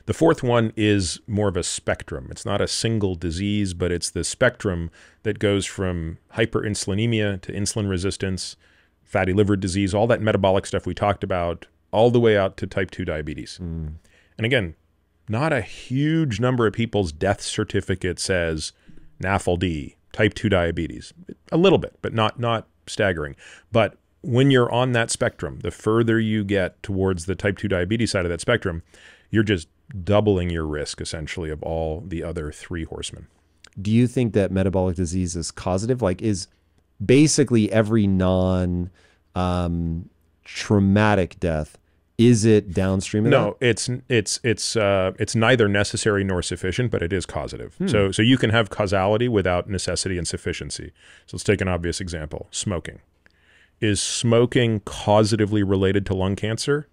The fourth one is more of a spectrum. It's not a single disease, but it's the spectrum that goes from hyperinsulinemia to insulin resistance, fatty liver disease, all that metabolic stuff we talked about, all the way out to type 2 diabetes. And again, not a huge number of people's death certificate says NAFLD, type 2 diabetes. A little bit, but not staggering. But when you're on that spectrum, the further you get towards the type 2 diabetes side of that spectrum, you're just doubling your risk, essentially, of all the other 3 horsemen. Do you think that metabolic disease is causative? Like, is basically every non-traumatic death, Is it downstream of No, it's neither necessary nor sufficient, but it is causative. So you can have causality without necessity and sufficiency. So let's take an obvious example: smoking. Is smoking causatively related to lung cancer?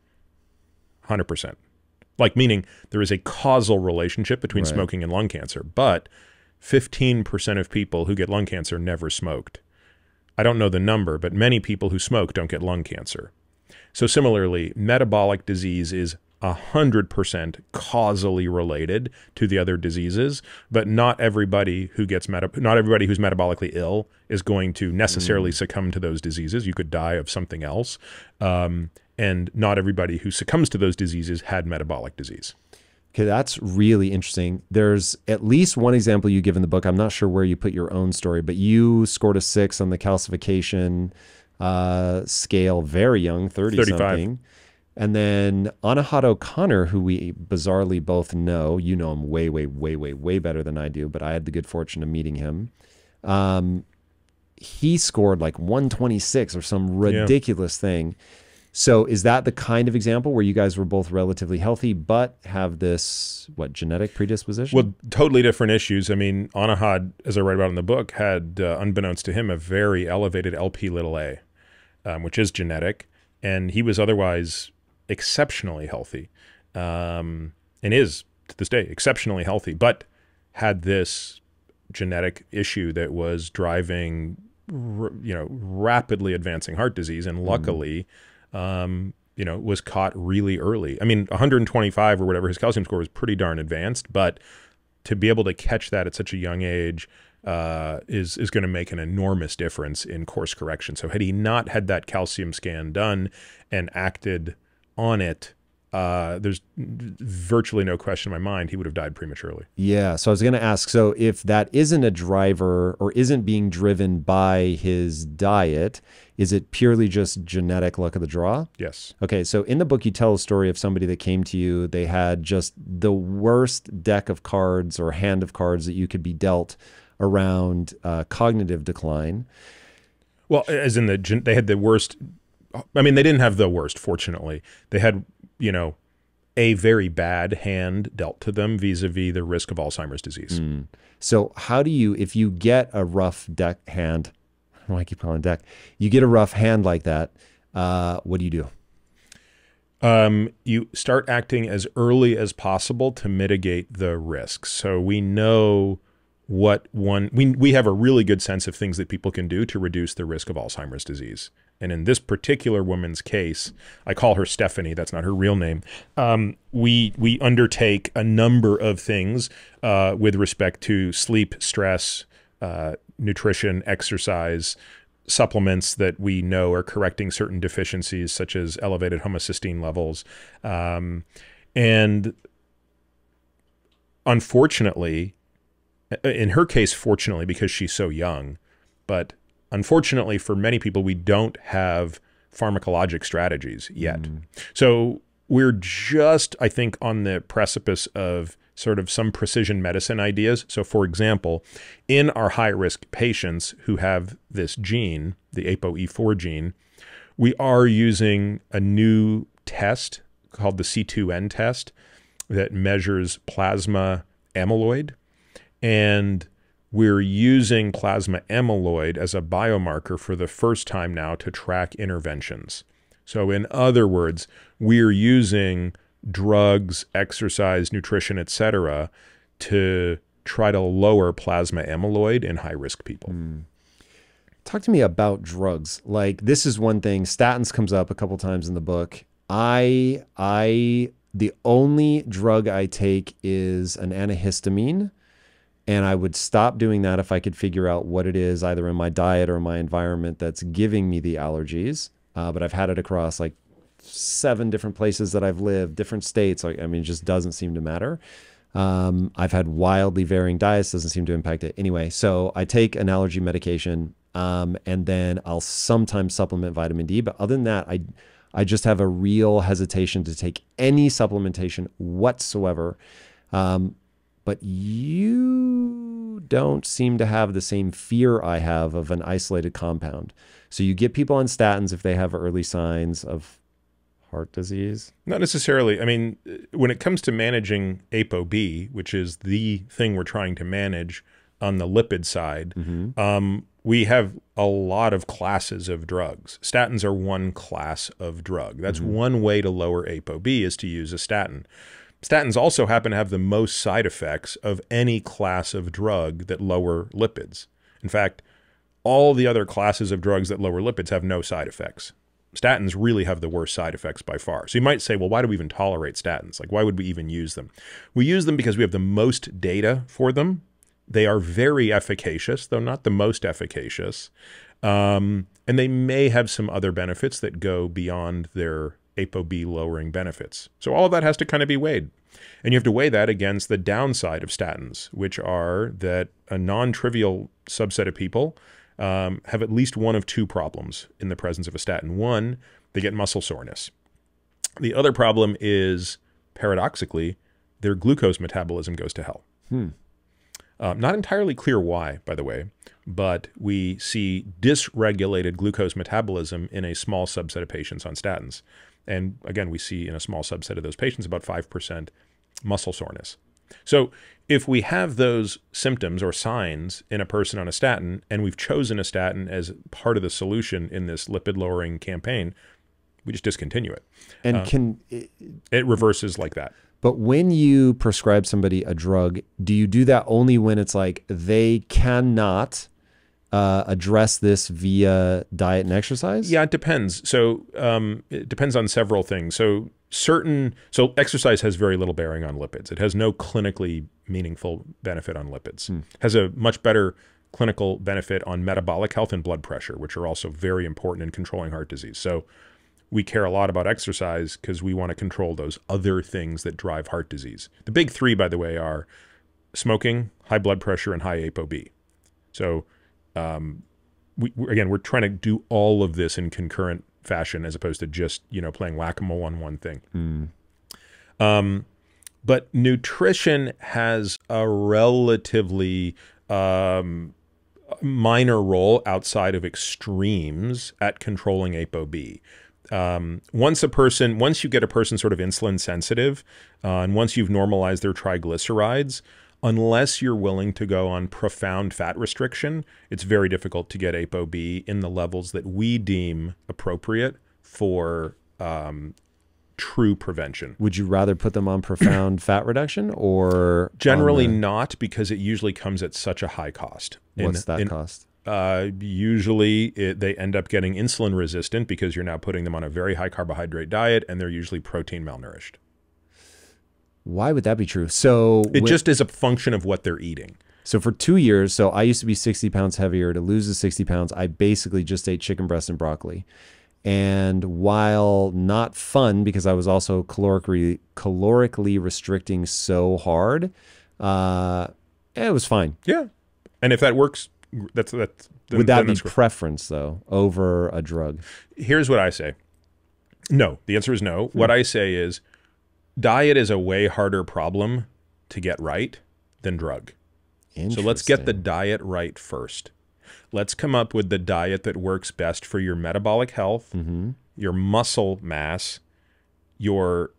100%. Like, meaning there is a causal relationship between smoking and lung cancer, but 15% of people who get lung cancer never smoked. I don't know the number, but many people who smoke don't get lung cancer. So similarly, metabolic disease is 100% causally related to the other diseases, but not everybody who gets not everybody who's metabolically ill is going to necessarily succumb to those diseases. You could die of something else. And not everybody who succumbs to those diseases had metabolic disease. Okay, that's really interesting. There's at least one example you give in the book. I'm not sure where you put your own story, but you scored a 6 on the calcification scale, very young, 30-something. And then Anahad O'Connor, who we bizarrely both know, you know him way, way, way, way, way better than I do, but I had the good fortune of meeting him. He scored like 126 or some ridiculous thing. So is that the kind of example where you guys were both relatively healthy, but have this, what, genetic predisposition? Well, totally different issues. I mean, Anahad, as I write about in the book, had, unbeknownst to him, a very elevated Lp(a), which is genetic, and he was otherwise exceptionally healthy, and is, to this day, exceptionally healthy, but had this genetic issue that was driving, rapidly advancing heart disease, and luckily, was caught really early. I mean, 125 or whatever, his calcium score was pretty darn advanced, but to be able to catch that at such a young age is going to make an enormous difference in course correction. So had he not had that calcium scan done and acted on it, there's virtually no question in my mind he would have died prematurely. Yeah, so I was going to ask, so if that isn't a driver or isn't being driven by his diet, is it purely just genetic luck of the draw? Yes. Okay, so in the book you tell a story of somebody that came to you, they had just the worst deck of cards or hand of cards that you could be dealt around cognitive decline. Well, as in they had the worst. I mean, they didn't have the worst, fortunately. They had, a very bad hand dealt to them vis-a-vis the risk of Alzheimer's disease. So how do you, if you get a rough deck hand, why I keep calling it deck, you get a rough hand like that, what do you do? You start acting as early as possible to mitigate the risks. So we know we have a really good sense of things that people can do to reduce the risk of Alzheimer's disease. And in this particular woman's case, I call her Stephanie, that's not her real name. We undertake a number of things with respect to sleep, stress, nutrition, exercise, supplements that we know are correcting certain deficiencies, such as elevated homocysteine levels. And unfortunately, in her case, fortunately, because she's so young, but unfortunately for many people, we don't have pharmacologic strategies yet. So we're just, I think, on the precipice of sort of some precision medicine ideas. So for example, in our high-risk patients who have this gene, the ApoE4 gene, we are using a new test called the C2N test that measures plasma amyloid. And we're using plasma amyloid as a biomarker for the first time now to track interventions. So in other words, we're using drugs, exercise, nutrition, etc., to try to lower plasma amyloid in high-risk people. Talk to me about drugs. Like, this is one thing. Statins comes up a couple times in the book. The only drug I take is an antihistamine. And I would stop doing that if I could figure out what it is, either in my diet or my environment, that's giving me the allergies. But I've had it across like 7 different places that I've lived, different states. I mean, it just doesn't seem to matter. I've had wildly varying diets, doesn't seem to impact it. Anyway, so I take an allergy medication, and then I'll sometimes supplement vitamin D. But other than that, I just have a real hesitation to take any supplementation whatsoever. But you don't seem to have the same fear I have of an isolated compound. So you get people on statins if they have early signs of heart disease? Not necessarily. I mean, when it comes to managing ApoB, which is the thing we're trying to manage on the lipid side, we have a lot of classes of drugs. Statins are one class of drug. That's one way to lower ApoB, is to use a statin. Statins also happen to have the most side effects of any class of drug that lower lipids. In fact, all the other classes of drugs that lower lipids have no side effects. Statins really have the worst side effects by far. So you might say, well, why do we even tolerate statins? Like, why would we even use them? We use them because we have the most data for them. They are very efficacious, though not the most efficacious. And they may have some other benefits that go beyond their ApoB lowering benefits. So all of that has to kind of be weighed. And you have to weigh that against the downside of statins, which are that a non-trivial subset of people have at least one of two problems in the presence of a statin. One, they get muscle soreness. The other problem is, paradoxically, their glucose metabolism goes to hell. Not entirely clear why, by the way, but we see dysregulated glucose metabolism in a small subset of patients on statins. And again, we see in a small subset of those patients about 5% muscle soreness. So if we have those symptoms or signs in a person on a statin, and we've chosen a statin as part of the solution in this lipid-lowering campaign, we just discontinue it. And it reverses like that. But when you prescribe somebody a drug, do you do that only when it's like they cannot address this via diet and exercise? Yeah, it depends. So it depends on several things. So exercise has very little bearing on lipids. It has no clinically meaningful benefit on lipids. Has a much better clinical benefit on metabolic health and blood pressure, which are also very important in controlling heart disease. So we care a lot about exercise because we want to control those other things that drive heart disease. The big three, by the way, are smoking, high blood pressure, and high ApoB. So we're trying to do all of this in concurrent fashion as opposed to just, playing whack-a-mole on one thing. But nutrition has a relatively minor role outside of extremes at controlling ApoB. Once you get a person sort of insulin sensitive, and once you've normalized their triglycerides, unless you're willing to go on profound fat restriction, it's very difficult to get ApoB in the levels that we deem appropriate for true prevention. Would you rather put them on profound fat reduction or? Generally not, because it usually comes at such a high cost. What's that cost? Usually they end up getting insulin resistant because you're now putting them on a very high carbohydrate diet, and they're usually protein malnourished. Why would that be true? So it just is a function of what they're eating. So for 2 years, so I used to be 60 pounds heavier. To lose the 60 pounds, I basically just ate chicken breast and broccoli. And while not fun, because I was also calorically restricting so hard, it was fine. Yeah. And if that works, would that be preference, though, over a drug? Here's what I say. No. The answer is no. What I say is diet is a way harder problem to get right than drug. So let's get the diet right first. Let's come up with the diet that works best for your metabolic health, your muscle mass, your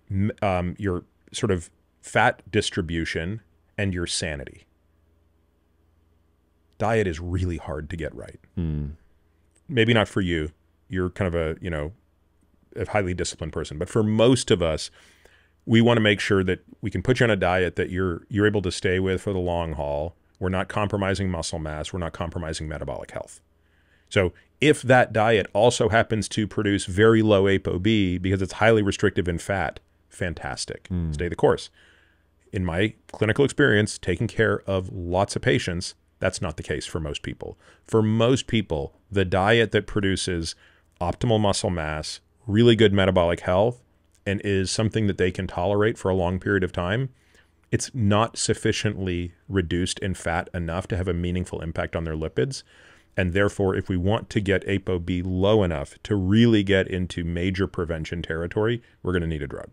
sort of fat distribution, and your sanity. Diet is really hard to get right. Maybe not for you. You're kind of a highly disciplined person. But for most of us, we want to make sure that we can put you on a diet that you're able to stay with for the long haul. We're not compromising muscle mass. We're not compromising metabolic health. So if that diet also happens to produce very low ApoB because it's highly restrictive in fat, fantastic. Stay the course. In my clinical experience, taking care of lots of patients, that's not the case for most people. For most people, the diet that produces optimal muscle mass, really good metabolic health, and is something that they can tolerate for a long period of time, it's not sufficiently reduced in fat enough to have a meaningful impact on their lipids. And therefore, if we want to get ApoB low enough to really get into major prevention territory, we're going to need a drug.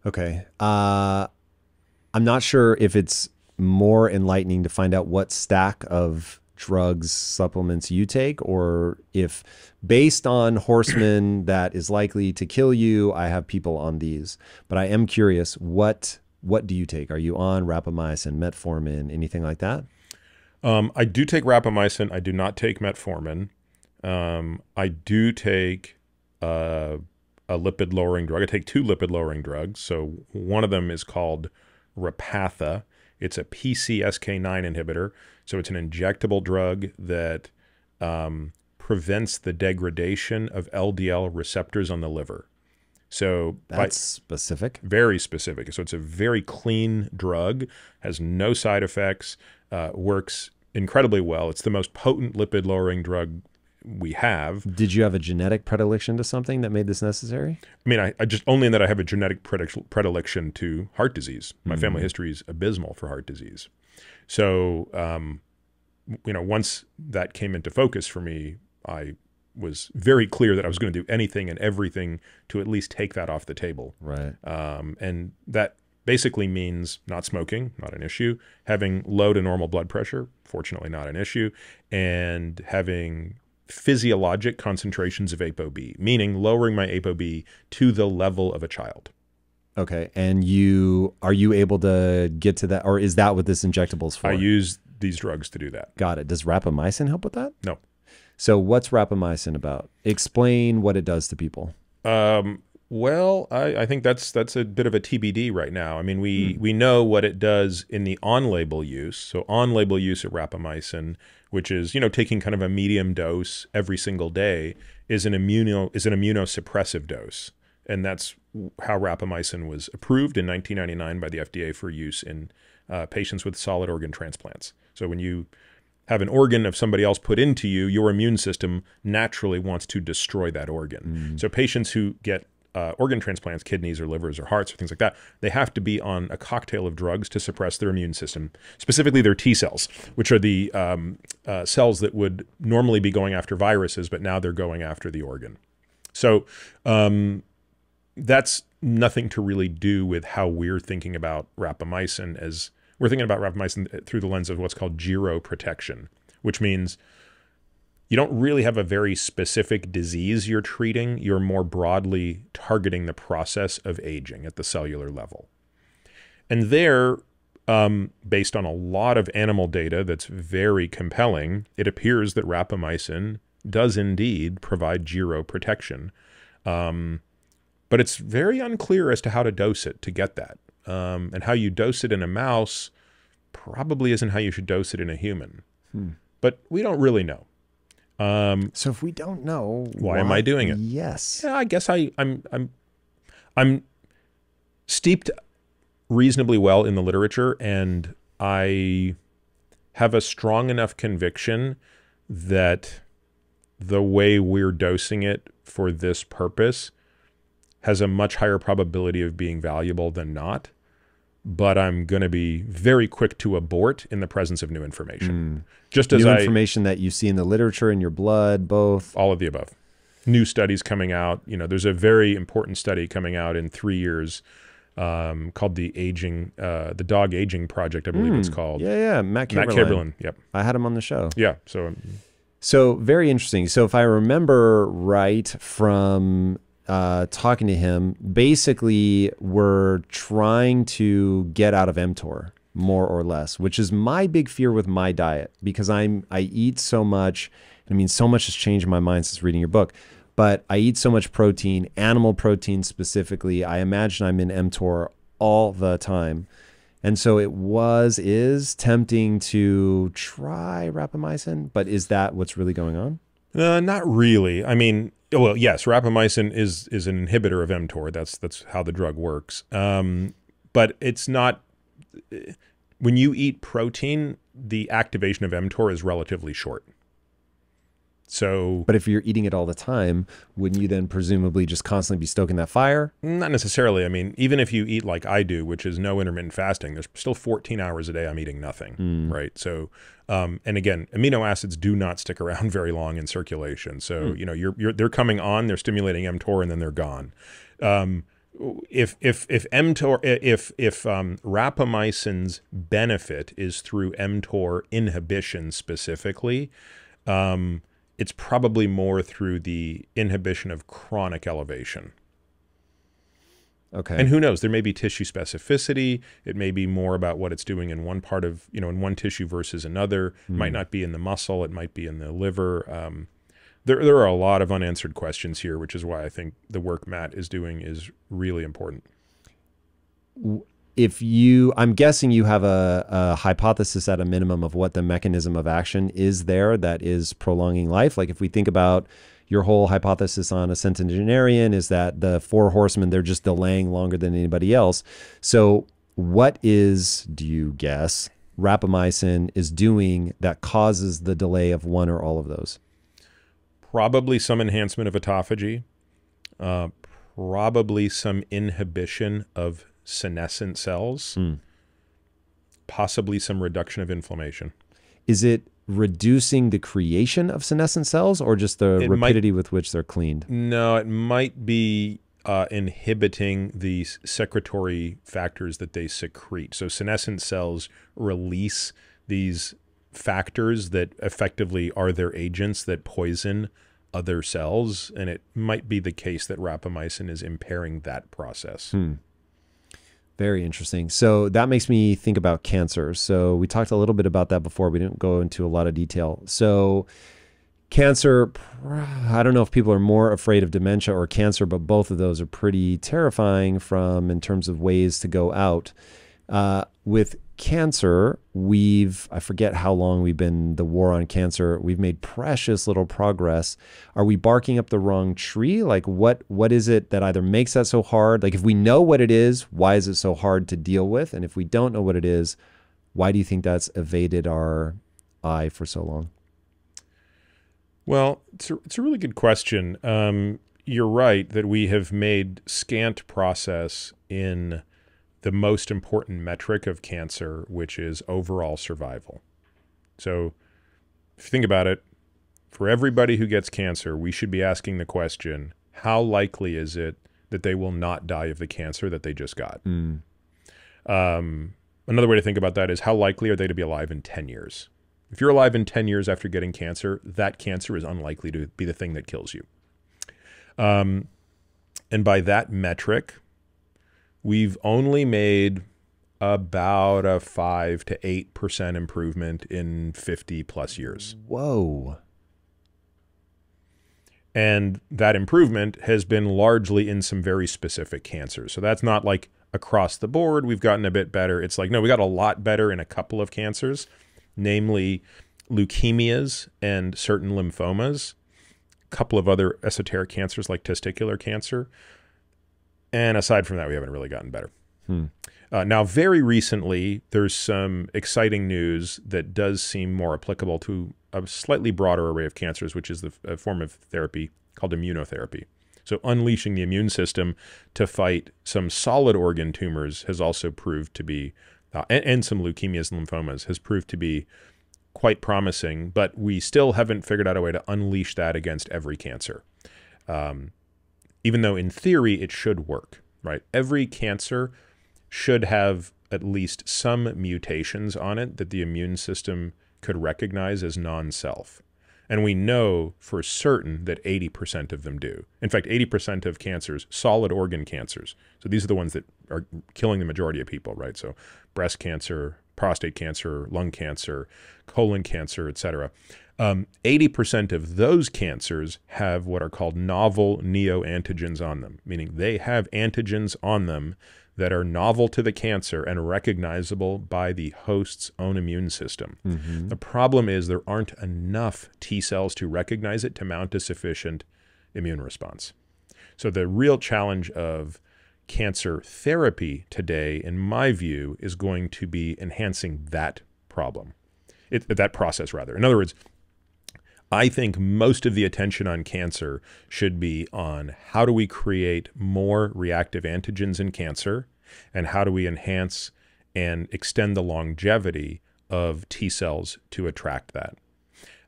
Okay. I'm not sure if it's more enlightening to find out what stack of drugs, supplements you take, or if based on horsemen that is likely to kill you, I have people on these. But I am curious, what do you take? Are you on rapamycin, metformin, anything like that? I do take rapamycin. I do not take metformin. I do take a lipid-lowering drug. I take 2 lipid-lowering drugs. So one of them is called Repatha. It's a PCSK9 inhibitor. So it's an injectable drug that prevents the degradation of LDL receptors on the liver. So that's specific. Very specific. So it's a very clean drug, has no side effects, works incredibly well. It's the most potent lipid-lowering drug we have. Did you have a genetic predilection to something that made this necessary? I mean, I just only in that I have a genetic predilection to heart disease. My family history is abysmal for heart disease. So, once that came into focus for me, I was very clear that I was going to do anything and everything to at least take that off the table. Right. And that basically means not smoking, not an issue, having low to normal blood pressure, fortunately not an issue, and having physiologic concentrations of ApoB, meaning lowering my ApoB to the level of a child. Okay. And are you able to get to that, or is that what this injectable is for? I use these drugs to do that. Got it. Does rapamycin help with that? No. So what's rapamycin about? Explain what it does to people. Well, I think that's a bit of a TBD right now. I mean, we know what it does in the on-label use. So on-label use of rapamycin, which is, taking kind of a medium dose every single day, is an immunosuppressive dose. And that's how rapamycin was approved in 1999 by the FDA for use in patients with solid organ transplants. So when you have an organ of somebody else put into you, your immune system naturally wants to destroy that organ. So patients who get organ transplants, kidneys or livers or hearts or things like that, they have to be on a cocktail of drugs to suppress their immune system, specifically their T cells, which are the cells that would normally be going after viruses, but now they're going after the organ. So that's nothing to really do with how we're thinking about rapamycin, as we're thinking about rapamycin through the lens of what's called geroprotection, which means you don't really have a very specific disease you're treating. You're more broadly targeting the process of aging at the cellular level. And there, based on a lot of animal data that's very compelling, it appears that rapamycin does indeed provide geroprotection. But it's very unclear as to how to dose it to get that. And how you dose it in a mouse probably isn't how you should dose it in a human. But we don't really know. So if we don't know, why am I doing it? Yes. Yeah, I guess I'm steeped reasonably well in the literature, and I have a strong enough conviction that the way we're dosing it for this purpose has a much higher probability of being valuable than not. But I'm going to be very quick to abort in the presence of new information. Just as new information that you see in the literature, in your blood, both? All of the above. New studies coming out. There's a very important study coming out in 3 years called the Dog Aging Project, I believe it's called. Yeah, Matt Caberlin. Matt Caberlin, yep. I had him on the show. Yeah, so very interesting. So if I remember right from talking to him, basically we're trying to get out of mTOR more or less, which is my big fear with my diet, because I eat so much. I mean, so much has changed in my mind since reading your book, but I eat so much protein, animal protein specifically. I imagine I'm in mTOR all the time. And so is tempting to try rapamycin, but is that what's really going on? Not really. I mean, well, yes, rapamycin is an inhibitor of mTOR. That's how the drug works. But it's not. When you eat protein, the activation of mTOR is relatively short. So, but if you're eating it all the time, wouldn't you then presumably just constantly be stoking that fire? Not necessarily. I mean, even if you eat like I do, which is no intermittent fasting, there's still 14 hours a day I'm eating nothing, right? So, and again, amino acids do not stick around very long in circulation. So, they're coming on, they're stimulating mTOR, and then they're gone. if mTOR, if rapamycin's benefit is through mTOR inhibition specifically, it's probably more through the inhibition of chronic elevation. Okay. And who knows? There may be tissue specificity. It may be more about what it's doing in one part of, in one tissue versus another. It might not be in the muscle. It might be in the liver. There are a lot of unanswered questions here, which is why I think the work Matt is doing is really important. I'm guessing you have a hypothesis at a minimum of what the mechanism of action is there that is prolonging life. Like if we think about your whole hypothesis on a centenarian is that the 4 horsemen, they're just delaying longer than anybody else. So what is, do you guess, rapamycin is doing that causes the delay of one or all of those? Probably some enhancement of autophagy, probably some inhibition of senescent cells, possibly some reduction of inflammation. Is it reducing the creation of senescent cells or just the rapidity with which they're cleaned? No, it might be inhibiting the secretory factors that they secrete. So senescent cells release these factors that effectively are their agents that poison other cells, and it might be the case that rapamycin is impairing that process. Very interesting. So that makes me think about cancer. So we talked a little bit about that before. We didn't go into a lot of detail. So cancer, I don't know if people are more afraid of dementia or cancer, but both of those are pretty terrifying in terms of ways to go out. With cancer, I forget how long the war on cancer, we've made precious little progress. Are we barking up the wrong tree? Like what is it that either makes that so hard? Like if we know what it is, why is it so hard to deal with? And if we don't know what it is, why do you think that's evaded our eye for so long? Well, it's a really good question. You're right that we have made scant progress in the most important metric of cancer, which is overall survival. So if you think about it, for everybody who gets cancer, we should be asking the question, how likely is it that they will not die of the cancer that they just got? Another way to think about that is how likely are they to be alive in 10 years? If you're alive in 10 years after getting cancer, that cancer is unlikely to be the thing that kills you. And by that metric, we've only made about a 5 to 8% improvement in 50 plus years. Whoa. And that improvement has been largely in some very specific cancers. So that's not like across the board, we've gotten a bit better. It's like, no, we got a lot better in a couple of cancers, namely leukemias and certain lymphomas, a couple of other esoteric cancers like testicular cancer. And aside from that, we haven't really gotten better. Now, very recently, there's some exciting news that does seem more applicable to a slightly broader array of cancers, which is a form of therapy called immunotherapy. So unleashing the immune system to fight some solid organ tumors has also proved to be, and some leukemias and lymphomas, has proved to be quite promising, but we still haven't figured out a way to unleash that against every cancer. Even though in theory it should work, right? Every cancer should have at least some mutations on it that the immune system could recognize as non-self. And we know for certain that 80% of them do. In fact, 80% of cancers, solid organ cancers, so these are the ones that are killing the majority of people, right? So breast cancer, prostate cancer, lung cancer, colon cancer, etc. 80% of those cancers have what are called novel neoantigens on them, meaning they have antigens on them that are novel to the cancer and recognizable by the host's own immune system. The problem is there aren't enough T cells to recognize it to mount a sufficient immune response. So the real challenge of cancer therapy today, in my view, is going to be enhancing that problem, that process rather. In other words, I think most of the attention on cancer should be on how do we create more reactive antigens in cancer, and how do we enhance and extend the longevity of T cells to attract that.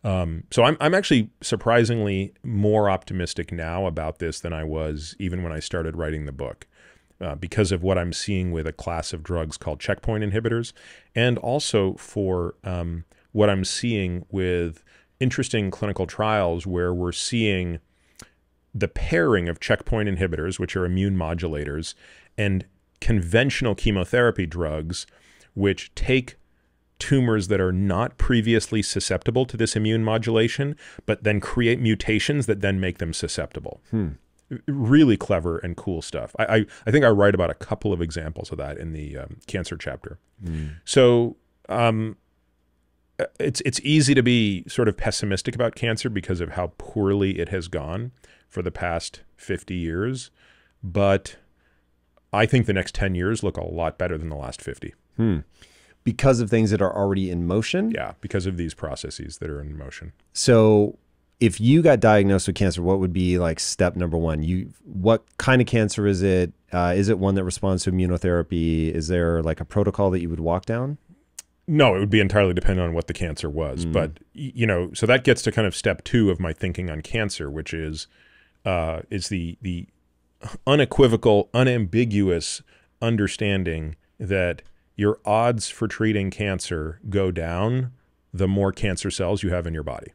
So I'm actually surprisingly more optimistic now about this than I was even when I started writing the book. because of what I'm seeing with a class of drugs called checkpoint inhibitors, and also for what I'm seeing with interesting clinical trials where we're seeing the pairing of checkpoint inhibitors, which are immune modulators, and conventional chemotherapy drugs, which take tumors that are not previously susceptible to this immune modulation, but then create mutations that then make them susceptible. Really clever and cool stuff. I think I write about a couple of examples of that in the cancer chapter. So it's easy to be sort of pessimistic about cancer because of how poorly it has gone for the past 50 years. But I think the next 10 years look a lot better than the last 50. Because of things that are already in motion? Yeah, because of these processes that are in motion. So if you got diagnosed with cancer, what would be like step number one? What kind of cancer is it? Is it one that responds to immunotherapy? Is there like a protocol that you would walk down? No, it would be entirely dependent on what the cancer was. But, you know, so that gets to kind of step two of my thinking on cancer, which is the unequivocal, unambiguous understanding that your odds for treating cancer go down the more cancer cells you have in your body.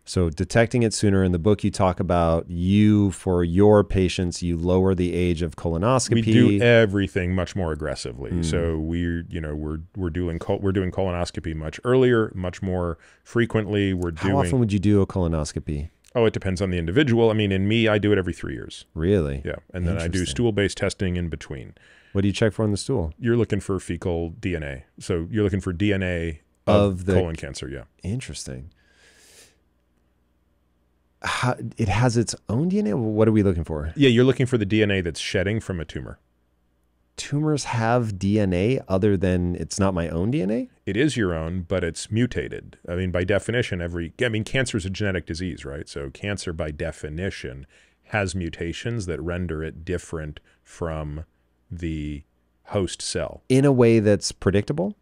So detecting it sooner. In the book, you talk about for your patients, you lower the age of colonoscopy. We do everything much more aggressively. So we're doing colonoscopy much earlier, much more frequently. How often would you do a colonoscopy? Oh, it depends on the individual. I mean, in me, I do it every 3 years. Really? Yeah. And then I do stool-based testing in between. What do you check for in the stool? You're looking for fecal DNA. So you're looking for DNA of the colon cancer. Yeah. Interesting. It has its own DNA? What are we looking for? Yeah, you're looking for the DNA that's shedding from a tumor. Tumors have DNA other than it's not my own DNA? It is your own, but it's mutated. I mean, by definition, cancer is a genetic disease, right? So cancer, by definition, has mutations that render it different from the host cell. In a way that's predictable?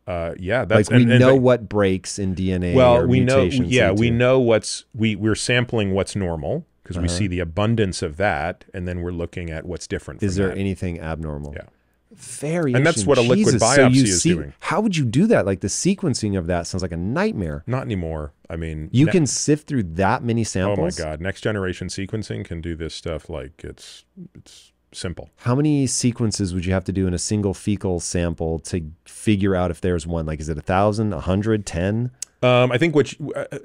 Yeah, that's like we know what breaks in DNA. Well, or we know. mutations Yeah, we know we're sampling what's normal because we see the abundance of that, and then we're looking at what's different. Is there anything abnormal? Yeah, very. And that's what a liquid biopsy is doing. How would you do that? Like the sequencing of that sounds like a nightmare. Not anymore. I mean, you can sift through that many samples. Oh my God! Next generation sequencing can do this stuff like it's simple. How many sequences would you have to do in a single fecal sample to figure out if there's one? Like, is it 1,000, 100, 10? I think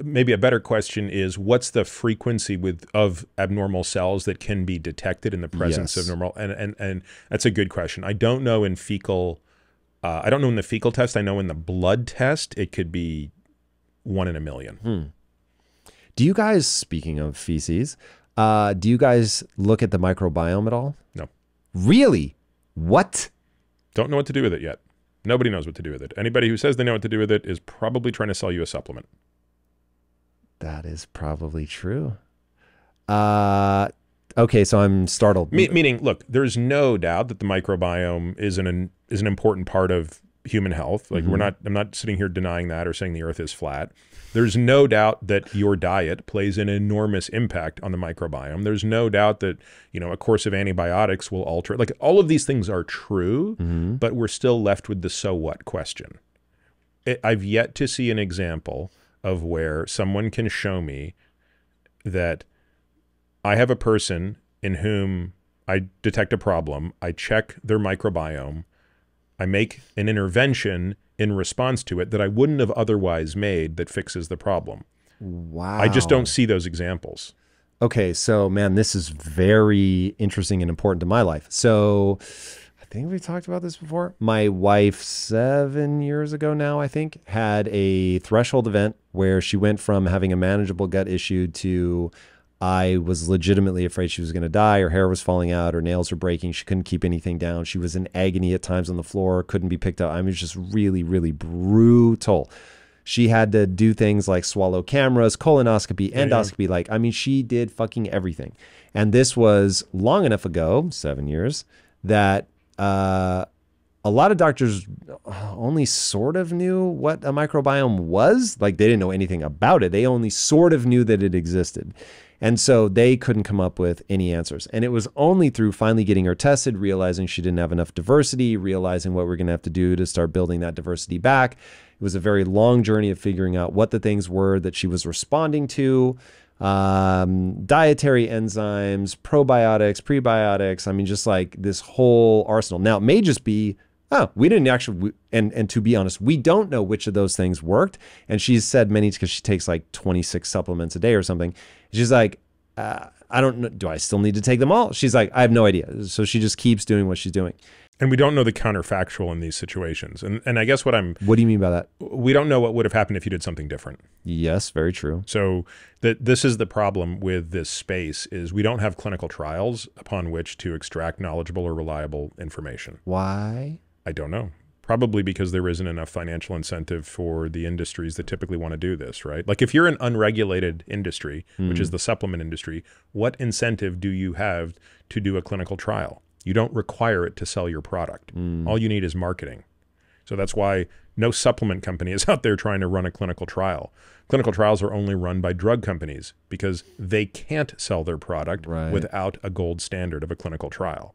maybe a better question is what's the frequency of abnormal cells that can be detected in the presence of normal? And that's a good question. I don't know in fecal. I don't know in the fecal test. I know in the blood test it could be 1 in a million. Do you guys, speaking of feces, do you guys look at the microbiome at all? No. Really? What? Don't know what to do with it yet. Nobody knows what to do with it. Anybody who says they know what to do with it is probably trying to sell you a supplement. That is probably true. Okay, so I'm startled. Meaning, look, there's no doubt that the microbiome is an important part of human health. Like I'm not sitting here denying that or saying the earth is flat. There's no doubt that your diet plays an enormous impact on the microbiome. There's no doubt that, a course of antibiotics will alter it. Like all of these things are true, but we're still left with the so what question. I've yet to see an example of where someone can show me that I have a person in whom I detect a problem, I check their microbiome, I make an intervention in response to it that I wouldn't have otherwise made that fixes the problem. Wow. I just don't see those examples. Okay, so man, this is very interesting and important to my life. So I think we talked about this before. My wife 7 years ago now, I think, had a threshold event where she went from having a manageable gut issue to I was legitimately afraid she was going to die. Her hair was falling out. Her nails were breaking. She couldn't keep anything down. She was in agony at times on the floor, couldn't be picked up. I mean, it was just really, really brutal. She had to do things like swallow cameras, colonoscopy, endoscopy. She did fucking everything. And this was long enough ago, 7 years, that a lot of doctors only sort of knew what a microbiome was. Like they didn't know anything about it. They only sort of knew that it existed. And so they couldn't come up with any answers. And it was only through finally getting her tested, realizing she didn't have enough diversity, realizing what we're going to have to do to start building that diversity back. It was a very long journey of figuring out what the things were that she was responding to. Dietary enzymes, probiotics, prebiotics. I mean, just like this whole arsenal. Now, it may just be, oh, we didn't actually, and to be honest, we don't know which of those things worked. And she's said many, because she takes like 26 supplements a day or something. She's like, I don't know, do I still need to take them all? She's like, I have no idea. So she just keeps doing what she's doing. And we don't know the counterfactual in these situations. And I guess what do you mean by that? We don't know what would have happened if you did something different. Yes, very true. So this is the problem with this space, is we don't have clinical trials upon which to extract knowledgeable or reliable information. Why? I don't know. Probably because there isn't enough financial incentive for the industries that typically want to do this, right? Like if you're an unregulated industry, which is the supplement industry, what incentive do you have to do a clinical trial? You don't require it to sell your product. All you need is marketing. So that's why no supplement company is out there trying to run a clinical trial. Clinical trials are only run by drug companies because they can't sell their product without a gold standard of a clinical trial.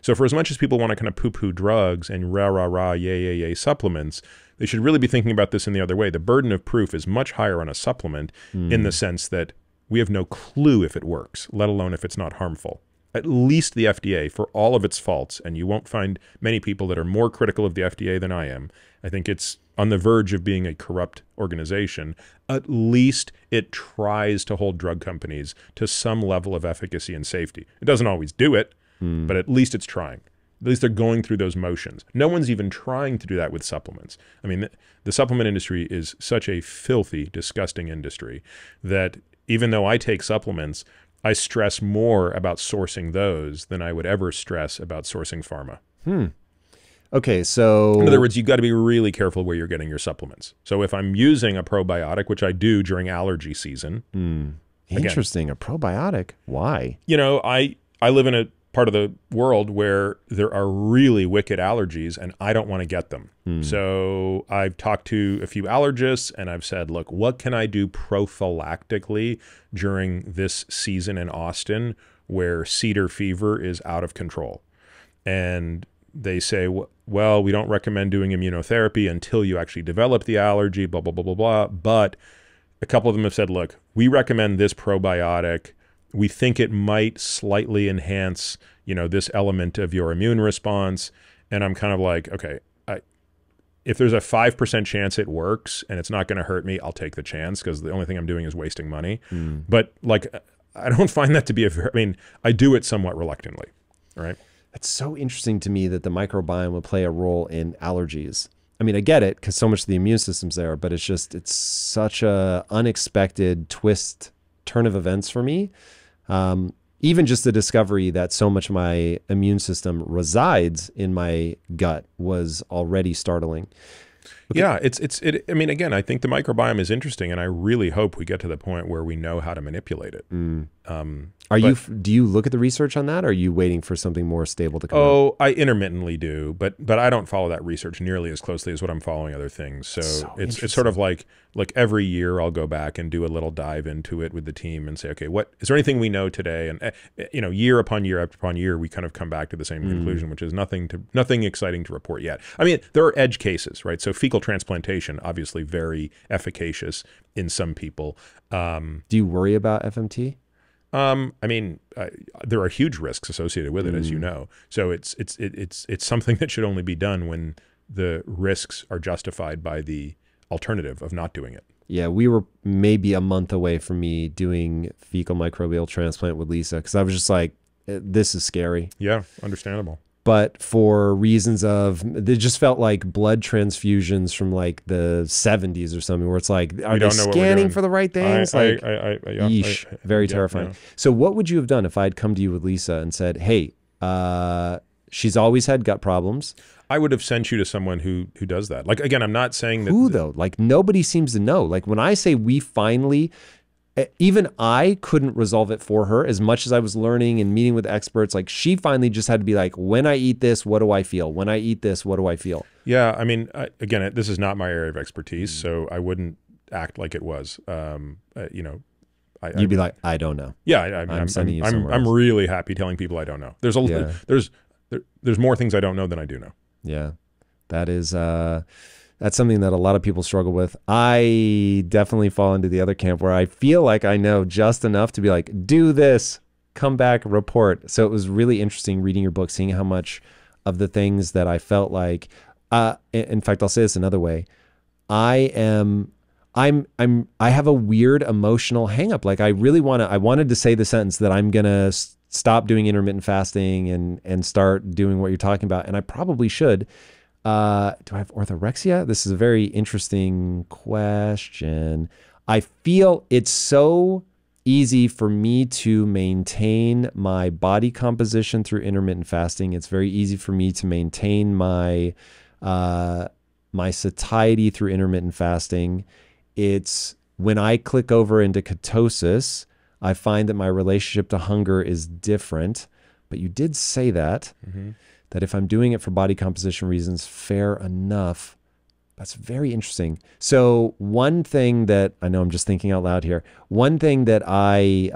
So for as much as people want to kind of poo-poo drugs and yay supplements, they should really be thinking about this in the other way. The burden of proof is much higher on a supplement in the sense that we have no clue if it works, let alone if it's not harmful. At least the FDA, for all of its faults, and you won't find many people that are more critical of the FDA than I am. I think it's on the verge of being a corrupt organization. At least it tries to hold drug companies to some level of efficacy and safety. It doesn't always do it, but at least it's trying. At least they're going through those motions. No one's even trying to do that with supplements. I mean, the supplement industry is such a filthy, disgusting industry that even though I take supplements, I stress more about sourcing those than I would ever stress about sourcing pharma. Okay, so... In other words, you've got to be really careful where you're getting your supplements. So if I'm using a probiotic, which I do during allergy season... Interesting, again, a probiotic. Why? You know, I live in a part of the world where there are really wicked allergies and I don't want to get them. So I've talked to a few allergists and I've said, look, what can I do prophylactically during this season in Austin where cedar fever is out of control? And they say, well, we don't recommend doing immunotherapy until you actually develop the allergy, blah, blah, blah, blah, blah. But a couple of them have said, look, we recommend this probiotic. We think it might slightly enhance, you know, this element of your immune response. And I'm kind of like, okay, if there's a 5% chance it works and it's not going to hurt me, I'll take the chance because the only thing I'm doing is wasting money. But like, I don't find that to be I mean, I do it somewhat reluctantly, right? It's so interesting to me that the microbiome would play a role in allergies. I mean, I get it because so much of the immune system's there, but it's such a unexpected turn of events for me. Even just the discovery that so much of my immune system resides in my gut was already startling. Okay. Yeah, I mean, again, I think the microbiome is interesting, and I really hope we get to the point where we know how to manipulate it. Do you look at the research on that, or are you waiting for something more stable to come out? Oh, I intermittently do, but I don't follow that research nearly as closely as what I'm following other things. So it's sort of like every year I'll go back and do a little dive into it with the team and say, okay, what is there anything we know today? And you know, year upon year upon year, we kind of come back to the same conclusion, which is nothing exciting to report yet. I mean, there are edge cases, right? So fecal transplantation, obviously very efficacious in some people. Do you worry about FMT? I mean, there are huge risks associated with it, as you know. So it's something that should only be done when the risks are justified by the alternative of not doing it. Yeah, we were maybe a month away from me doing fecal microbial transplant with Lisa because I was just like, this is scary. Yeah, understandable. But for reasons of, they just felt like blood transfusions from like the 70s or something, where it's like, are they scanning for the right things? Yeesh, very terrifying. Yeah. So what would you have done if I'd come to you with Lisa and said, hey, she's always had gut problems? I would have sent you to someone who does that. Like, again, I'm not saying that. Who though? Like nobody seems to know. Like when I say we finally, even I couldn't resolve it for her as much as I was learning and meeting with experts. Like she finally just had to be like, when I eat this, what do I feel? When I eat this, what do I feel? Yeah. I mean, again, this is not my area of expertise, so I wouldn't act like it was. You know, You'd be like, I don't know. Yeah, I'm sending you somewhere I'm else. really happy telling people I don't know. There's more things I don't know than I do know. Yeah, that is that's something that a lot of people struggle with. I definitely fall into the other camp where I feel like I know just enough to be like, do this, come back, report. So it was really interesting reading your book, seeing how much of the things that I felt like, in fact, I'll say this another way. I have a weird emotional hangup. Like I wanted to say the sentence that I'm going to stop doing intermittent fasting and start doing what you're talking about. And I probably should. Do I have orthorexia? This is a very interesting question. I feel it's so easy for me to maintain my body composition through intermittent fasting. It's very easy for me to maintain my satiety through intermittent fasting. It's when I click over into ketosis, I find that my relationship to hunger is different. But you did say that, that if I'm doing it for body composition reasons, fair enough. That's very interesting. So one thing that I know I'm just thinking out loud here, one thing that I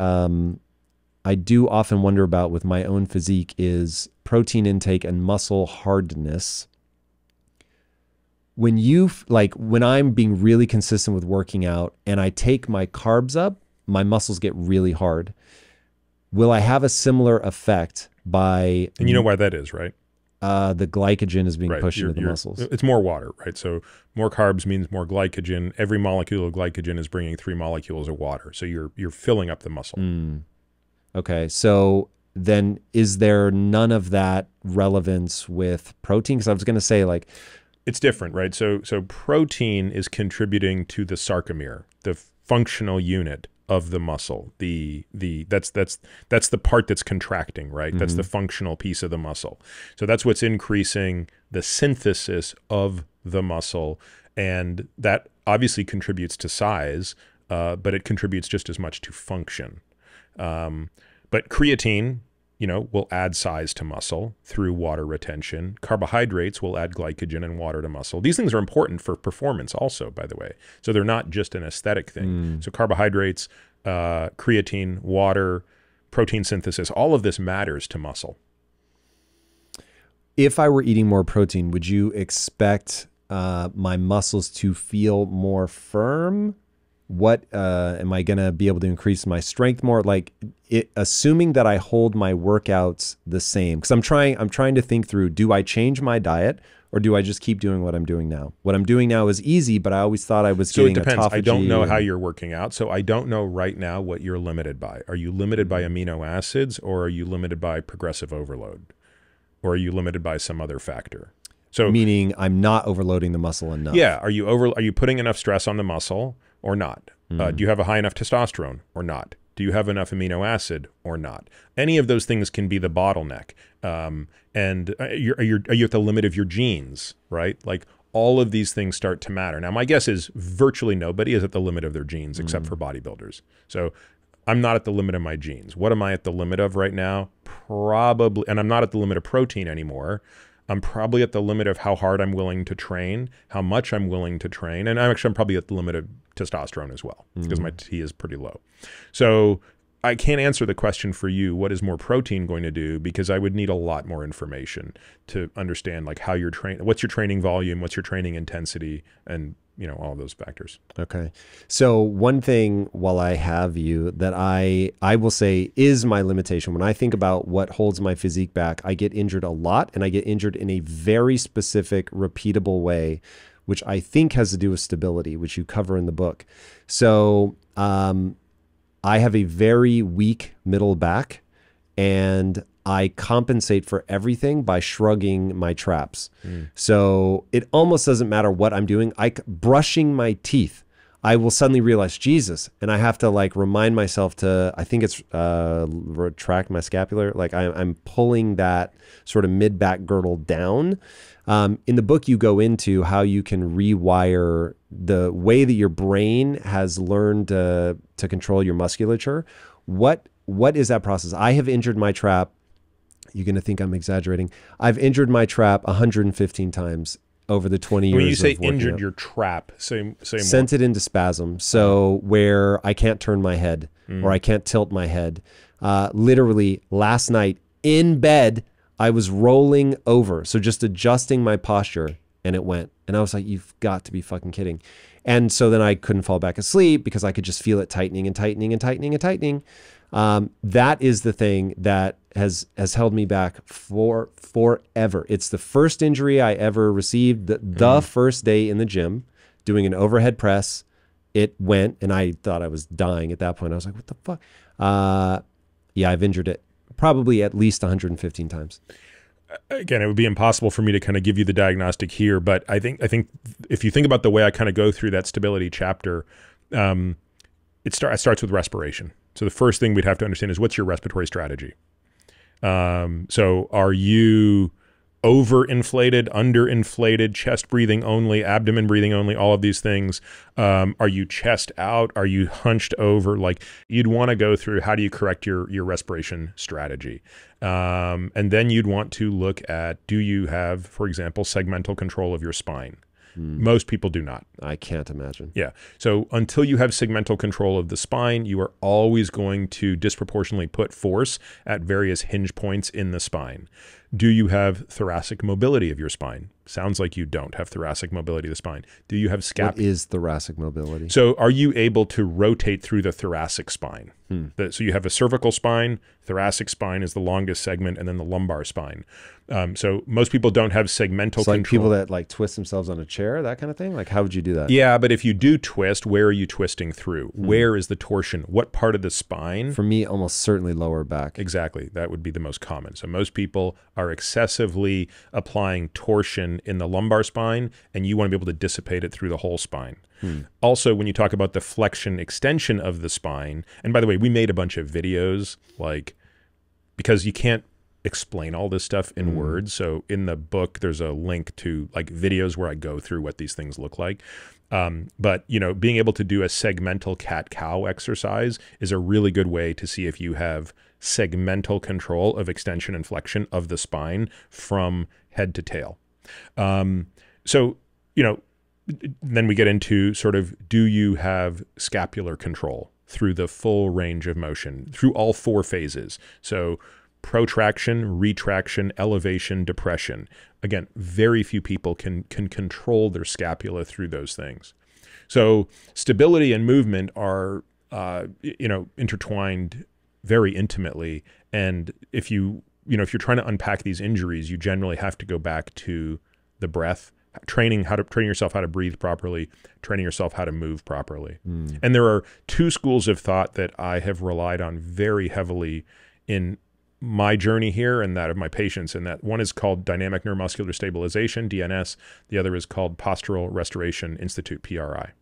do often wonder about with my own physique is protein intake and muscle hardness. When I'm being really consistent with working out and I take my carbs up, my muscles get really hard. Will I have a similar effect by... And you know why that is, right? The glycogen is being pushed into the muscles. It's more water, right? So more carbs means more glycogen. Every molecule of glycogen is bringing 3 molecules of water. So you're filling up the muscle. Okay. So then is there none of that relevance with protein? Because I was going to say like... It's different, right? So protein is contributing to the sarcomere, the functional unit of the muscle. That's the part that's contracting, right? That's the functional piece of the muscle. So that's what's increasing the synthesis of the muscle, and that obviously contributes to size, but it contributes just as much to function. But creatine, will add size to muscle through water retention. Carbohydrates will add glycogen and water to muscle. These things are important for performance also, by the way. So they're not just an aesthetic thing. So carbohydrates, creatine, water, protein synthesis, all of this matters to muscle. If I were eating more protein, would you expect my muscles to feel more firm? What am I going to be able to increase my strength more? Like assuming that I hold my workouts the same, because I'm trying to think through, do I change my diet or do I just keep doing what I'm doing now? What I'm doing now is easy, but I always thought I was getting autophagy. So it depends. I don't know how you're working out. So I don't know right now what you're limited by. Are you limited by amino acids, or are you limited by progressive overload? Or are you limited by some other factor? So meaning I'm not overloading the muscle enough. Yeah. Are you putting enough stress on the muscle or not? Do you have a high enough testosterone or not? Do you have enough amino acid or not? Any of those things can be the bottleneck. And are you at the limit of your genes, right? Like all of these things start to matter. Now, my guess is virtually nobody is at the limit of their genes except for bodybuilders. So I'm not at the limit of my genes. What am I at the limit of right now? Probably, and I'm not at the limit of protein anymore. I'm probably at the limit of how hard I'm willing to train, how much I'm willing to train. And I'm probably at the limit of testosterone as well, because my T is pretty low. So I can't answer the question for you, what is more protein going to do? Because I would need a lot more information to understand like how you're training, what's your training volume, what's your training intensity, and all those factors. Okay. So one thing while I have you that I will say is my limitation. When I think about what holds my physique back, I get injured a lot, and I get injured in a very specific, repeatable way, which I think has to do with stability, which you cover in the book. So I have a very weak middle back, and I compensate for everything by shrugging my traps. So it almost doesn't matter what I'm doing. Brushing my teeth, I will suddenly realize, Jesus, and I have to like remind myself to, I think it's retract my scapular. Like I'm pulling that sort of mid-back girdle down. In the book, you go into how you can rewire the way that your brain has learned to control your musculature. What is that process? I have injured my trap. You're going to think I'm exaggerating. I've injured my trap 115 times. over the 20 years. When you say of working injured out. your trap, say Sent it into spasm. So where I can't turn my head or I can't tilt my head. Literally last night in bed, I was rolling over. So just adjusting my posture and it went. And I was like, you've got to be fucking kidding. And so then I couldn't fall back asleep because I could just feel it tightening and tightening and tightening and tightening. That is the thing that has held me back forever. It's the first injury I ever received. The first day in the gym doing an overhead press, it went, and I thought I was dying at that point. I was like, what the fuck? Yeah, I've injured it probably at least 115 times. Again, it would be impossible for me to kind of give you the diagnostic here, but I think if you think about the way I kind of go through that stability chapter, it starts with respiration. So the first thing we'd have to understand is, what's your respiratory strategy? So are you overinflated, underinflated, chest breathing only, abdomen breathing only, all of these things? Are you chest out? Are you hunched over? Like, you'd want to go through, how do you correct your respiration strategy? And then you'd want to look at, do you have, for example, segmental control of your spine? Most people do not. I can't imagine. Yeah. So until you have segmental control of the spine, you are always going to disproportionately put force at various hinge points in the spine. Do you have thoracic mobility of your spine? Sounds like you don't have thoracic mobility of the spine. Do you have What is thoracic mobility? So are you able to rotate through the thoracic spine? So you have a cervical spine, thoracic spine is the longest segment, and then the lumbar spine. So most people don't have segmental control. Like people that like twist themselves on a chair, that kind of thing? Like, how would you do that? Yeah, but if you do twist, where are you twisting through? Where is the torsion? What part of the spine? For me, almost certainly lower back. Exactly. That would be the most common. So most people are excessively applying torsion in the lumbar spine, and you want to be able to dissipate it through the whole spine. Also, when you talk about the flexion extension of the spine, and by the way, we made a bunch of videos, like, because you can't explain all this stuff in words. So in the book, there's a link to like videos where I go through what these things look like. But, you know, being able to do a segmental cat-cow exercise is a really good way to see if you have segmental control of extension and flexion of the spine from head to tail. So, you know, then we get into sort of, do you have scapular control through the full range of motion, through all four phases? So protraction, retraction, elevation, depression. Again, very few people can control their scapula through those things. So stability and movement are, you know, intertwined very intimately. And if you're trying to unpack these injuries, you generally have to go back to the breath, training yourself how to breathe properly, training yourself how to move properly. And there are two schools of thought that I have relied on very heavily in my journey here and that of my patients. And that one is called Dynamic Neuromuscular Stabilization, DNS. The other is called Postural Restoration Institute, PRI.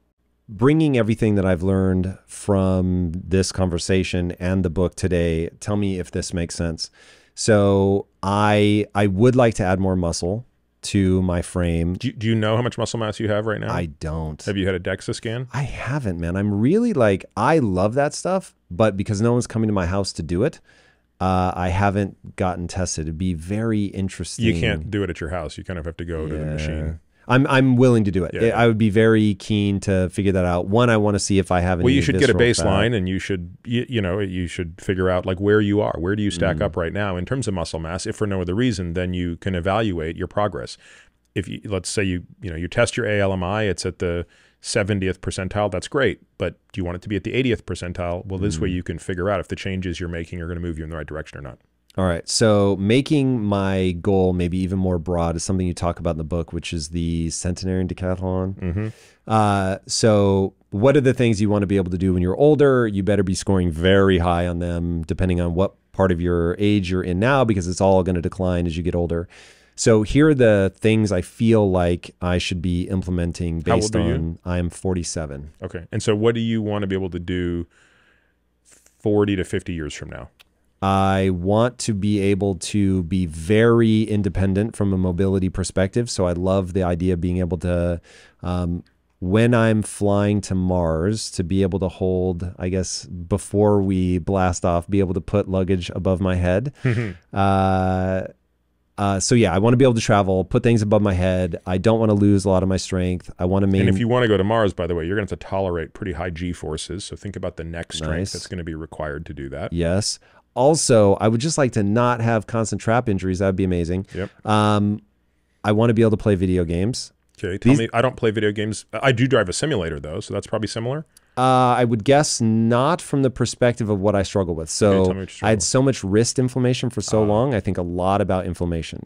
Bringing everything that I've learned from this conversation and the book today, tell me if this makes sense. So I would like to add more muscle to my frame. Do you know how much muscle mass you have right now? I don't. Have you had a DEXA scan? I haven't, man. I'm really like, I love that stuff, but because no one's coming to my house to do it, I haven't gotten tested. It'd be very interesting. You can't do it at your house. You kind of have to go to the machine. I'm willing to do it. Yeah. I would be very keen to figure that out. One, I want to see if I have any. Well, you should get a baseline, fat. and you should figure out like where you are. Where do you stack up right now in terms of muscle mass? If for no other reason, then you can evaluate your progress. If you, let's say you test your ALMI, it's at the 70th percentile, that's great. But do you want it to be at the 80th percentile? Well, this way you can figure out if the changes you're making are going to move you in the right direction or not. All right. So making my goal maybe even more broad is something you talk about in the book, which is the centenarian decathlon. So what are the things you want to be able to do when you're older? You better be scoring very high on them, depending on what part of your age you're in now, because it's all going to decline as you get older. So here are the things I feel like I should be implementing based How old are on, you? I'm 47. Okay. And so what do you want to be able to do 40 to 50 years from now? I want to be able to be very independent from a mobility perspective. So I love the idea of being able to, when I'm flying to Mars, to be able to hold, I guess, before we blast off, be able to put luggage above my head. So yeah, I want to be able to travel, put things above my head. I don't want to lose a lot of my strength. I want to And if you want to go to Mars, by the way, you're going to have to tolerate pretty high G forces. So think about the neck strength Nice. that's going to be required to do that. Yes. Also, I would just like to not have constant trap injuries. That would be amazing. Yep. I want to be able to play video games. Okay. Tell me, I don't play video games. I do drive a simulator though, so that's probably similar. I would guess not from the perspective of what I struggle with. So tell me what you struggle I had with. so much wrist inflammation for so long. I think a lot about inflammation.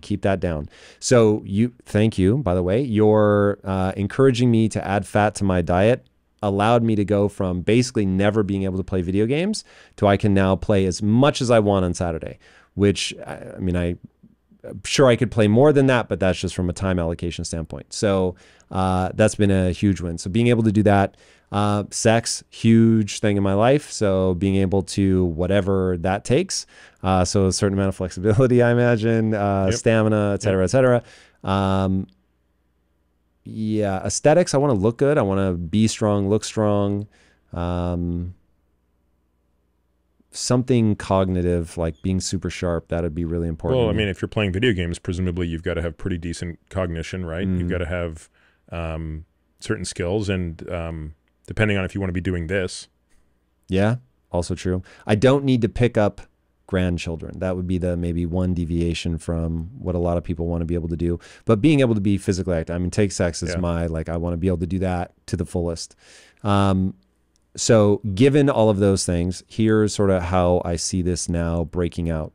Keep that down. So thank you, by the way. You're encouraging me to add fat to my diet allowed me to go from basically never being able to play video games to I can now play as much as I want on Saturday, which I mean, I'm sure I could play more than that, but that's just from a time allocation standpoint. So that's been a huge win. So being able to do that, sex, huge thing in my life. So being able to whatever that takes. So a certain amount of flexibility, I imagine, stamina, et cetera, et cetera. Yeah, aesthetics. I want to look good. I want to be strong, look strong. Something cognitive, like being super sharp, that would be really important. Well, I mean, if you're playing video games, presumably you've got to have pretty decent cognition, right? You've got to have certain skills, and depending on if you want to be doing this. Yeah, also true. I don't need to pick up grandchildren. That would be the maybe one deviation from what a lot of people want to be able to do. But being able to be physically active, I mean, take sex as my, like, I want to be able to do that to the fullest. So given all of those things, here's sort of how I see this now breaking out.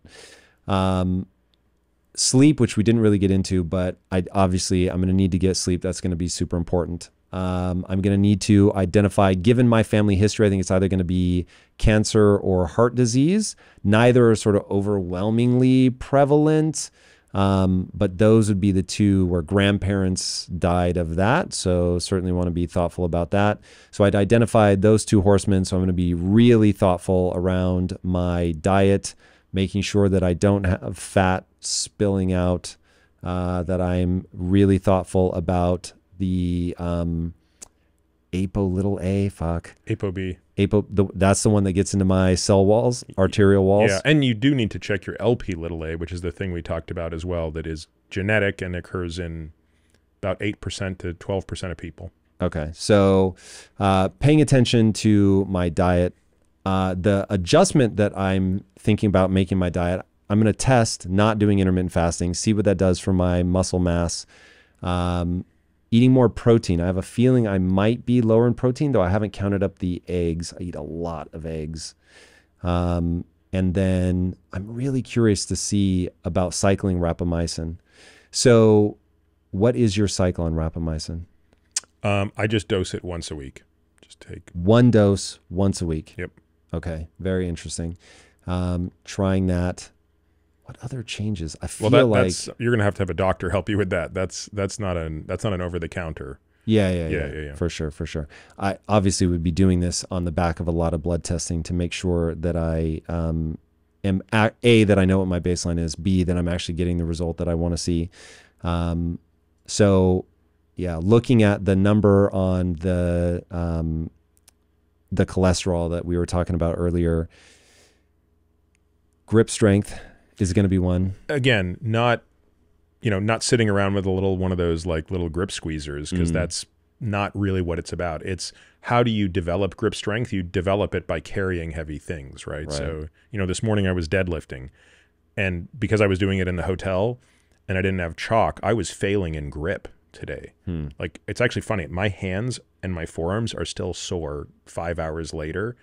Sleep, which we didn't really get into, but I'm going to need to get sleep. That's going to be super important. I'm going to need to identify, given my family history, I think it's either going to be cancer or heart disease. Neither are sort of overwhelmingly prevalent, but those would be the two where grandparents died of that. So certainly want to be thoughtful about that. So I'd identified those two horsemen. So I'm going to be really thoughtful around my diet, making sure that I don't have fat spilling out, that I'm really thoughtful about the ApoB. That's the one that gets into my cell walls, arterial walls. Yeah, and you do need to check your LP(a), which is the thing we talked about as well, that is genetic and occurs in about 8% to 12% of people. Okay, so paying attention to my diet, the adjustment that I'm thinking about making my diet, I'm going to test not doing intermittent fasting, see what that does for my muscle mass. Eating more protein. I have a feeling I might be lower in protein, though I haven't counted up the eggs. I eat a lot of eggs. And then I'm really curious to see about cycling rapamycin. So what is your cycle on rapamycin? I just dose it once a week. Just take one dose once a week. Yep. Okay. Very interesting. Trying that. What other changes? I feel that's, you're gonna have to have a doctor help you with that. That's not an over the counter. Yeah. For sure. I obviously would be doing this on the back of a lot of blood testing to make sure that I am that I know what my baseline is, B, that I'm actually getting the result that I want to see. So yeah, looking at the number on the cholesterol that we were talking about earlier, grip strength is going to be one. Again, not sitting around with one of those like little grip squeezers, because that's not really what it's about. It's how do you develop grip strength? You develop it by carrying heavy things, right? So, this morning I was deadlifting, and because I was doing it in the hotel and I didn't have chalk, I was failing in grip today. Like, it's actually funny. My hands and my forearms are still sore 5 hours later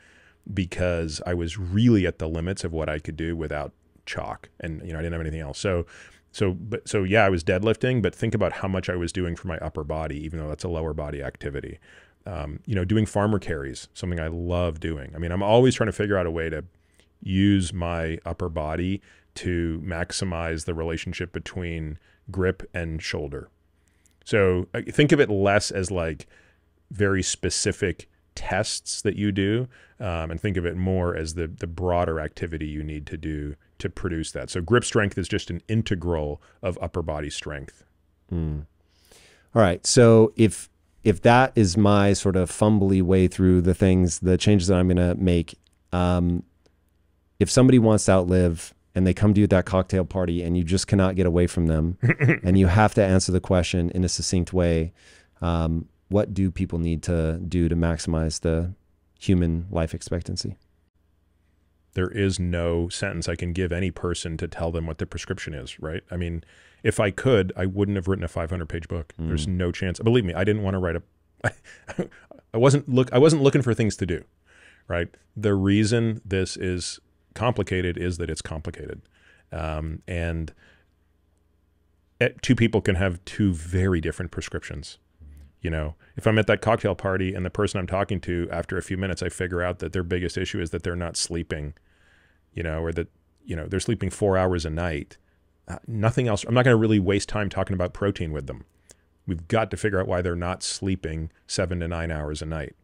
because I was really at the limits of what I could do without chalk, and I didn't have anything else. So yeah, I was deadlifting, but think about how much I was doing for my upper body, even though that's a lower body activity. Doing farmer carries, something I love doing. I mean, I'm always trying to figure out a way to use my upper body to maximize the relationship between grip and shoulder. So think of it less as like very specific tests that you do, and think of it more as the broader activity you need to do to produce that. So grip strength is just an integral of upper body strength. All right. So if that is my sort of fumbly way through the changes that I'm going to make, if somebody wants to outlive and they come to you at that cocktail party and you just cannot get away from them and you have to answer the question in a succinct way, what do people need to do to maximize the human life expectancy? There is no sentence I can give any person to tell them what the prescription is, right? I mean, if I could, I wouldn't have written a 500-page book. There's no chance. Believe me, I didn't want to write I wasn't looking for things to do, right? The reason this is complicated is that it's complicated. And two people can have two very different prescriptions. You know, if I'm at that cocktail party and the person I'm talking to, after a few minutes, I figure out that their biggest issue is that they're not sleeping, you know, or that, you know, they're sleeping 4 hours a night. Nothing else. I'm not going to really waste time talking about protein with them. We've got to figure out why they're not sleeping 7 to 9 hours a night.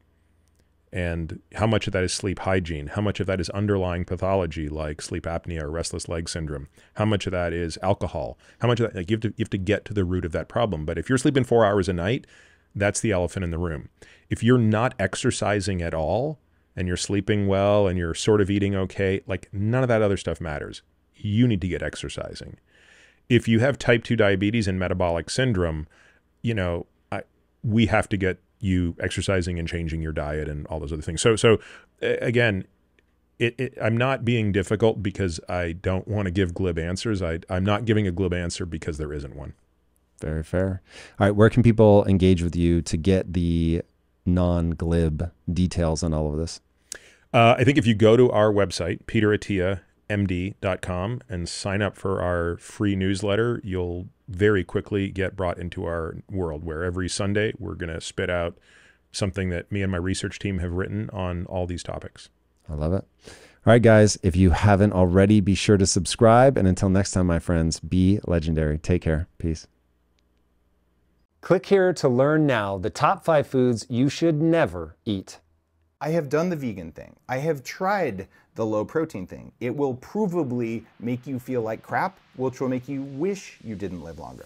And how much of that is sleep hygiene? How much of that is underlying pathology like sleep apnea or restless leg syndrome? How much of that is alcohol? How much of that, like you have to get to the root of that problem. But if you're sleeping 4 hours a night, that's the elephant in the room. If you're not exercising at all and you're sleeping well and you're sort of eating okay, like none of that other stuff matters. You need to get exercising. If you have type 2 diabetes and metabolic syndrome, you know, we have to get you exercising and changing your diet and all those other things. So again, I'm not being difficult because I don't want to give glib answers. I'm not giving a glib answer because there isn't one. Very fair. All right. Where can people engage with you to get the non-glib details on all of this? I think if you go to our website, peterattiamd.com, and sign up for our free newsletter, you'll very quickly get brought into our world where every Sunday we're going to spit out something that me and my research team have written on all these topics. I love it. All right, guys, if you haven't already, be sure to subscribe. And until next time, my friends, be legendary. Take care. Peace. Click here to learn now the top 5 foods you should never eat. I have done the vegan thing. I have tried the low protein thing. It will provably make you feel like crap, which will make you wish you didn't live longer.